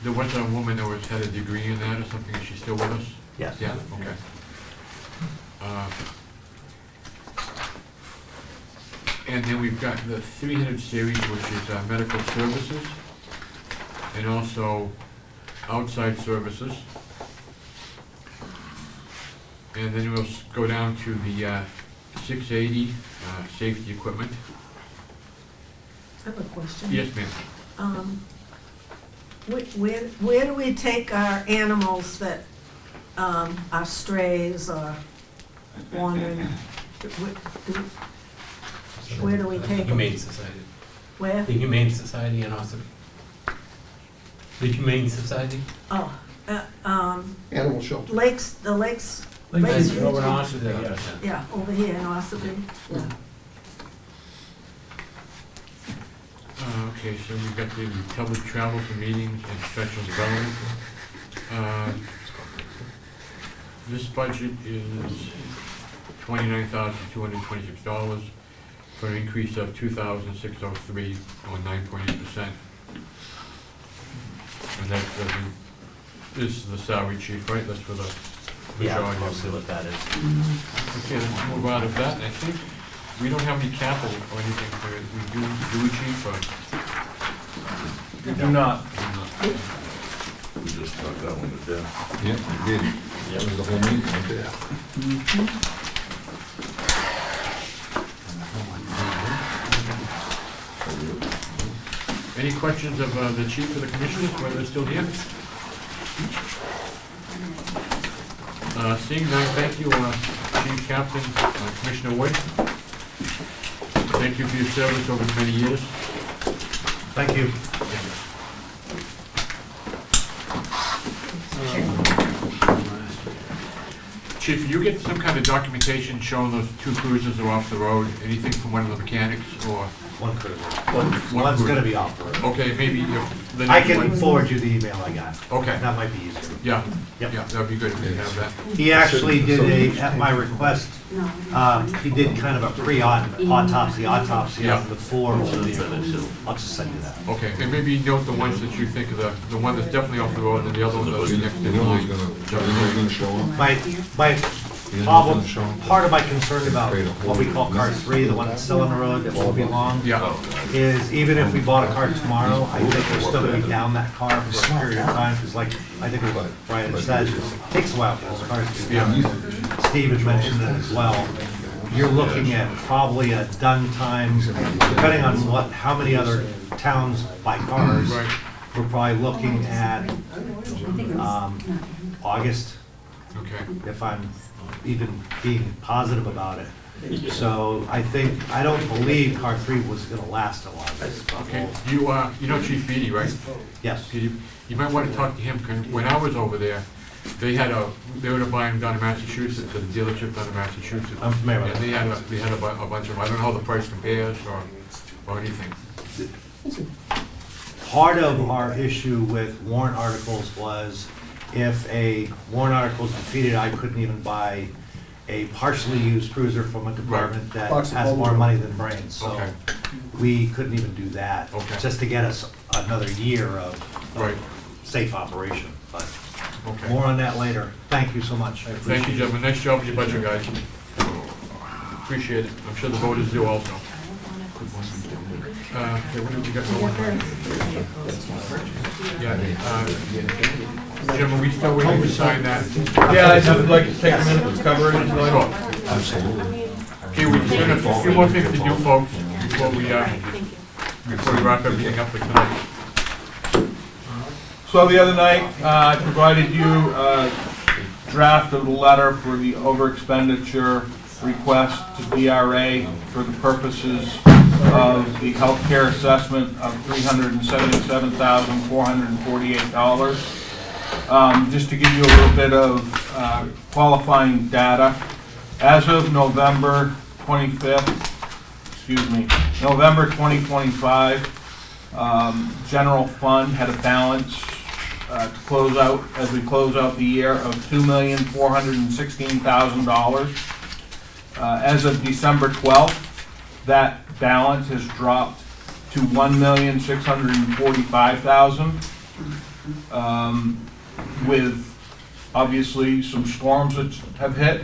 there was a woman that had a degree in that or something, is she still with us? Yes. Yeah, okay. And then we've got the 300 series, which is medical services, and also outside services. And then we'll go down to the 680, safety equipment. I have a question. Yes, ma'am. Where do we take our animals that are strays or wandering? Where do we take them? Humane Society. Where? The Humane Society in Ossipee. The Humane Society? Oh, Animal shelter. lakes, the lakes. Lakes Lakes over in region. Ossipee, yes. Yeah, over here in Ossipee, yeah. Okay, so we've got the public travel for meetings and professional development. This budget is $29,226 for an increase of $2,603 or 9.8%. And that's, this is the salary chief, right? That's for the Yeah, majority that's of mostly what that is. Okay, let's move out of that. I think we don't have any capital or anything for it. We do we, chief, or? We do not. We just got that one to death. Yeah, we did. That was the whole meeting right there. Any questions of the chief or the commissioners, whether they're still here? Seeing none, thank you, Chief Captain, Commissioner Wood. Thank you for your service over the many years. Thank you. Chief, you get some kind of documentation showing those two cruisers are off the road, anything from one of the mechanics, or? One cruiser. One One's cruiser. gonna be off the road. Okay, maybe if the I next can one. forward you the email I got. Okay. That might be easier. Yeah, Yep. yeah, that'd be good if we have that. He actually did at my request, he did kind of a autopsy Yeah. of the four. I'll just send you that. Okay, and maybe note the ones that you think are the one that's definitely off the road, and the other one that's next in line. gonna show them? My problem, part of my concern about what we call car 3, the one that's still on the road that won't be long, Yeah, is even if we bought a car tomorrow, I think we're still gonna be down that car for a period of time, because like, I think what Brian said, it takes a while for those cars to be done. Steve had mentioned it as well. You're looking at probably a done time, depending on how many other towns buy cars, right. we're probably looking at, August, Okay. if I'm even being positive about it. So I don't believe car 3 was gonna last a lot. Okay, you know Chief Beatty, right? Yes. You might want to talk to him, 'cause when I was over there, they were to buy them down in Massachusetts, at a dealership down in Massachusetts. I'm familiar with And they had a bunch of them. I don't know how the price compares or anything. Part of our issue with warrant articles was if a warrant article is defeated, I couldn't even buy a partially used cruiser from a department that has more money than brains. So Okay. we couldn't even do that, Okay. just to get us another year of Right. safe operation, but Okay. more on that later. Thank you so much. I Thank appreciate you, it. gentlemen. Nice job with your budget, guys. Appreciate it. I'm sure the voters do also. Okay, what have we got going on? Yeah, Jim, are we still waiting to sign that? Yeah, I just would like to take a minute to cover it tonight. Sure. Okay, we just have a few more things to do, folks, before we wrap everything up for tonight. So the other night, I provided you a draft of the letter for the over expenditure request to DRA for the purposes of the healthcare assessment of $377,448. Just to give you a little bit of qualifying data, as of November 2025, general fund had a balance to close out, as we close out the year, of $2,416,000. As of December 12th, that balance has dropped to $1,645,000. With obviously some storms that have hit.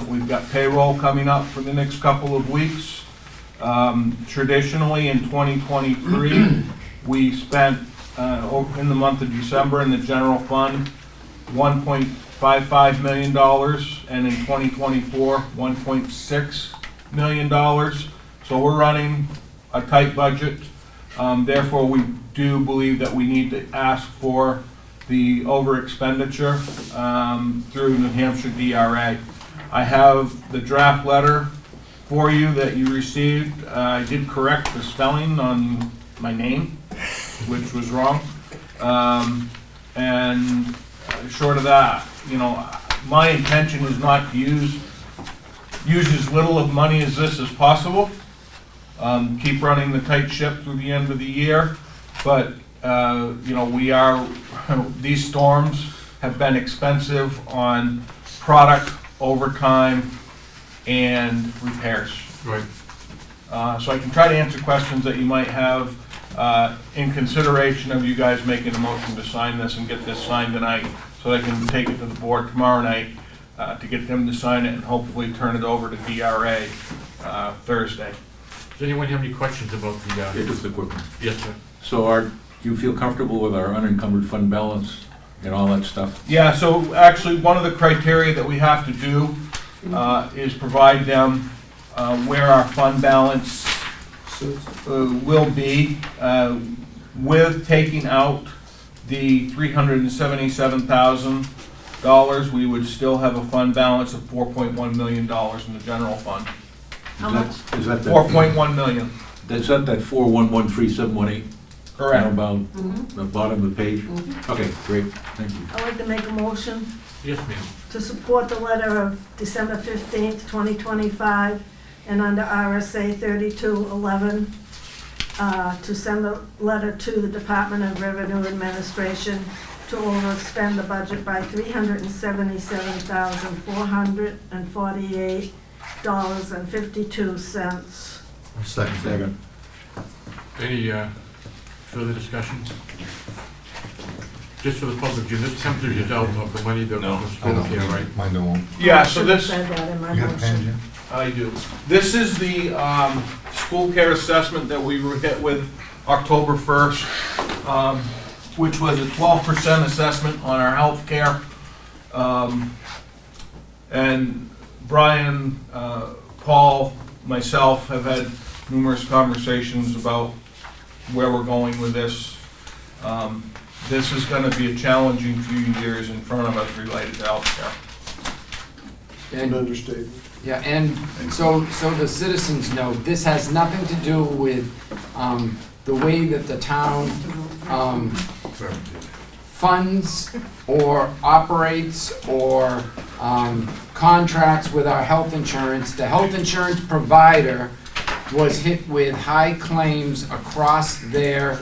We've got payroll coming up for the next couple of weeks. Traditionally in 2023, we spent in the month of December in the general fund $1.55 million, and in 2024, $1.6 million. So we're running a tight budget. Therefore, we do believe that we need to ask for the over expenditure through New Hampshire DRA. I have the draft letter for you that you received. I did correct the spelling on my name, which was wrong. And short of that, you know, my intention is not to use as little of money as this as possible. Keep running the tight ship through the end of the year, but you know, these storms have been expensive on product, overtime, and repairs. Right. So I can try to answer questions that you might have in consideration of you guys making a motion to sign this and get this signed tonight, so I can take it to the board tomorrow night to get them to sign it and hopefully turn it over to DRA Thursday. Does anyone have any questions about the? Yeah, just a quick one. Yes, sir. So do you feel comfortable with our unencumbered fund balance and all that stuff? Yeah, so actually, one of the criteria that we have to do is provide them where our fund balance will be with taking out the $377,000. We would still have a fund balance of $4.1 million in the general fund. How much? Is that 4.1 million. Is that 4113718? Correct. Down about the bottom of the page? Okay, great, thank you. I'd like to make a motion Yes, ma'am. to support the letter of December 15th, 2025, and under RSA 3211, to send a letter to the Department of Revenue Administration to overspend the budget by $377,448.52. Second. Any further discussion? Just for the public, Jim, this comes as a result of the money that was spent here, right? Mine don't. Yeah, so this, Said that in my You got a pen, motion. Jim? I do. This is the school care assessment that we were hit with October 1st, which was a 12% assessment on our health care. And Brian, Paul, myself have had numerous conversations about where we're going with this. This is going to be a challenging few years in front of us related to healthcare. An understatement. Yeah, and so the citizens know, this has nothing to do with the way that the town funds or operates or contracts with our health insurance. The health insurance provider was hit with high claims across their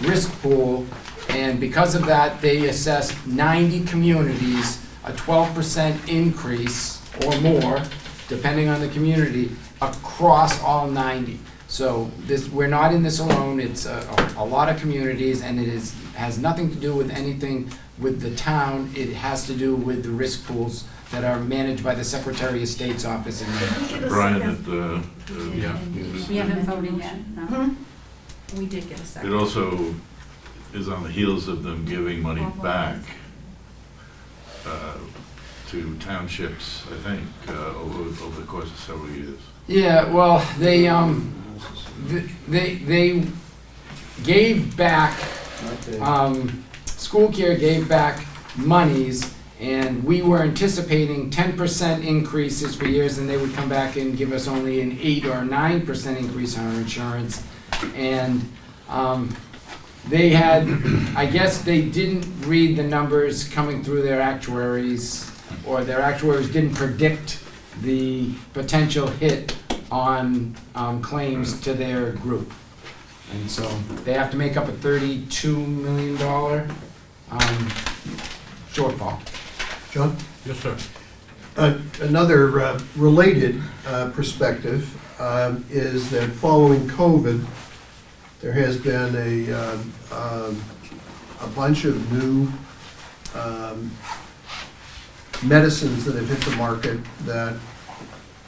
risk pool, and because of that, they assessed 90 communities a 12% increase or more, depending on the community, across all 90. So this, we're not in this alone, it's a lot of communities, and it has nothing to do with anything with the town. It has to do with the risk pools that are managed by the Secretary of State's office in Maine. Brian, Yeah. We haven't voted yet, no. We did get a second. it also is on the heels of them giving money back to townships, I think, over the course of several years. Yeah, well, they gave back, school care gave back monies, and we were anticipating 10% increases for years, and they would come back and give us only an 8 or 9% increase on our insurance. And they had, I guess they didn't read the numbers coming through their actuaries, or their actuaries didn't predict the potential hit on claims to their group. And so they have to make up a $32 million shortfall. John? Yes, sir. Another related perspective is that following COVID, there has been a bunch of new medicines that have hit the market that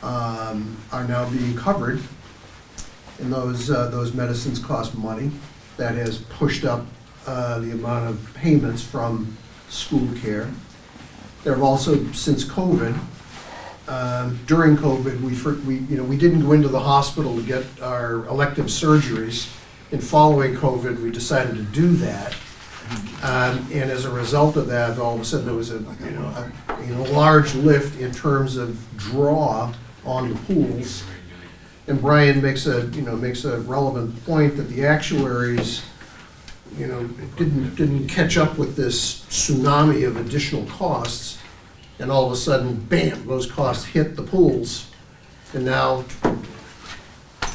are now being covered, and those medicines cost money. That has pushed up the amount of payments from school care. There have also, since COVID, during COVID, we didn't go into the hospital to get our elective surgeries, and following COVID, we decided to do that. And as a result of that, all of a sudden there was a large lift in terms of draw on the pools. And Brian makes a relevant point that the actuaries, didn't catch up with this tsunami of additional costs, and all of a sudden, bam, those costs hit the pools, and now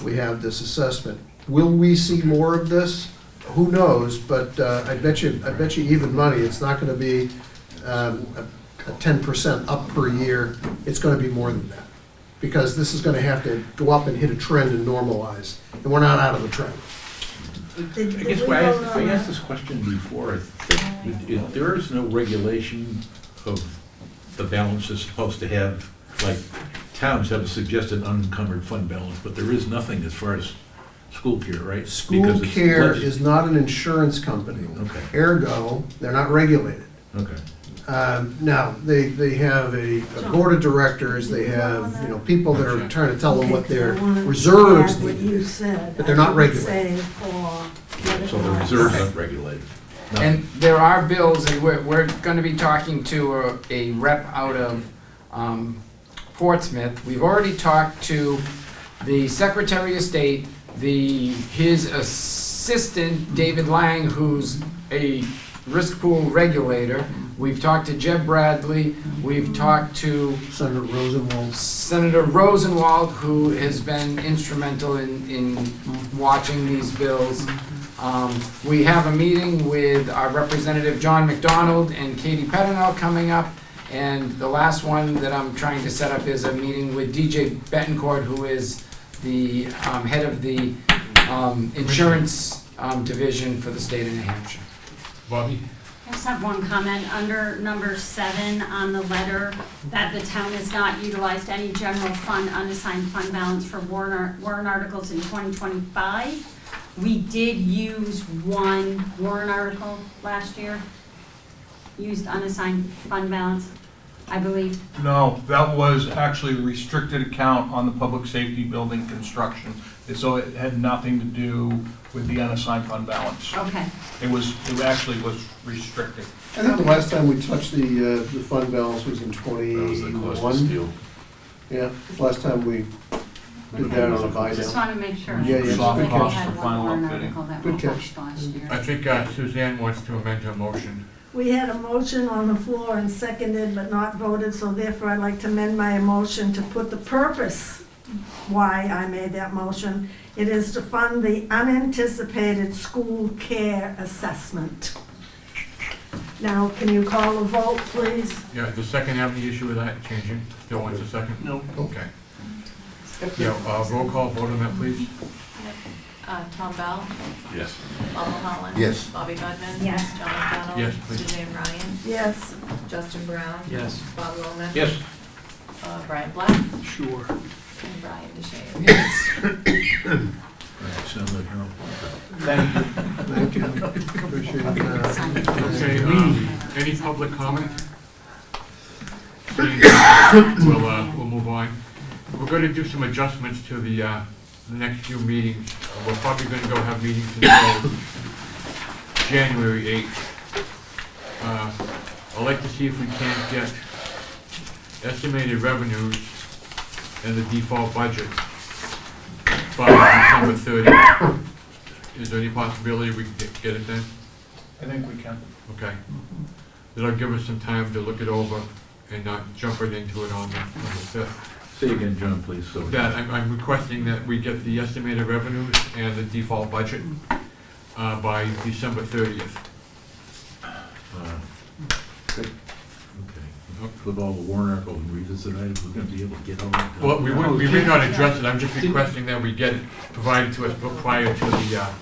we have this assessment. Will we see more of this? Who knows? But I bet you even money. It's not going to be a 10% up per year. It's going to be more than that, because this is going to have to go up and hit a trend and normalize, and we're not out of the trend. I guess I asked this question before. I think if there is no regulation of the balance is supposed to have, like towns have a suggested unencumbered fund balance, but there is nothing as far as school care, right? School care is not an insurance company. Okay. Ergo, they're not regulated. Okay. Now, they have a board of directors, they have, people that are trying to tell them what their reserves What need, you said. but they're not I would regulated. say for So the reserves aren't regulated. No. And there are bills, and we're gonna be talking to a rep out of Portsmouth. We've already talked to the Secretary of State, his assistant, David Lang, who's a risk pool regulator. We've talked to Jeb Bradley. We've talked to Senator Rosenwald, who has been instrumental in watching these bills. We have a meeting with our Representative John McDonald and Katie Pettinell coming up. And the last one that I'm trying to set up is a meeting with DJ Betancourt, who is the head of the insurance division for the state of New Hampshire. Bobby? I just have one comment. Under number 7 on the letter, that the town has not utilized any general fund unassigned fund balance for warrant articles in 2025. We did use one warrant article last year, used unassigned fund balance, I believe. No, that was actually a restricted account on the public safety building construction. And so it had nothing to do with the unassigned fund balance. Okay. It actually was restricted. I think the last time we touched the fund balance was in 21. Yeah, last time we did that on a buy Just down. want to make sure. Yeah, yeah. Soft Good cost catch. for final Warrant upfitting. article that Good we catch. passed last year. I think Suzanne wants to amend her motion. We had a motion on the floor and seconded but not voted, so therefore I'd like to amend my motion to put the purpose why I made that motion. It is to fund the unanticipated school care assessment. Now, can you call a vote, please? Yeah, does the second have any issue with that changing? Still wants a second? No. Okay. Roll call vote on that, please. Tom Bell, Yes. Paul Holland. Yes. Bobby Budman. Yes. John McDonald. Yes, please. Suzanne Ryan. Yes. Justin Brown. Yes. Bob Lohman. Yes. Brian Black. Sure. And Brian DeShane. That sounds like help. Thank you. Appreciate that. Okay, any public comment? Seeing none, we'll move on. We're going to do some adjustments to the next few meetings. We're probably going to go have meetings until January 8th. I'd like to see if we can't get estimated revenues and the default budget by December 30th. Is there any possibility we can get it then? I think we can. Okay. That'll give us some time to look it over and not jump right into it on the 5th. Say again, John, please. So That, I'm requesting that we get the estimated revenues and the default budget by December 30th. Good. Okay. With all the warrant articles and revisit items, we're going to be able to get all that done. Well, we may not address it, I'm just requesting that we get it provided to us prior to the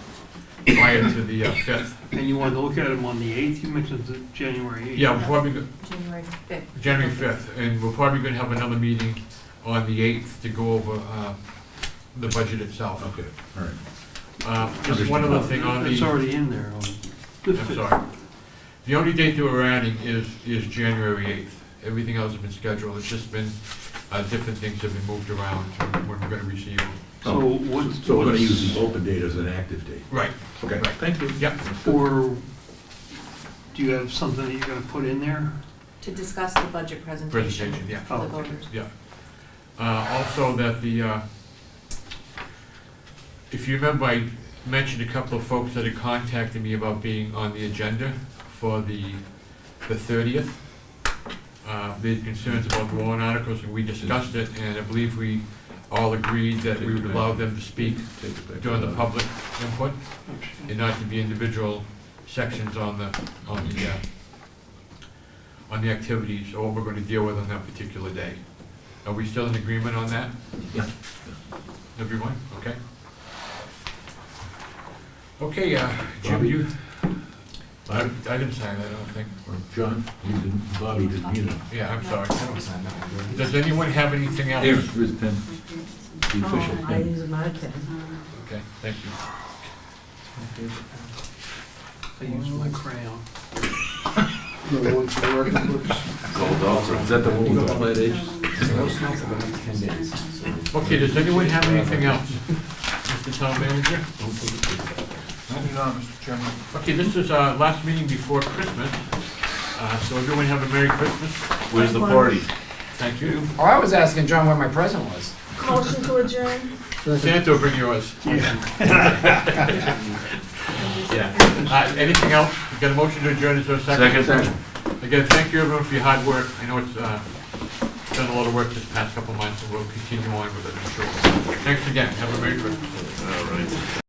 5th. And you wanted to look at them on the 8th, you mentioned the January 8th. Yeah, we're probably, January 5th. January 5th, and we're probably gonna have another meeting on the 8th to go over the budget itself. Okay, all right. Just one other thing on the... It's already in there on the 5th. I'm sorry. The only date that we're adding is January 8th. Everything else has been scheduled, it's just been, different things have been moved around when we're gonna receive them. So what's... So we're going to use the open date as an active date. Right. Okay, Right. thank you. Yep. Or do you have something that you're gonna put in there? To discuss the budget presentation. Presentation, yeah. For the voters. Yeah. Also that if you remember, I mentioned a couple of folks that had contacted me about being on the agenda for the 30th. They had concerns about the warrant articles, and we discussed it, and I believe we all agreed that we would allow them to speak during the public input, and not to be individual sections on the activities, or what we're going to deal with on that particular day. Are we still in agreement on that? Yeah. Everyone? Okay. Okay, Jim, Bobby? you... I didn't sign that, I don't think. Or John, you didn't, Bobby didn't either. Yeah, I'm sorry. Does anyone have anything else? Here's his pen, the official I pen. use my pen. Okay, thank you. I use my crayon. The ones for record books. Is that the one with the flat edge? Okay, does anyone have anything else? Mr. Town Manager? No, Mr. Chairman. Okay, this is our last meeting before Christmas, so everyone have a Merry Christmas. Where's the party? Thank you. Oh, I was asking John where my present was. Motion to adjourn? Santa will bring yours. Yeah. Yeah. Anything else? You got a motion to adjourn, is there a second? Second. Again, thank you everyone for your hard work. I know it's done a lot of work this past couple months, and we'll continue on with it, I'm sure. Thanks again. Have a Merry Christmas. All right.